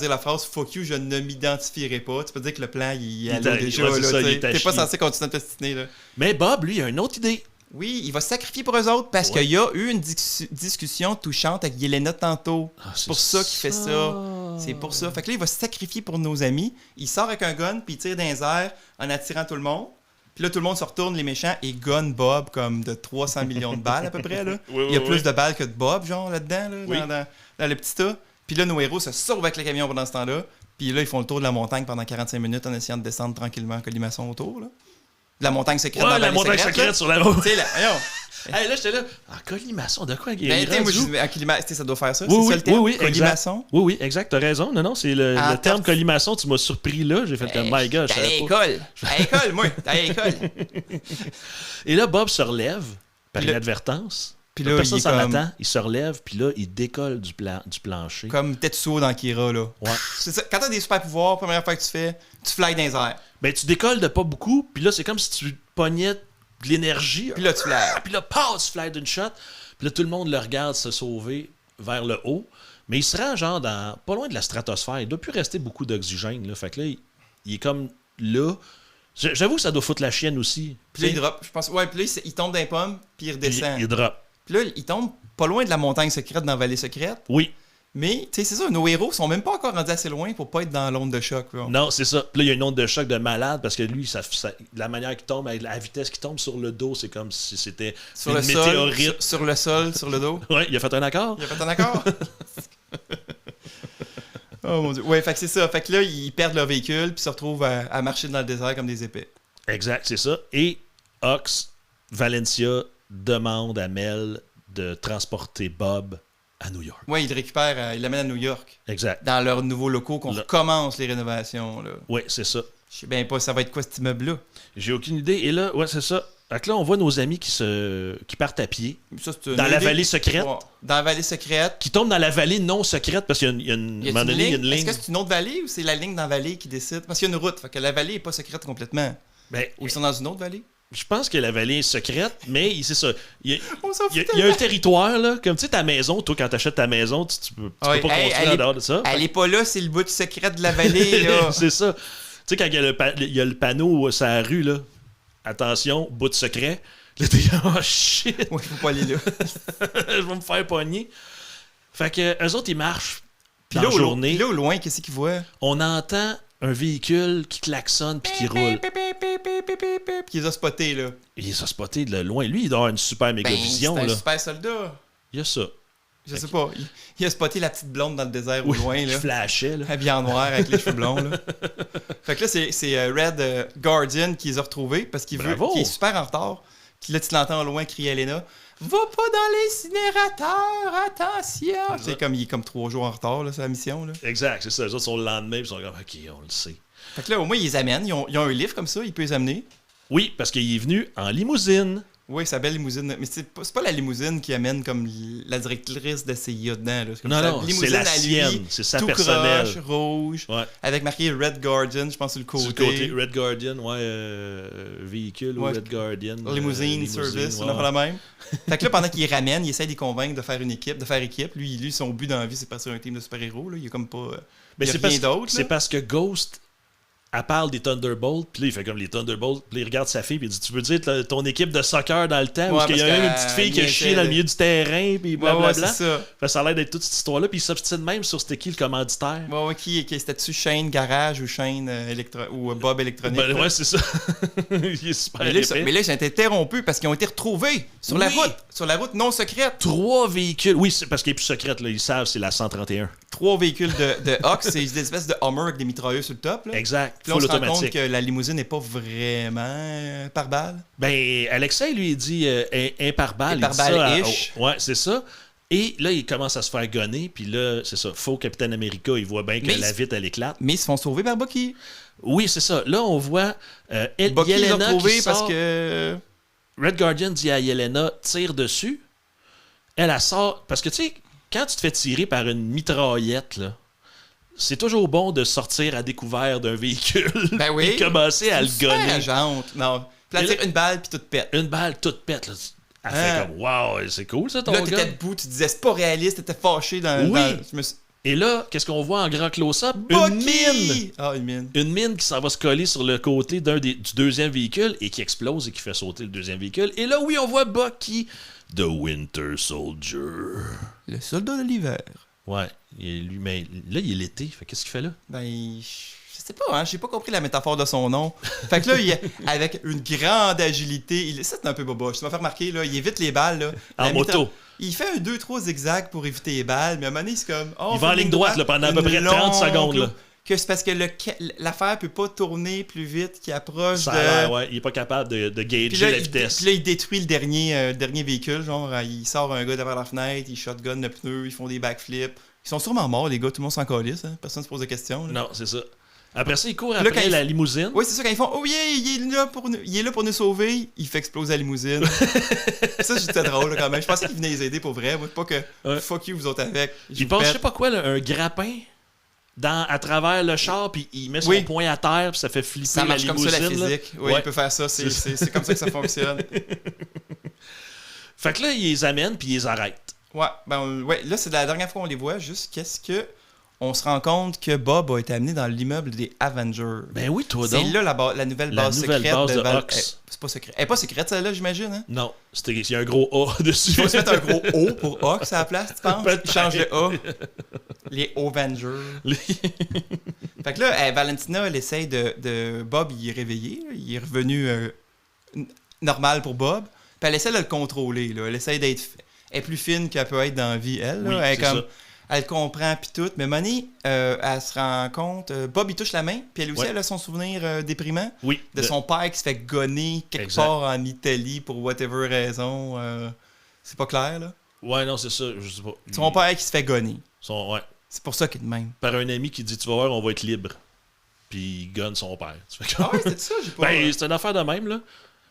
la phrase « Fuck you, je ne m'identifierai pas », tu peux dire que le plan, il est déjà, là, t'es pas censé continuer à t'ostiner, là. Mais Bob, lui, il a une autre idée. Oui, il va se sacrifier pour eux autres parce qu'il y a eu une discussion touchante avec Yelena tantôt. C'est pour ça qu'il fait ça. C'est pour ça. Fait que là, il va se sacrifier pour nos amis. Il sort avec un gun, puis il tire dans les airs en attirant tout le monde. Puis là, tout le monde se retourne, les méchants, et gun Bob comme de 300 millions de balles à peu près. Là. Il y a plus de balles que de Bob, genre, là-dedans, là, dans le petit tas. Puis là, nos héros se sauvent avec le camion pendant ce temps-là. Puis là, ils font le tour de la montagne pendant 45 minutes en essayant de descendre tranquillement en colimaçon autour. Là. la montagne secrète Ouais, dans la montagne secrète sur la route. Tu sais, voyons. Hey, là, j'étais là, en colimaçon, de quoi? Ben, moi, je dis, colimaçon, ça doit faire ça. Oui, c'est ça le terme, exact. colimaçon. Oui, exact, t'as raison. Non, c'est le terme colimaçon, tu m'as surpris là. J'ai fait comme, my God, je T'es à savais pas. l'école. T'es à l'école, moi. T'es à l'école. Et là, Bob se relève par inadvertance. Puis là, personne il est s'en comme... attend. Il se relève, puis là, il décolle du plancher. Comme Tetsuo dans Kira, là. Ouais. C'est ça. Quand t'as des super pouvoirs, première fois que tu fais, tu flies dans les airs. Ben, tu décolles de pas beaucoup, puis là, c'est comme si tu pognais de l'énergie. Puis là, tu flies. Puis là, passe, fly d'une shot. Puis là, tout le monde le regarde se sauver vers le haut. Mais il se rend, genre, pas loin de la stratosphère. Il doit plus rester beaucoup d'oxygène, là. Fait que là, il est comme là. J'avoue que ça doit foutre la chienne aussi. Puis là, il drop. Je pense... Ouais, puis là, il tombe dans les pommes, puis il redescend. Il drop. Puis là, il tombe pas loin de la montagne secrète dans la vallée secrète. Oui. Mais, tu sais, c'est ça, nos héros sont même pas encore rendus assez loin pour pas être dans l'onde de choc. Là. Non, c'est ça. Puis là, il y a une onde de choc de malade parce que lui, la manière qu'il tombe, avec la vitesse qu'il tombe sur le dos, c'est comme si c'était sur une le météorite. Sol, sur le sol, sur le dos. Ouais, il a fait un accord. Il a fait un accord. Oh mon Dieu. Ouais, fait que c'est ça. Fait que là, ils perdent leur véhicule puis se retrouvent à marcher dans le désert comme des épées. Exact, c'est ça. Et Ox, Valencia demande à Mel de transporter Bob à New York. Ouais, ils le récupèrent, ils l'amènent à New York. Exact. Dans leurs nouveaux locaux qu'on recommence les rénovations. Là. Oui, c'est ça. Je sais bien pas, ça va être quoi cet immeuble-là? J'ai aucune idée. Et là, ouais, c'est ça. Fait que là, on voit nos amis qui partent à pied Ça, dans la vallée secrète. Ouais, dans la vallée secrète. Qui tombent dans la vallée non secrète parce qu'il y a une, Y a une ligne. Est-ce que c'est une autre vallée ou c'est la ligne dans la vallée qui décide? Parce qu'il y a une route, fait que la vallée est pas secrète complètement. Ben, Ou ils sont dans une autre vallée? je pense que la vallée est secrète, mais c'est ça. On s'en fout Il y a un territoire, là. Comme tu sais, ta maison, toi, quand t'achètes ta maison, tu peux pas construire en dehors de ça. Elle est pas là, c'est le bout secret de la vallée, là. C'est ça. Tu sais, quand il y a le panneau sur la rue, là, attention, bout de secret, là, t'es oh shit! Ouais, faut pas aller là. Je vais me faire pogner. Fait que eux autres, ils marchent. Puis dans là, la journée. là, au loin, qu'est-ce qu'ils voient? On entend un véhicule qui klaxonne puis qui roule. Puis ils ont spoté, là. Il les a spotés de loin. Lui, il doit avoir une super méga vision, c'est un là. super soldat. Il y a ça. Je sais pas. Il a spoté la petite blonde dans le désert au loin, Il là. flashait, là. Habillé en noir avec les cheveux blonds, là. Fait que là, c'est Red Guardian qui les a retrouvés parce qu'il est super en retard. Puis là, tu l'entends au loin crier à Elena. Va pas dans l'incinérateur, attention! C'est comme il est comme 3 jours en retard, là, sa mission, là. Exact, c'est ça. Les autres sont le lendemain, puis ils sont comme, OK, on le sait. Fait que là, au moins, ils les amènent. Ils ont un livre comme ça, il peut les amener. Oui, parce qu'il est venu en limousine. Oui, sa belle limousine. Mais c'est pas la limousine qui amène comme la directrice de CIA dedans. Là. Comme non, c'est la sienne. C'est sa personnelle. Croche, rouge, ouais. avec marqué Red Guardian, je pense, sur le côté. Sur le côté, Red Guardian, véhicule ou Red Guardian. Limousine service, on a pas la même. Fait que là, pendant qu'il les ramène, il essaie de les convaincre de faire équipe. Lui, son but dans la vie, c'est de passer un team de super-héros. Là. Il y a comme pas... Mais il y a rien d'autre. C'est parce que Ghost... Elle parle des Thunderbolts, puis là, il fait comme les Thunderbolts, puis là, il regarde sa fille, puis il dit tu veux dire ton équipe de soccer dans le temps, où il y a même une petite fille qui a chié dans le milieu du terrain, puis blablabla. Ouais, c'est ça. Fait, ça a l'air d'être toute cette histoire-là, puis il s'obstine même sur c'était qui le commanditaire. Ouais, qui c'était-tu Shane Garage ou Shane ou Bob Électronique? Ben, ouais, c'est ça. Il est super épais. Mais là, j'ai été interrompu parce qu'ils ont été retrouvés sur la route non secrète. 3 véhicules. Oui, c'est parce qu'il est plus secrète, là. Ils savent, c'est la 131. 3 véhicules de Ox, c'est des espèces de Hummer avec des mitrailleuses sur le top. Là. Exact. Puis là, on se rend compte que la limousine n'est pas vraiment par balle. Ben, Alexei, lui, il dit un par balle. Par balle-ish. Ouais, c'est ça. Et là, il commence à se faire gonner. Puis là, c'est ça. Faux Capitaine America, il voit bien que la vitre, elle éclate. Mais ils se font sauver par Bucky. Oui, c'est ça. Là, on voit Bucky Yelena l'a trouvé qui parce sort. que... Red Guardian dit à Yelena, tire dessus. Elle sort. Parce que, tu sais, quand tu te fais tirer par une mitraillette, là, c'est toujours bon de sortir à découvert d'un véhicule ben oui, et commencer à le gonner. Non. Puis là, tire une balle puis tout pète. Une balle toute pète. Là. Elle fait comme wow, c'est cool ça ton gars. Là, t'étais debout, tu disais c'est pas réaliste, t'étais fâché dans. Oui. Et là, qu'est-ce qu'on voit en grand close-up? Une mine! Ah, une mine. Une mine qui s'en va se coller sur le côté du deuxième véhicule et qui explose et qui fait sauter le deuxième véhicule. Et là, oui, on voit Bucky, The Winter Soldier. Le soldat de l'hiver. Ouais. Mais là, il est l'été. Qu'est-ce qu'il fait là? Ben, je sais pas, hein. J'ai pas compris la métaphore de son nom. Fait que là, avec une grande agilité, ça c'est un peu boboche. Tu m'as fait remarquer, là, il évite les balles. Là. En moto. Il fait un 2-3 zigzags pour éviter les balles, mais à un moment donné, c'est comme... il va en ligne droite là, pendant à peu près 30 secondes. Là. que c'est parce que l'affaire peut pas tourner plus vite qu'il approche Ça a l'air, ouais. Il est pas capable de gager la vitesse. Puis là, il détruit le dernier véhicule. Genre, il sort un gars derrière la fenêtre, il shotgun le pneu, ils font des backflips. Ils sont sûrement morts, les gars. Tout le monde s'en calisse. Hein? Personne se pose de questions. Là. Non, c'est ça. Après ça, il court Là, après la limousine. Oui, c'est ça. Quand ils font « Oh yeah, il est là pour nous sauver », il fait exploser la limousine. Ça, c'était drôle là, quand même. Je pensais qu'il venait les aider pour vrai. Moi, pas que fuck you, vous autres avec. Il passe, je sais pas quoi, là, un grappin à travers le char, puis il met son poing à terre, puis ça fait flipper la limousine. Ça marche comme ça, la physique. Oui, il peut faire ça. C'est comme ça que ça fonctionne. Fait que là, il les amène, puis il les arrête. Ouais, là, c'est la dernière fois qu'on les voit, juste qu'est-ce que... On se rend compte que Bob a été amené dans l'immeuble des Avengers. Ben oui, toi donc. C'est là la nouvelle base secrète de Ox. C'est pas secret. Elle est pas secrète, celle-là, j'imagine, hein? Non, il y a un gros A dessus. Il faut se mettre un gros O pour Ox à la place, tu penses? Il change le A. Les Avengers. Fait que là, Valentina, elle essaye de... Bob, il est réveillé. Il est revenu normal pour Bob. Puis elle essaie de le contrôler, là. Elle essaie d'être... Elle est plus fine qu'elle peut être dans la vie, elle. Là. Oui, Elle est comme... ça. Elle comprend, puis tout. Mais Money, elle se rend compte... Bob, il touche la main, puis elle aussi, elle a son souvenir déprimant. Oui. De son père qui se fait gonner quelque part en Italie pour whatever raison. C'est pas clair, là? Ouais, non, c'est ça. Je sais pas. Son père qui se fait gonner. Ouais. C'est pour ça qu'il est de même. Par un ami qui dit, tu vas voir, on va être libre. Puis il gonne son père. Ah ouais, c'est ça? J'ai pas... Ben, c'est une affaire de même, là.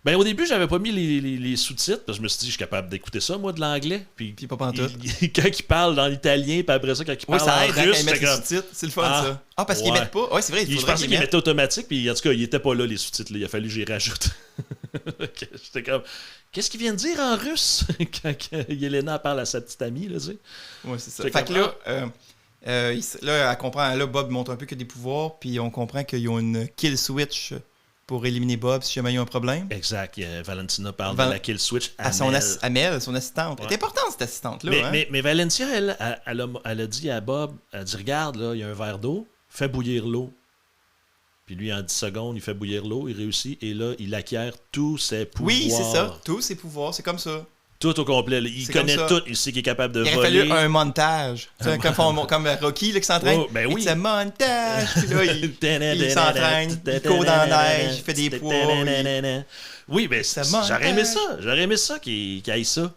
Ben, au début, j'avais pas mis les sous-titres, parce que je me suis dit, je suis capable d'écouter ça, moi, de l'anglais. Puis pas pantoute. Quand il parle dans l'italien, puis après ça, quand il parle ça en aide, russe, c'est comme... C'est le fun, ça. Ah, parce qu'ils mettent pas? Ouais, c'est vrai, je pensais qu'ils mettaient automatique, puis en tout cas, il était pas là, les sous-titres. Là. Il a fallu que j'y rajoute. J'étais comme, qu'est-ce qu'il vient de dire en russe quand Yelena parle à sa petite amie, là, tu sais? Ouais, c'est ça. Fait que là... là, elle comprend, là, Bob montre un peu que des pouvoirs, puis on comprend qu'ils ont une kill switch pour éliminer Bob si jamais il y a un problème. Exact. Valentina parle de la kill switch à Amel, son assistante. Ouais. Elle est importante, cette assistante-là. Mais Valentina, elle a dit à Bob, elle a dit, regarde, là, il y a un verre d'eau, fais bouillir l'eau. Puis lui, en 10 secondes, il fait bouillir l'eau, il réussit, et là, il acquiert tous ses pouvoirs. Oui, c'est ça. Tous ses pouvoirs, c'est comme ça. Tout au complet. Là. Il connaît tout. Il sait qu'il est capable de voler. Il aurait fallu un montage. Comme Rocky là, qui s'entraîne. Oh, ben oui. C'est un montage. Puis là, il s'entraîne. Il court dans la neige. Il fait des poids. Oui, ben j'aurais aimé ça. J'aurais aimé ça qu'il aille ça.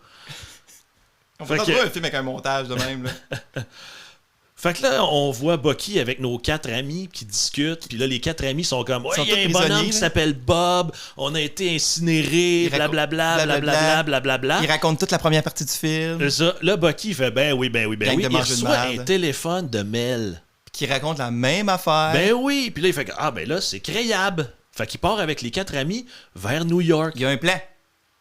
On peut pas un film avec un montage de même. Là. Fait que là, on voit Bucky avec nos 4 amis qui discutent. Puis là, les 4 amis sont comme, ouais, il y a un bonhomme qui s'appelle Bob. On a été incinérés, blablabla, blablabla, blablabla. Il raconte toute la première partie du film. C'est ça. Là, Bucky, il fait, ben oui. Il reçoit un téléphone de Mel. Qui raconte la même affaire. Ben oui. Puis là, il fait, ben là, c'est créable. Fait qu'il part avec les 4 amis vers New York. Il y a un plan.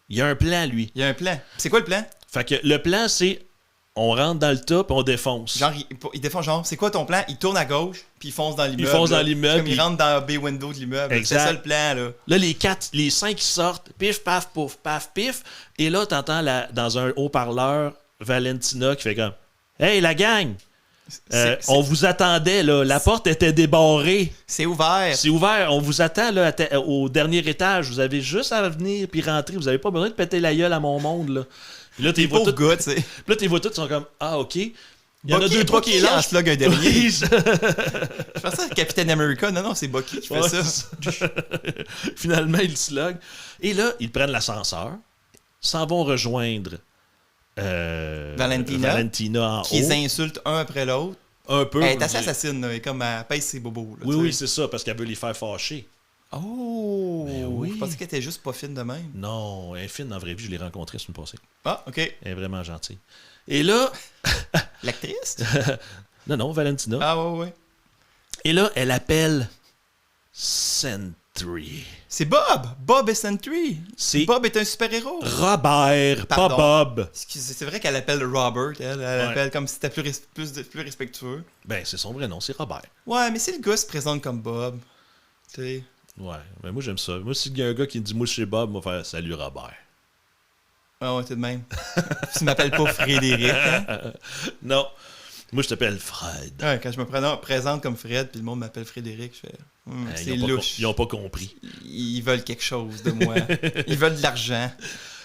Il y a un plan, lui. Il y a un plan. C'est quoi le plan? Fait que le plan, c'est... On rentre dans le tas, puis on défonce. Genre, il défonce, genre, c'est quoi ton plan? Il tourne à gauche, puis il fonce dans l'immeuble. Il fonce dans l'immeuble. Comme il rentre dans la bay window de l'immeuble. Exact. C'est ça le plan, là. Là, les 5 qui sortent, pif, paf, pouf, paf, pif. Et là, t'entends dans un haut-parleur Valentina qui fait comme, hey, la gang! On vous attendait, là. La porte était débarrée. C'est ouvert. C'est ouvert. On vous attend là, au dernier étage. Vous avez juste à venir puis rentrer. Vous n'avez pas besoin de péter la gueule à mon monde, là. Puis là, t'es vois tout. Gars, tu sais. Puis là, t'es vois tout, ils sont comme, ah, OK. Il y en a Bucky, 2-3 qui est là. Slug un dernier. Je pensais à Captain America. Non, c'est Bucky qui fait ça. Finalement, il slug. Et là, ils prennent l'ascenseur, s'en vont rejoindre Valentina en haut. Qui les insulte un après l'autre. Un peu. Elle est assez assassine, là. Elle est comme elle pèse ses bobos. Là, oui, c'est ça, parce qu'elle veut les faire fâcher. Oh! Mais oui. Je pensais qu'elle était juste pas fine de même. Non, elle est fine dans la vraie vie. Je l'ai rencontrée la semaine passée. Ah, OK. Elle est vraiment gentille. Et là... L'actrice? Non, Valentina. Ah, ouais. Et là, elle appelle Sentry. C'est Bob! Bob et Sentry! Bob est un super-héros! Robert, pas Bob! C'est vrai qu'elle appelle Robert, elle appelle comme si c'était plus respectueux. Ben, c'est son vrai nom, c'est Robert. Ouais, mais si le gars se présente comme Bob, tu sais... Ouais, mais moi j'aime ça. Moi, s'il y a un gars qui me dit « Moi, je suis Bob », moi, faire « Salut, Robert ». Ah ouais, t'es de même. Tu m'appelles pas Frédéric, hein? Non. Moi, je t'appelle Fred. Ouais, quand je me présente comme Fred, puis le monde m'appelle Frédéric, je fais... c'est louche. Ils ont pas compris. Ils veulent quelque chose de moi. Ils veulent de l'argent.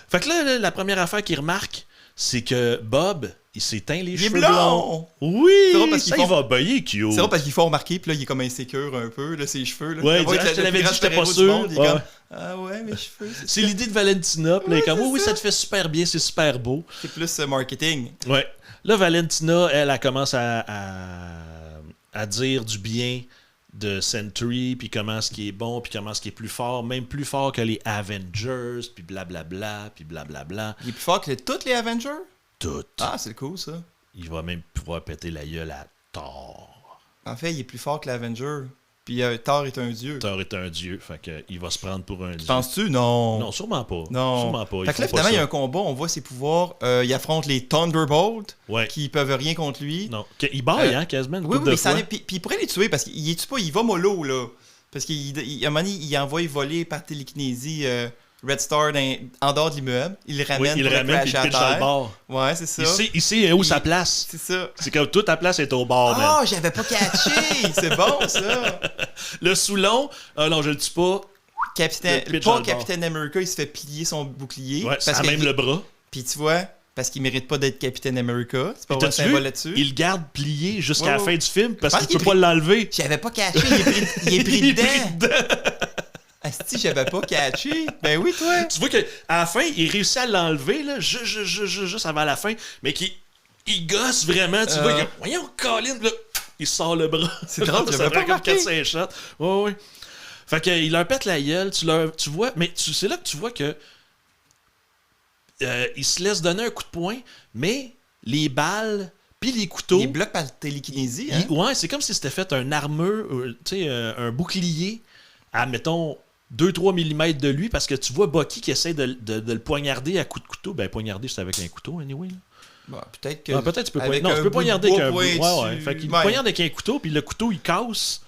Fait que là, la première affaire qu'ils remarquent, c'est que Bob, il s'est teint les Il est cheveux blond! blonds. Oui! C'est drôle parce qu'ils ça, font- il va bailler, cute. C'est vrai parce qu'il faut remarquer, puis là, il est comme insécure un peu, là, ses cheveux. Là. Ouais, On voit il dit, que je te le l'avais plus dit, j'étais grand pas super-héros sûr. du monde, il est Ouais. comme, ah ouais, mes cheveux, C'est l'idée de Valentina, puis là, elle est comme, Ouais, oui, c'est ça ça. te fait super bien, c'est super beau. C'est plus marketing. Ouais. Là, Valentina, elle commence à dire du bien de Sentry, puis comment ce qui est bon, puis comment ce qui est plus fort, même plus fort que les Avengers, puis blablabla, puis blablabla. Il est plus fort que tous les Avengers? Tout. Ah, c'est cool, ça. Il va même pouvoir péter la gueule à Thor. En fait, il est plus fort que l'Avenger. Puis Thor est un dieu. Thor est un dieu, fait que il va se prendre pour un dieu. Penses-tu? Non. Non, sûrement pas. Non. Sûrement pas. Ils Fait que là, font pas finalement, il y a ça. un combat, on voit ses pouvoirs. Il affronte les Thunderbolts, Ouais. qui peuvent rien contre lui. Non. Il baille, hein, quasiment une Oui, couple oui, de mais ça fois. en est- puis il pourrait les tuer parce qu'il est tue pas, il va mollo, là. Parce qu'à un moment donné, il envoie voler par télékinésie Red Star en dehors de l'immeuble. Il le Oui, ramène il pour le le ramène, puis crasher il à pitch dans le terre. bord. Ouais, c'est ça. Il sait où Il- sa place. C'est ça. C'est comme toute ta place est au bord, man. Ah, j'avais pas catché! C'est bon, ça! Le Soulon, ah non, je le tue pas. Capitaine, Le pitch dans pas le bord. Capitaine America, il se fait plier son bouclier. Ouais, ça a que- même le bras. Puis tu vois, parce qu'il mérite pas d'être Capitaine America. C'est pas Puis un t'as-tu vu? symbole là-dessus. Il le garde plié jusqu'à Ouais, la ouais. fin du film parce Je qu'il pense peut qu'il pas l'enlever. J'avais pas catché, il est pris Il est dedans. pris dedans. Asti, j'avais pas catché. Ben oui, toi. Tu vois qu'à la fin, il réussit à l'enlever, là, juste avant la fin, mais il gosse vraiment. Tu vois, voyons, Colin, là, il sort le bras. C'est drôle, ça j'avais prend pas comme remarqué. 4-5 shots. Ouais, ouais. Fait qu'il leur pète la gueule, tu vois, mais c'est là que tu vois que il se laisse donner un coup de poing, mais les balles puis les couteaux. Il est bloqué par télékinésie, hein? Ouais, c'est comme si c'était fait un armure, tu sais, un bouclier à, mettons, 2-3 mm de lui, parce que tu vois Bucky qui essaie de le poignarder à coups de couteau. Ben, poignarder, c'est avec un couteau, anyway. Là. Bon, peut-être que. Ah, peut-être tu peux avec poignarder. Non, un tu peux bout de poignarder bois avec un bout. pointu. Ouais, ouais. Fait qu'il Ouais. poignarde avec un couteau, puis le couteau, il casse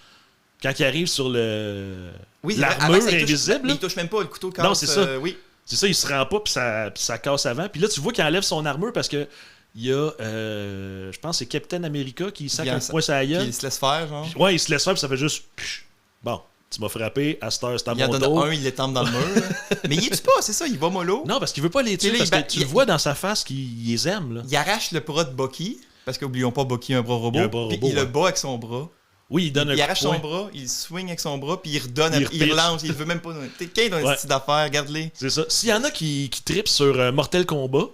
quand il arrive sur le Oui, c'est vrai. l'armure Avant, ça, il touche- invisible. mais là. il touche même pas le couteau casse. Non, c'est ça. Oui. C'est ça, il se rend pas, puis ça casse avant. Puis là, tu vois qu'il enlève son armure parce que il y a, je pense, c'est Captain America qui sac un point sur la Puis gueule. il se laisse faire, genre. Ouais, il se laisse faire, puis ça fait juste. Psh. Bon, tu m'as frappé, à cette heure, c'est à Il en mon donne tour. un, il l'étampe dans le mur. là. Mais il est pas, c'est ça, il va mollo. Non, parce qu'il veut pas les tuer, Puis là, parce il bat- que tu il- le vois dans sa face qu'il les aime, là. Il arrache le bras de Bucky. Parce qu'oublions pas, Bucky a un bras robot. Il a un bras Puis robot, il le ouais. bat avec son bras. Oui, il donne un Il coup arrache de poing. son bras, il swing avec son bras, puis il redonne, Il il repitch. relance, il veut même pas. T'es qu'un dans Ouais. une petite affaire, regarde-les. C'est ça. S'il y en a qui trippent sur Mortal Kombat,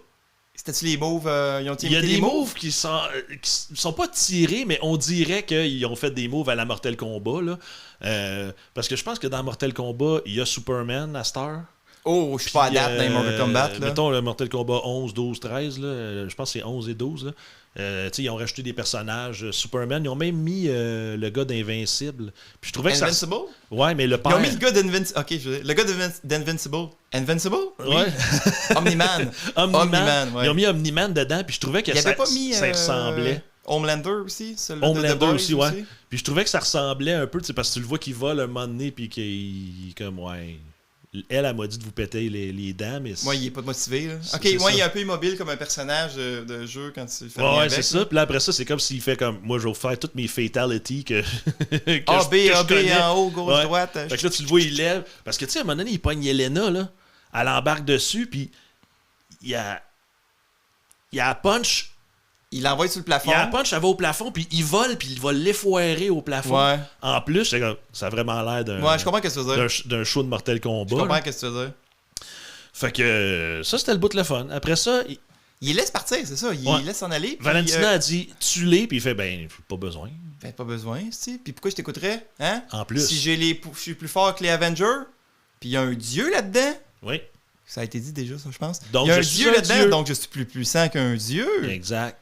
C'était-tu les moves, ils ont il y a imité des les moves qui sont pas tirés, mais on dirait qu'ils ont fait des moves à la Mortal Kombat, là. Parce que je pense que dans Mortal Kombat, il y a Superman à Star. Oh, je suis pas à Puis, date dans les Mortal Kombat, là. Mettons le Mortal Kombat 11, 12, 13, là, je pense que c'est 11 et 12. Là. Tu sais, ils ont rajouté des personnages. Superman, ils ont même mis le gars d'Invincible. Puis je trouvais que Invincible? Ouais, mais le Ils père. ont mis le gars d'Invincible. Ok, le gars d'Invincible. Invincible? Oui. Ouais. Omni-Man. Omni-Man. ouais. Ils ont mis Omni-Man dedans, puis je trouvais que Il avait pas mis. ça ressemblait. Homelander aussi, celui de The Homelander Boys aussi, ouais. Puis je trouvais que ça ressemblait un peu, tu sais, parce que tu le vois qu'il vole un moment donné, puis qu'il comme, ouais. Elle m'a dit de vous péter les dents, mais. Moi, il est pas motivé. Là. Ok, c'est moi, ça. il est un peu immobile comme un personnage de jeu quand tu fais Ouais, rien ouais, avec. c'est ça. Puis là, après ça, c'est comme s'il fait comme. Moi, je vais vous faire toutes mes fatalities que. que A, je- B, que je A, B, connais. en haut, gauche, Ouais. droite. Fait que là, tu le vois, il lève. Parce que, tu sais, à un moment donné, il pogne Elena, là. Elle embarque dessus, puis il y a. Il y a un punch. Il l'envoie sur le plafond. Il y a un punch, elle va au plafond, puis il vole, puis il va l'effoirer au plafond. Ouais. En plus, c'est comme, ça a vraiment l'air d'un. Ouais, je comprends ce que tu veux dire. D'un show de Mortal Je Kombat. comprends là. ce que tu veux dire. Fait que ça, c'était le bout de le fun. Après ça, Il laisse partir, c'est ça. Il Ouais. laisse s'en aller. puis, Valentina a dit tue-les, puis il fait ben, pas besoin. ben, pas besoin, si. Puis pourquoi je t'écouterais? Hein? En plus. Si je suis plus fort que les Avengers, puis il y a un dieu là-dedans. Oui, Ça a été dit déjà, ça, je pense. Donc, il y a un je suis dieu un là-dedans, dieu. donc je suis plus puissant qu'un dieu. exact.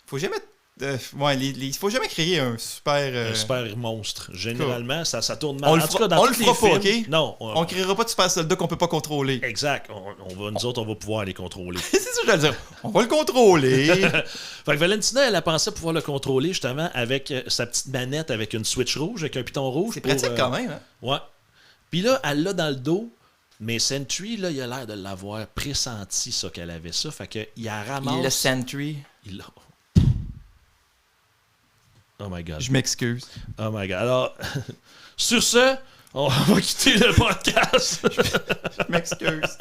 Faut jamais. Il faut jamais créer un super. Un super monstre. Généralement, ça tourne mal. On le En tout fera- cas, dans on tous le les fera pas, films- ok? Non. On créera pas de super soldat qu'on peut pas contrôler. Exact. Nous autres, on va pouvoir les contrôler. C'est ça que je veux dire. On va le contrôler. Fait que Valentina, elle a pensé pouvoir le contrôler justement avec sa petite manette avec une switch rouge, avec un piton rouge. C'est pour, pratique quand même, hein? Ouais. Puis là, elle l'a dans le dos, mais Sentry, là, il a l'air de l'avoir pressenti, ça, qu'elle avait ça. Fait qu'il la ramasse. Il est le Sentry. Il l'a. Oh my God. Je m'excuse. Oh my God. Alors, sur ce, on va quitter le podcast. Je m'excuse.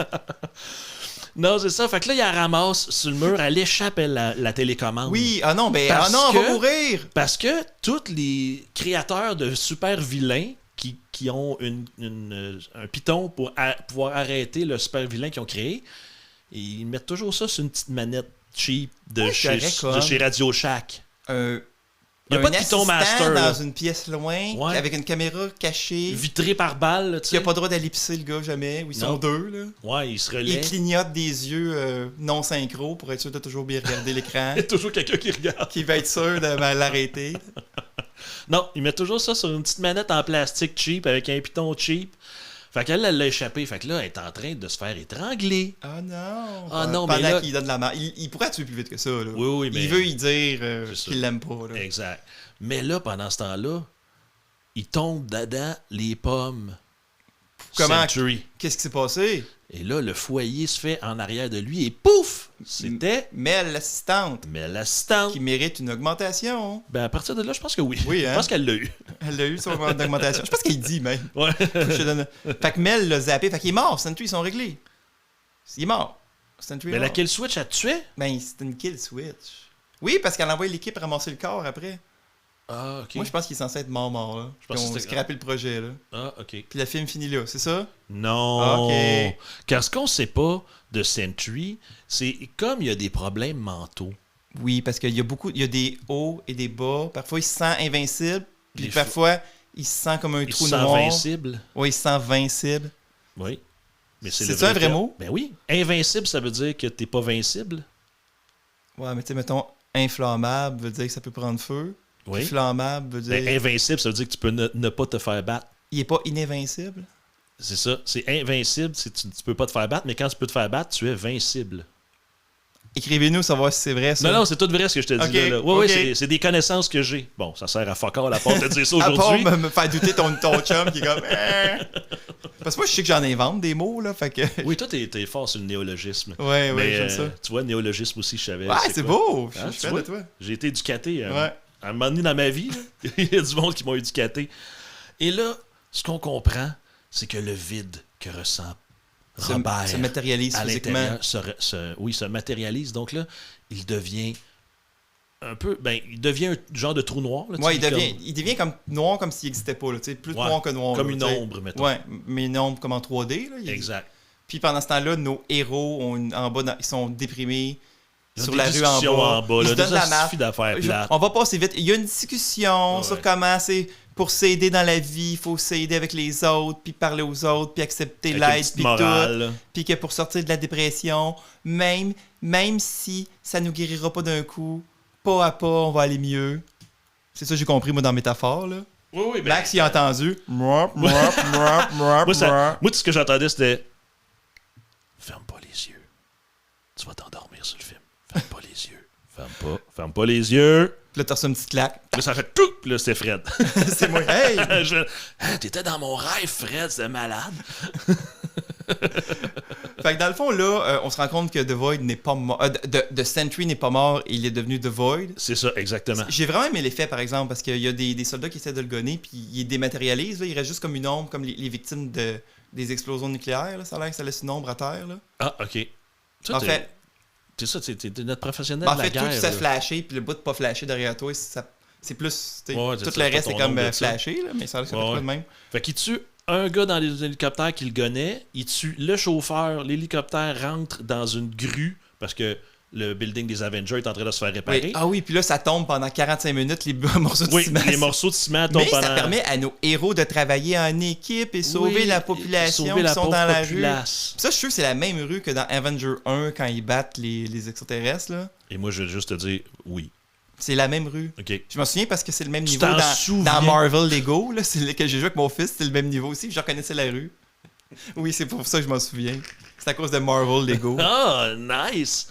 Non, c'est ça. Fait que là, il la ramasse sur le mur, elle échappe la télécommande. Oui, ah non, ben, Parce on va que- mourir! Parce que tous les créateurs de super vilains qui ont un piton pour pouvoir arrêter le super vilain qu'ils ont créé, ils mettent toujours ça sur une petite manette cheap de, Ouais, chez, correct, comme. de chez Radio Shack. Un, Il y a un pas de piton assistant master, dans là. une pièce loin, Ouais. avec une caméra cachée, Vitré par balle, là, tu qui sais. a pas le droit d'aller pisser, le gars, jamais, où ils sont Non. deux, là. Ouais, il se Il relaie. clignote des yeux non synchro pour être sûr de toujours bien regarder l'écran, Il y a toujours quelqu'un qui regarde. qui va être sûr de l'arrêter. Non, il met toujours ça sur une petite manette en plastique cheap avec un piton cheap. Fait qu'elle, elle l'a échappé. Fait que là, elle est en train de se faire étrangler. Ah non! Ah non, mais pendant là- qu'il donne la main. Il pourrait tuer plus vite que ça, là. Oui, oui, mais... Il veut y dire C'est ça. qu'il l'aime pas, là. Exact. Mais là, pendant ce temps-là, il tombe dedans les pommes. Comment- Century. Qu'est-ce qui s'est passé? Et là, le foyer se fait en arrière de lui et pouf! C'était Mel, l'assistante, mais l'assistante. qui mérite une augmentation. Ben, à partir de là, je pense que oui. Oui, hein? Je pense qu'elle l'a eu. Elle a eu son augmentation. Je pense qu'il dit, même. Ouais. Je te donne- Fait que Mel l'a zappé. Fait qu'il est mort. Sentry, ils sont réglés. Il est mort. Sentry est Mais mort. la kill switch, elle tuait? Ben, c'est une kill switch. Oui, parce qu'elle envoie l'équipe ramasser le corps après. Ah, ok. Moi, je pense qu'il est censé être mort, là. Je pense Puis on que a c'était- scrappé le projet, là. Ah, ok. Puis le film finit là, c'est ça? Non. Ok. Car ce qu'on sait pas de Sentry, c'est comme il y a des problèmes mentaux. Oui, parce qu'il y a beaucoup, il y a des hauts et des bas. Parfois, il se sent invincible, puis Des parfois, il se sent comme un Il trou se sent noir. invincible. Oui, il se sent vincible. Oui. Mais C'est le ça un vrai terme. mot? Ben oui. Invincible, ça veut dire que t'es pas vincible. Ouais, mais tu sais, mettons, inflammable veut dire que ça peut prendre feu. Oui. Inflammable veut dire... Ben, invincible, ça veut dire que tu peux ne pas te faire battre. Il est pas ininvincible? C'est ça. C'est invincible, tu peux pas te faire battre, mais quand tu peux te faire battre, tu es vincible. Écrivez-nous savoir si c'est vrai, ça. Non, c'est tout vrai ce que je te dis Ok, là. Oui, ok. c'est des connaissances que j'ai. Bon, ça sert à fuck all à part de dire ça À part aujourd'hui. me faire douter ton chum qui est comme... Parce que moi, je sais que j'en invente des mots, là, fait que... Oui, toi, t'es fort sur le néologisme. Ouais, Mais, j'aime ça. tu vois, néologisme aussi, je savais. Ouais, c'est quoi. beau! Je Hein, suis tu fan vois? de toi. J'ai été éducaté. Ouais. À un moment donné dans ma vie, là, il y a du monde qui m'ont éducaté. Et là, ce qu'on comprend, c'est que le vide que ressent Robert Se matérialise à physiquement. l'intérieur se matérialise. Donc là, il devient un peu... Ben, il devient un genre de trou noir. Là, tu Ouais, sais, il devient comme noir comme s'il n'existait pas, là, tu sais, plus Ouais, noir que noir. comme là, une tu sais. ombre, mettons. Ouais, mais une ombre comme en 3D. Là, Exact. Puis pendant ce temps-là, nos héros en bas, ils sont déprimés Ils ont sur des la rue en discussions bas. en bas, Ils là, se donnent ça la main. suffit d'affaires plates. On va passer vite. Il y a une discussion Ouais. sur comment c'est pour s'aider dans la vie, il faut s'aider avec les autres, puis parler aux autres, puis accepter Avec une l'aide, petite puis morale, tout. là. Puis que pour sortir de la dépression, même si ça nous guérira pas d'un coup, pas à pas, on va aller mieux. C'est ça que j'ai compris, moi, dans la métaphore, là. Oui, oui, ben, Max, il a entendu. moi, tout ce que j'entendais, c'était ferme pas les yeux. Tu vas t'endormir sur le film. Ferme pas les yeux. Ferme pas les yeux. Puis là, t'as reçu une petite claque. Puis là, ça fait tout. Puis là, c'était Fred. C'est moi. Hey! T'étais dans mon rêve, Fred, c'était malade. Fait que dans le fond, là, on se rend compte que The Void n'est pas mort. The Sentry n'est pas mort et il est devenu The Void. C'est ça, exactement. J'ai vraiment aimé l'effet, par exemple, parce qu'il y a des soldats qui essaient de le gonner, puis il dématérialise. Là, il reste juste comme une ombre, comme les victimes des explosions nucléaires. Là. Ça a l'air que ça laisse une ombre à terre. Là. Ah, OK. Ça, En fait, c'est ça, t'es notre professionnel en de la fait guerre. tout ça là. flasher, puis le bout de pas flasher derrière toi, c'est plus. Ouais, tout c'est le ça, reste pas est ton comme nombre de ça. flashé, là, mais ça a l'air que ça fait Ouais, pas ouais. de même. Fait qu'il tue un gars dans les hélicoptères qui le gonnait, il tue le chauffeur, l'hélicoptère rentre dans une grue parce que le building des Avengers est en train de se faire réparer. Oui. Ah oui, puis là, ça tombe pendant 45 minutes, les morceaux de Oui, ciment. les morceaux de ciment tombent Mais pendant... ça permet à nos héros de travailler en équipe et sauver Oui, la population sauver qui la sont pauvre dans la rue. populace. Ça, je suis sûr que c'est la même rue que dans Avenger 1 quand ils battent les extraterrestres. Là. Et moi, je vais juste te dire oui. C'est la même rue. OK. Je m'en souviens parce que c'est le même Tu niveau t'en dans souviens? Marvel Lego. Là, c'est que j'ai joué avec mon fils, c'était le même niveau aussi. Puis je reconnaissais la rue. Oui, c'est pour ça que je m'en souviens. C'est à cause de Marvel Lego. Ah, nice!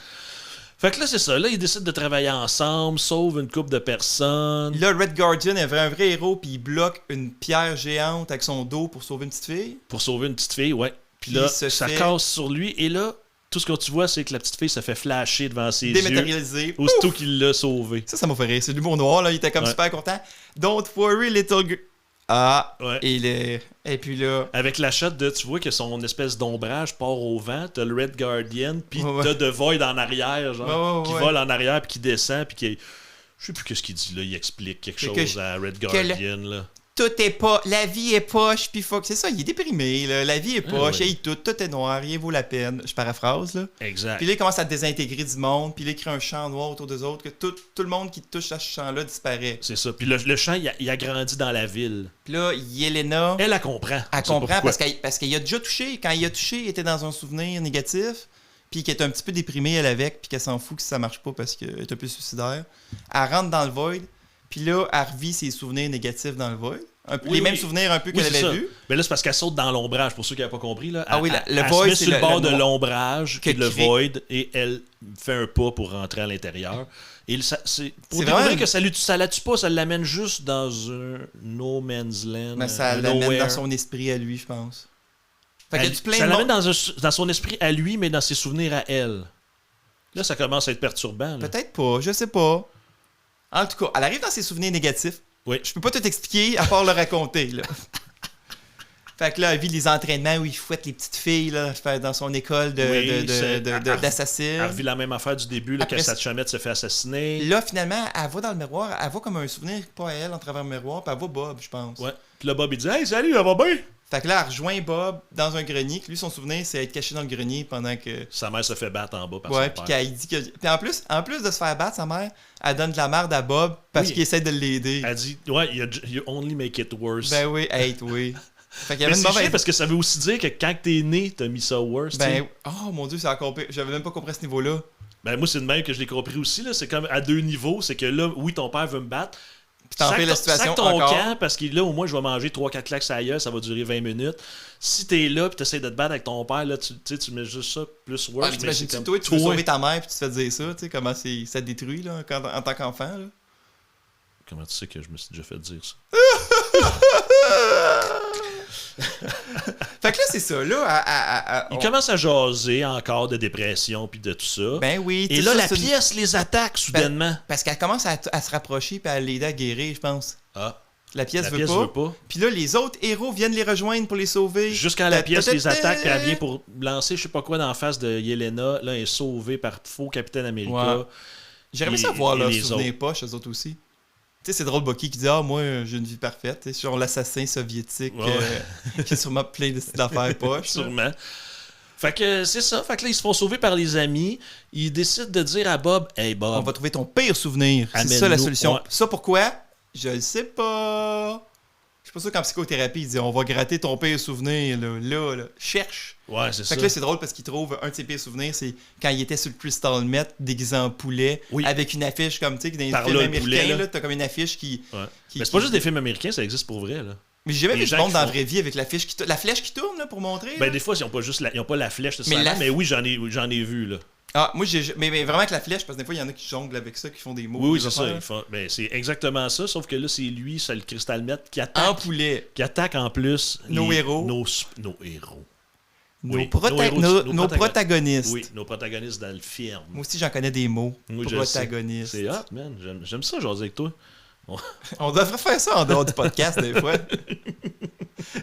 Fait que là, c'est ça. Là, ils décident de travailler ensemble, sauvent une couple de personnes. Là, Red Guardian est un vrai héros, puis il bloque une pierre géante avec son dos pour sauver une petite fille. Pour sauver une petite fille, ouais. Puis Puis là, se ça fait- casse sur lui. Et là, tout ce que tu vois, c'est que la petite fille se fait flasher devant ses yeux. Dématérialisé. Aussitôt qu'il l'a sauvé. Ça m'a fait rire. C'est de l'humour noir, là. Il était comme Ouais. super content. Don't worry, little girl. Ah, Ouais. et puis là... Avec la shot de, tu vois que son espèce d'ombrage part au vent, t'as le Red Guardian, puis Ouais, ouais. t'as The Void en arrière, genre, Ouais, qui ouais. vole en arrière, puis qui descend, puis qui... Je sais plus qu'est-ce qu'il dit là, il explique quelque Que- chose que- à Red que Guardian, là. Tout est pas... La vie est poche, puis fuck. C'est ça, il est déprimé, là. La vie est poche, ouais. et tout est noir, rien vaut la peine. Je paraphrase, là. Exact. Puis là, il commence à désintégrer du monde, puis là, il crée un champ noir autour d'eux autres, que tout le monde qui touche à ce champ-là disparaît. C'est ça. Puis le champ, il a grandi dans la ville. Puis là, Yelena... Elle comprend. Elle On sait pas comprend pourquoi. parce qu'il a déjà touché. Quand il a touché, il était dans un souvenir négatif. Puis qu'il est un petit peu déprimé, elle, avec. Puis qu'elle s'en fout que ça marche pas parce qu'elle est un peu suicidaire. Elle rentre dans le void. Puis là, elle revit ses souvenirs négatifs dans le void. Les mêmes souvenirs un peu Oui, qu'elle c'est avait ça. vus. Mais là, c'est parce qu'elle saute dans l'ombrage, pour ceux qui n'avaient pas compris. Là. Ah oui, le elle void, se met c'est sur le bord de noir l'ombrage, qui est que le crée- void, et elle fait un pas pour rentrer à l'intérieur. Et c'est pour C'est découvrir vraiment- que ça la tue pas, ça l'amène juste dans un no man's land. Mais ça un l'amène nowhere. dans son esprit à lui, je pense. Fait qu'il y a du plein Ça de l'amène monde. dans son esprit à lui, mais dans ses souvenirs à elle. Là, ça commence à être perturbant. là. Peut-être pas, je sais pas. En tout cas, elle arrive dans ses souvenirs négatifs. Oui. Je peux pas tout expliquer à part le raconter, là. Fait que là, elle vit les entraînements où il fouette les petites filles là, dans son école Oui, elle d'assassins. revit la même affaire du début, là, Après que ça- sa chamette se fait assassiner. Là, finalement, elle voit dans le miroir, elle voit comme un souvenir, pas à elle, en travers le miroir, puis elle voit Bob, je pense. Ouais. Puis là, Bob, il dit « Hey, salut, elle va bien? Fait que là, elle rejoint Bob dans un grenier, que lui, son souvenir, c'est être caché dans le grenier pendant que... » Sa mère se fait battre en bas par Ouais, son puis père. qu'elle dit que... Puis en plus de se faire battre, sa mère, elle donne de la merde à Bob parce Oui. qu'il essaie de l'aider. Elle dit « Ouais, you only make it worse. Ben oui, hate, oui. Fait qu'il y Mais avait une c'est mauvaise... chiant parce que ça veut aussi dire que quand t'es né, t'as mis ça worse. Ben, tu sais. oh mon Dieu, c'est encore pire. J'avais même pas compris à ce niveau-là. Ben moi, c'est de même que je l'ai compris aussi. Là. C'est comme à deux niveaux. C'est que là, oui, ton père veut me battre. Puis t'en fais la situation sac ton encore. camp parce que là, au moins, je vais manger 3-4 claques à la gueule, ça va durer 20 minutes. Si t'es là pis t'essaies de te battre avec ton père, là, tu sais, tu mets juste ça plus worse. Ah, mais t'imagines-tu, c'est comme toi, tu veux sauver ta mère puis tu te fais dire ça, tu sais, comment ça te détruit, là, en tant qu'enfant, là. Comment tu sais que je me suis déjà fait dire ça? Fait que là, c'est ça, là, Il commence à jaser encore de dépression puis de tout ça. Ben oui. Et tout là, ça, la c'est une- pièce les attaque soudainement. Parce qu'elle commence à se rapprocher puis à l'aider à guérir, je pense. Ah, La pièce, la veut, pièce pas. veut pas. Puis là, les autres héros viennent les rejoindre pour les sauver. Jusqu'à la pièce les Ta-ta-ta-ta. attaque, puis elle vient pour lancer je sais pas quoi dans la face de Yelena. Là, elle est sauvée par faux Capitaine America. Ouais. J'aimerais Et- ça voir et leurs les souvenirs poches, eux autres aussi. Tu sais, c'est drôle, Bucky qui dit « Ah, moi, j'ai une vie parfaite. » Tu sais, sur l'assassin soviétique Ouais. qui a sûrement plein d'affaires poches. là. Sûrement. Fait que c'est ça. Fait que là, ils se font sauver par les amis. Ils décident de dire à Bob « Hey, On Bob, va trouver ton pire souvenir. C'est Amène-nous. ça la solution. Ouais. Ça pourquoi? Je le sais pas. Je suis pas sûr qu'en psychothérapie, il dit on va gratter ton pire souvenir. Là. Cherche. ouais, c'est Fait ça. que là, c'est drôle parce qu'il trouve un de ses pires souvenirs, c'est quand il était sur le Crystal Met, déguisé en poulet, Oui. avec une affiche comme, tu sais, dans les Par films là, le américains, poulet, là. là, t'as comme une affiche qui. Ouais. qui- Mais c'est pas qui- juste des films américains, ça existe pour vrai. Là. Mais j'ai jamais les vu du gens monde qui dans la font- vraie vie avec la flèche qui tourne, là, pour montrer. Ben, là. des fois, ils ont pas juste ils ont pas la flèche, Mais mais oui, j'en ai vu. Là. Ah, moi, mais vraiment avec la flèche, parce que des fois, il y en a qui jonglent avec ça, qui font des mots. Oui, des c'est ça. affaires. Ben, c'est exactement ça, sauf que là, c'est lui, c'est le Crystal Met qui En attaque. poulet. Qui attaque en plus Nos héros. Nos héros. Nos, Oui, prota- nos héros- nos nos protagonistes. Oui, nos protagonistes dans le film. Moi aussi, j'en connais des mots. Oui, je le sais. Protagonistes. C'est hot, man. J'aime ça, jaser avec toi. On devrait faire ça en dehors du podcast, des fois.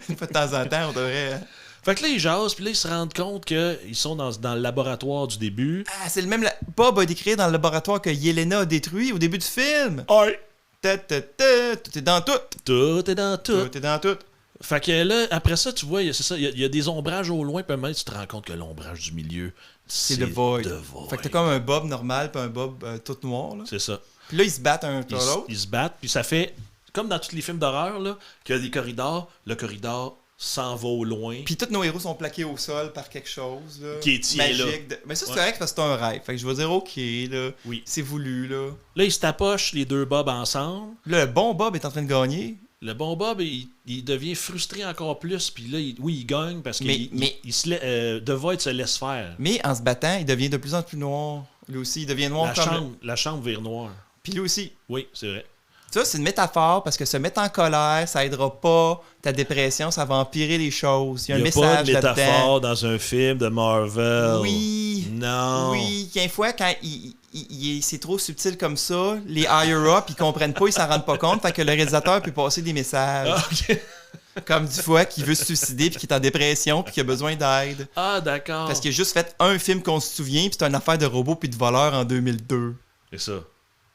Une fois de temps en temps, on devrait... Fait que là, ils jasent, puis là, ils se rendent compte qu'ils sont dans le laboratoire du début. Ah, c'est le même... Bob a décrit dans le laboratoire que Yelena a détruit au début du film. Ouais. Tout est dans tout. Tout est dans tout. Tout est dans tout. Fait que là, après ça, tu vois, c'est ça, il y a des ombrages au loin, puis à un moment donné, tu te rends compte que l'ombrage du milieu, C'est le Void. The Void. Fait que t'as comme un Bob normal puis un Bob tout noir. Là. C'est ça. Puis là, ils se battent un Ils, contre l'autre. ils se battent, puis ça fait, comme dans tous les films d'horreur, là, qu'il y a des corridors, le corridor s'en va au loin. Puis tous nos héros sont plaqués au sol par quelque chose. Là, Qui tient là. magique. Mais ça, c'est Ouais. correct parce que c'est un rêve. Fait que je vais dire, OK, là, Oui. c'est voulu. Là. Là, ils se tapochent les deux Bob ensemble. Là, le bon Bob est en train de gagner. Le bon Bob, il devient frustré encore plus, puis là, il gagne parce que Mais- The Void se laisse faire. Mais en se battant, il devient de plus en plus noir. Lui aussi, il devient noir comme... La chambre vire noire. Puis lui aussi. Oui, c'est vrai. Ça, c'est une métaphore parce que se mettre en colère, ça aidera pas ta dépression, ça va empirer les choses. Il y a un pas message de là-dedans. métaphore dans un film de Marvel. Oui. Non. Oui, qu'il y a une fois, quand c'est trop subtil comme ça. Les higher-up, ils comprennent pas, ils s'en rendent pas compte. Fait que le réalisateur peut passer des messages. Ah, OK. Comme du fois qui veut se suicider, puis qui est en dépression, puis qui a besoin d'aide. Ah, d'accord. Parce qu'il a juste fait un film qu'on se souvient, puis c'est une affaire de robot puis de voleur en 2002. C'est ça.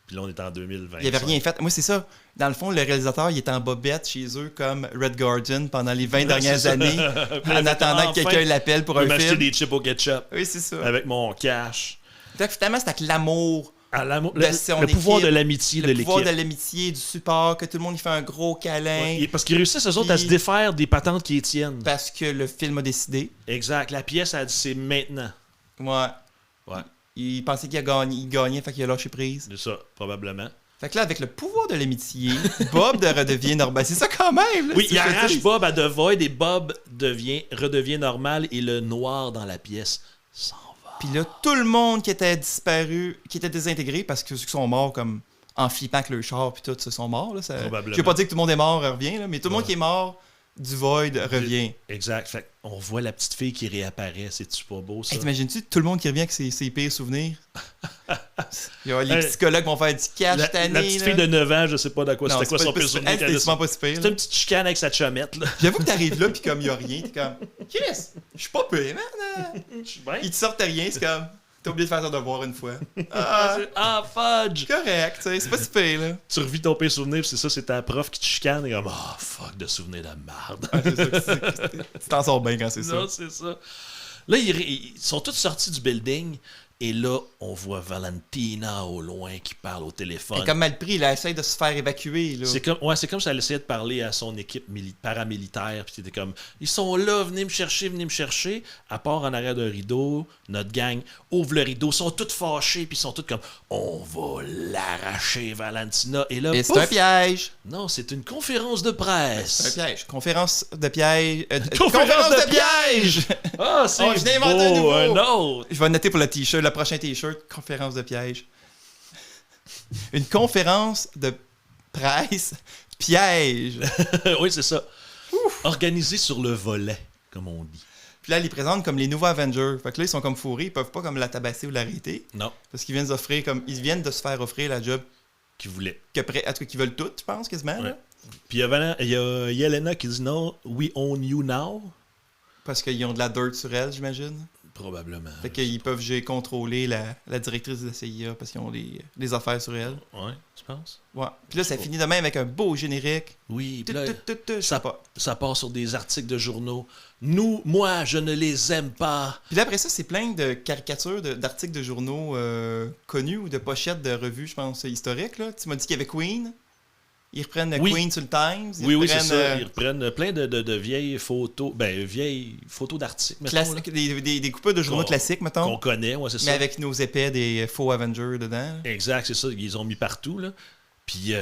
Puis là, on est en 2020. Il avait rien fait. Moi, c'est ça. Dans le fond, le réalisateur, il était en bobette chez eux comme Red Guardian pendant les 20 dernières années, en attendant que quelqu'un l'appelle pour je peux un m'acheter film. des chips au ketchup Oui, c'est ça. avec mon cash. Donc, finalement, c'est avec l'amour. Le pouvoir de l'amitié de Le l'équipe. pouvoir de l'amitié, du support, que tout le monde y fait un gros câlin. Ouais, parce qu'ils réussissent, eux autres, à se défaire des patentes qui les tiennent. Parce que le film a décidé. Exact. La pièce, elle dit c'est maintenant. Ouais. Ouais. Il pensait qu'il gagnait, fait qu'il a lâché prise. C'est ça, probablement. Fait que là, avec le pouvoir de l'amitié, Bob redevient normal. C'est ça quand même. Là, Oui, il arrache Bob à The Void et Bob redevient normal et le noir dans la pièce s'en va. Puis là, tout le monde qui était disparu, qui était désintégré, parce que ceux qui sont morts comme en flippant que le char puis tout, se sont morts. Là, Probablement. Je vais pas dire que tout le monde est mort revient, là, mais tout le monde qui est mort du Void revient. Exact. Fait on voit la petite fille qui réapparaît. C'est-tu pas beau, ça? Hey, t'imagines-tu tout le monde qui revient avec ses pires souvenirs? Les psychologues vont faire du cash cette année. La petite fille de 9 ans, je sais pas de quoi. C'était quoi son pire souvenir? C'était pas si pire. C'était une petite chicane avec sa chumette. Là. J'avoue que t'arrives là, puis comme il y a rien, t'es comme, Chris, je suis pas pire, man. Je suis bien. Ils te sortent rien, c'est comme, t'as oublié de faire ton devoir une fois. Fudge! Correct, tu sais, c'est pas si pire, là. Tu revis ton pire souvenir, puis c'est ça, c'est ta prof qui te chicane, et comme, fuck, de souvenir de merde. C'est ça, tu t'en sors bien quand c'est ça. Non, c'est ça. Là, ils sont tous sortis du building, et là, on voit Valentina au loin qui parle au téléphone. Elle est comme mal pris, elle essaie de se faire évacuer, là. C'est comme si elle essayait de parler à son équipe paramilitaire, puis c'était comme, ils sont là, venez me chercher. À part en arrière d'un rideau, notre gang ouvre le rideau, ils sont tous fâchés, puis ils sont tous comme, on va l'arracher, Valentina. Et là, Et c'est un piège. Non, c'est une conférence de presse. C'est un piège. Conférence de piège. Conférence de piège! Ah, c'est je n'ai inventé un nouveau. un autre. Je vais noter pour le t-shirt, le prochain t-shirt, conférence de piège. Une conférence de presse piège. Oui, c'est ça. Organisée sur le volet, comme on dit. Puis là, ils les présentent comme les nouveaux Avengers. Fait que là, ils sont comme fourrés, ils peuvent pas comme la tabasser ou l'arrêter. Non. Parce qu'ils viennent de se faire offrir la job Qui voulait. en tout cas, qu'ils veulent toutes, je pense, quasiment. Ouais. Là. Puis il y a Yelena qui dit non, we own you now. Parce qu'ils ont de la dirt sur elle, j'imagine. Probablement. Fait qu'ils peuvent contrôler la directrice de la CIA parce qu'ils ont des affaires sur elle. Ouais, tu penses? Ouais. Puis là, ça finit de même avec un beau générique. Oui, puis là, Je sais pas. ça part sur des articles de journaux. Moi, je ne les aime pas. Puis là, après ça, c'est plein de caricatures d'articles de journaux connus ou de pochettes de revues, je pense, historiques. Là. Tu m'as dit qu'il y avait Queen. Ils reprennent Queen sur le Times. Oui, c'est ça. Ils reprennent plein de vieilles photos. Vieilles photos d'articles, mettons. Des coupures de journaux classiques, mettons. Qu'on connaît, ouais, c'est ça. Mais avec nos épais des faux Avengers dedans. Exact, c'est ça. Ils les ont mis partout, là. Puis,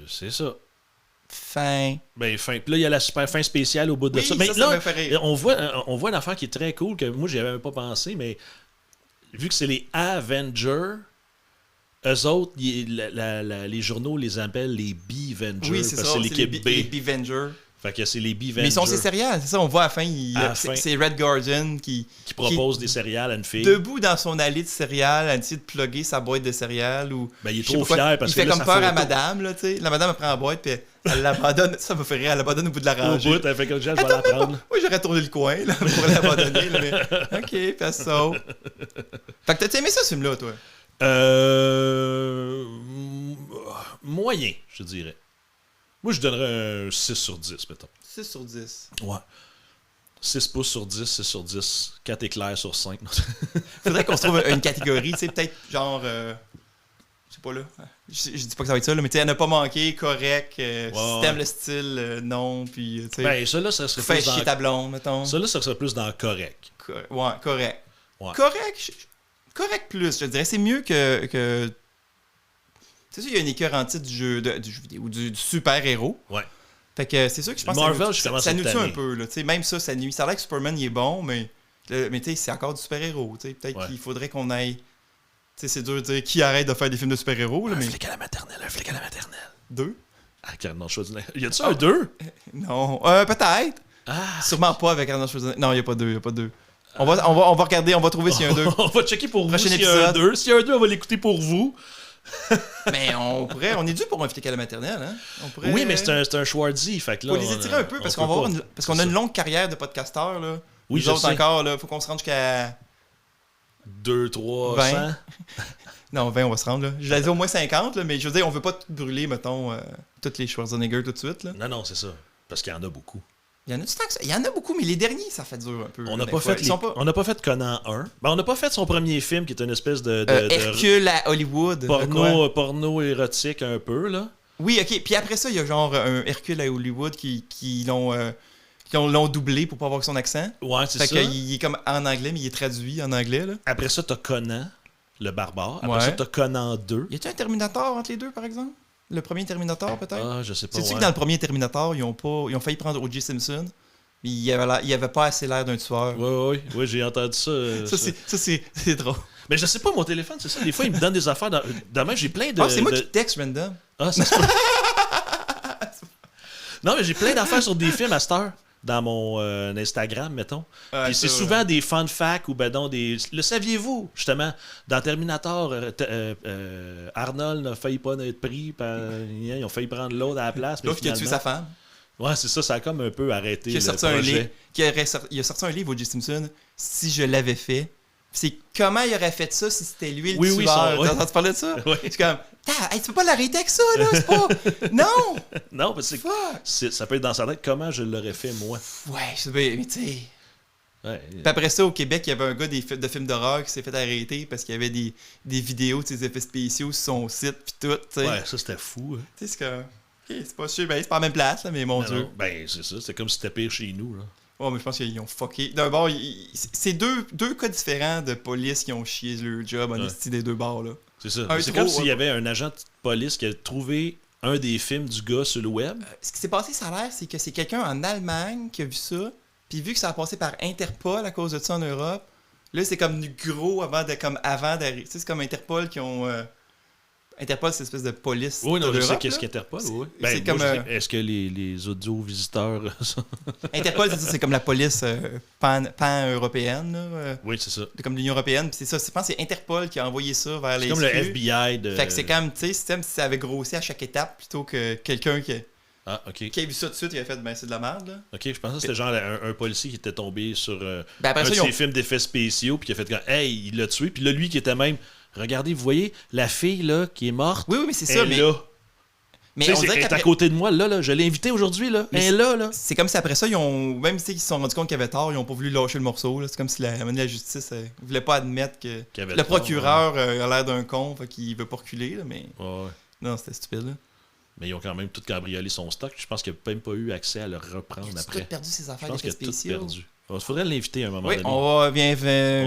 c'est ça. Fin. Puis là, il y a la super fin spéciale au bout de Oui, ça. Mais ça là, me fait rire. on voit une affaire qui est très cool, que moi, j'y avais même pas pensé, mais vu que c'est les Avengers, eux autres, les journaux les appellent les B-Vengers. Oui, c'est ça. C'est l'équipe B. Les B-Vengers. Fait que c'est les B-Vengers. Mais ils sont ces céréales, c'est ça. On voit à la fin, c'est Red Guardian qui propose des céréales à une fille. Debout dans son allée de céréales, à essayer de plugger sa boîte de céréales. Ou, il est trop fier parce que il fait là, comme peur à madame, là, tu sais. La madame, elle prend la boîte, puis elle l'abandonne. Ça me fait rire, elle l'abandonne au bout de la rangée. Au bout, elle fait comme je vais la prendre. Oui, j'aurais tourné le coin, là, pour l'abandonner, là, mais OK, puis elle saute. Fait que t'as aimé ça, ce film-là, toi? Moyen, je dirais. Moi, je donnerais un 6 sur 10, mettons. 6 sur 10. Ouais. 6 pouces sur 10, 6 sur 10, 4 éclairs sur 5. Faudrait qu'on se trouve une catégorie, tu sais, peut-être genre... je sais pas là. Je dis pas que ça va être ça, là, mais tu sais, elle n'a pas manqué, correct. Si t'aimes le style, non, puis tu sais... Ça là, ça serait fais plus chier dans... ta blonde, mettons. Ça là, ça serait plus dans correct. Ouais, correct. Ouais. Correct plus, je dirais. C'est mieux que... C'est sûr, il y a une écœur en titre du jeu vidéo, ou du super-héros. Ouais. Fait que c'est sûr que je pense Marvel, que ça nous tue un peu. Là. Même ça nuit. Ça a l'air que Superman, il est bon, mais tu sais, c'est encore du super-héros. Peut-être qu'il faudrait qu'on aille... C'est dur de dire qui arrête de faire des films de super-héros. Là, un flic à la maternelle. 2? Ah, Arnold Schwarzenegger. Y a-tu un 2? Non. Peut-être. Sûrement pas avec Arnold Schwarzenegger. Non, il n'y a pas 2. On va regarder, on va trouver s'il y a un 2. On va checker pour vous Prochain s'il y a un épisode. 2. S'il y a un 2, on va l'écouter pour vous. Mais on est dû pour inviter qu'à la maternelle, hein? On pourrait... Oui, mais c'est un Schwarzy, fait que là... Faut les étirer un peu, parce qu'on a une longue carrière de podcasteur, là. Oui, Nous je autres sais. encore, là, faut qu'on se rende jusqu'à... 2, 3, 20. 100. Non, 20, on va se rendre, là. Je l'ai dit au moins 50, là, mais je veux dire, on veut pas tout brûler, mettons, toutes les Schwarzenegger tout de suite, là. Non, c'est ça. Parce qu'il y en a beaucoup. Il y en a du temps que ça. Il y en a beaucoup, mais les derniers, ça fait dur un peu. On n'a des pas fois. fait Ils sont pas... on n'a pas fait Conan 1. Ben, on n'a pas fait son premier film, qui est une espèce de Hercule à Hollywood. quoi. porno érotique un peu, là. Oui, ok. Puis après ça, il y a genre un Hercule à Hollywood qui l'ont doublé pour pas avoir son accent. Ouais, c'est Fait ça. qu'il est comme en anglais, mais il est traduit en anglais, là. Après ça, t'as Conan, le barbare. Après Ouais. ça, t'as Conan 2. Y a-t-il un Terminator entre les deux, par exemple? Le premier Terminator, peut-être? Ah, je sais pas. Sais-tu ouais. que dans le premier Terminator, ils ont failli prendre O.J. Simpson, mais il avait pas assez l'air d'un tueur. Ouais, j'ai entendu ça. Ça, c'est drôle. Mais je sais pas, mon téléphone, c'est ça. Des fois, il me donne des affaires. Demain, j'ai plein de. Ah, c'est moi qui te texte random. Ah, c'est ça. Non, mais j'ai plein d'affaires sur des films à cette heure. Dans mon Instagram, mettons. Ouais, Puis c'est ça, souvent des fun facts ou ben non, des. Le saviez-vous, justement, dans Terminator, Arnold n'a failli pas être pris, ils ont failli prendre l'autre à la place. L'autre qui a tué sa femme. Ouais, c'est ça, ça a comme un peu arrêté. Qui a le sorti un projet. livre. Il a sorti un livre, O.J. Simpson, si je l'avais fait. C'est comment il aurait fait ça si c'était lui le tueur. ouais. T'as entendu parler de ça? Ouais. C'est comme, hey, tu peux pas l'arrêter avec ça, là, c'est pas... Non! Non, parce que Fuck! ça peut être dans sa tête. Comment je l'aurais fait, moi? Ouais, je sais, mais tu sais... Ouais. Puis après ça, au Québec, il y avait un gars de films d'horreur qui s'est fait arrêter parce qu'il y avait des vidéos de ses effets spéciaux sur son site, puis tout, tu sais. Ouais, ça, c'était fou. Hein. Tu sais, c'est comme... Ok, c'est pas sûr, ben, c'est pas la même place, là, mais mon Dieu. Non, ben, c'est ça. C'est comme si c'était pire chez nous, là. Ouais, mais je pense qu'ils ont fucké. D'un bord, c'est deux cas différents de police qui ont chié leur job en esti des deux bords, là. C'est ça. Un C'est trop, comme s'il y ouais. avait un agent de police qui a trouvé un des films du gars sur le web. Ce qui s'est passé, ça a l'air, c'est que c'est quelqu'un en Allemagne qui a vu ça, puis vu que ça a passé par Interpol à cause de ça en Europe, là, c'est comme du gros avant d'arriver. Tu sais, c'est comme Interpol qui ont... Interpol, c'est une espèce de police Oui, non, de je sais l'Europe, qu'est-ce là. qu'Interpol, oui. C'est Ben, comme, moi, est-ce que les audio-visiteurs... Interpol, c'est ça, c'est comme la police pan-européenne, là, oui, c'est ça. comme l'Union européenne. Puis c'est ça, je pense que c'est Interpol qui a envoyé ça vers les C'est comme le SQ. FBI de... Fait que c'est comme, tu sais, c'est comme si ça avait grossi à chaque étape plutôt que quelqu'un qui Ah, OK. a vu ça tout de suite, il a fait, ben c'est de la merde, là. OK, je pensais que c'était genre un policier qui était tombé sur Ben après un ça, de ils ont- ses films d'effets spéciaux, puis qui a fait comme, hey, il l'a tué. Puis là, lui qui était même, regardez, vous voyez, la fille, là, qui est morte, Oui, mais c'est ça, elle mais... est là. Mais Tu on sais, dirait elle est à qu'après... côté de moi, là, je l'ai invitée aujourd'hui, là. Mais Elle est là. C'est comme si après ça, ils ont... Même si ils se sont rendus compte qu'il y avait tort, ils ont pas voulu lâcher le morceau, là. C'est comme si la justice voulait pas admettre que... Qu'il y avait Le tort, procureur a l'air d'un con, fait qu'il veut pas reculer, là, mais... Ouais. Non, c'était stupide, là. Mais ils ont quand même tout cambriolé son stock. Je pense qu'il n'a même pas eu accès à le reprendre Il a après. tout perdu ses Je affaires pense qu'il d'effets a tout spéciaux. perdu. Il faudrait l'inviter à un moment Oui, donné. on va... Viens,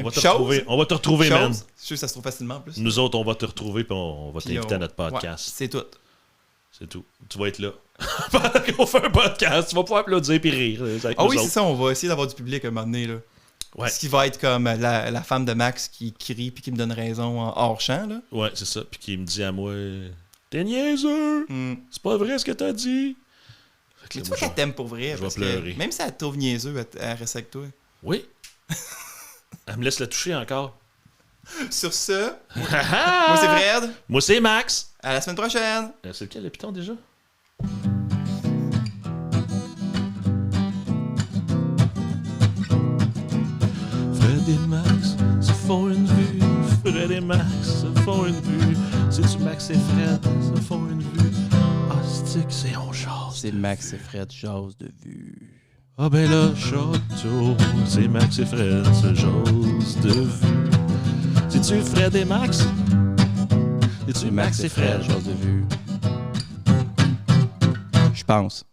On va te retrouver, on va te retrouver, man. Je suis sûr que ça se trouve facilement, en plus. Nous autres, on va te retrouver puis on va Puis t'inviter à on- notre podcast. Ouais, c'est tout. C'est tout. Tu vas être là. Pendant qu'on fait un podcast, tu vas pouvoir applaudir et rire. Avec Ah nous oui, c'est autres. ça, on va essayer d'avoir du public à un moment donné, là. Ouais. Ce qui va être comme la femme de Max qui crie puis qui me donne raison en hors-champ, là. Ouais, c'est ça. Puis qui me dit à moi, t'es niaiseux. Hmm. C'est pas vrai ce que t'as dit. Fait que Mais là, tu moi, vois qu'elle t'aime pour vrai. je parce vais que pleurer. même si elle te trouve niaiseux, elle reste avec toi. Oui. Elle me laisse la toucher encore. Sur ce, moi c'est Fred. Moi, c'est Max. À la semaine prochaine. C'est lequel le piton déjà? Fred et Max se font une vue. Fred et Max se font une vue. C'est-tu Max et Fred se font une vue? Ah, c'est on jase. C'est Max et Fred, jase de vue. Ah ben là, château, c'est Max et Fred se jase de vue. C'est-tu Fred et Max? C'est-tu Max et Fred? jase de vue. Je pense.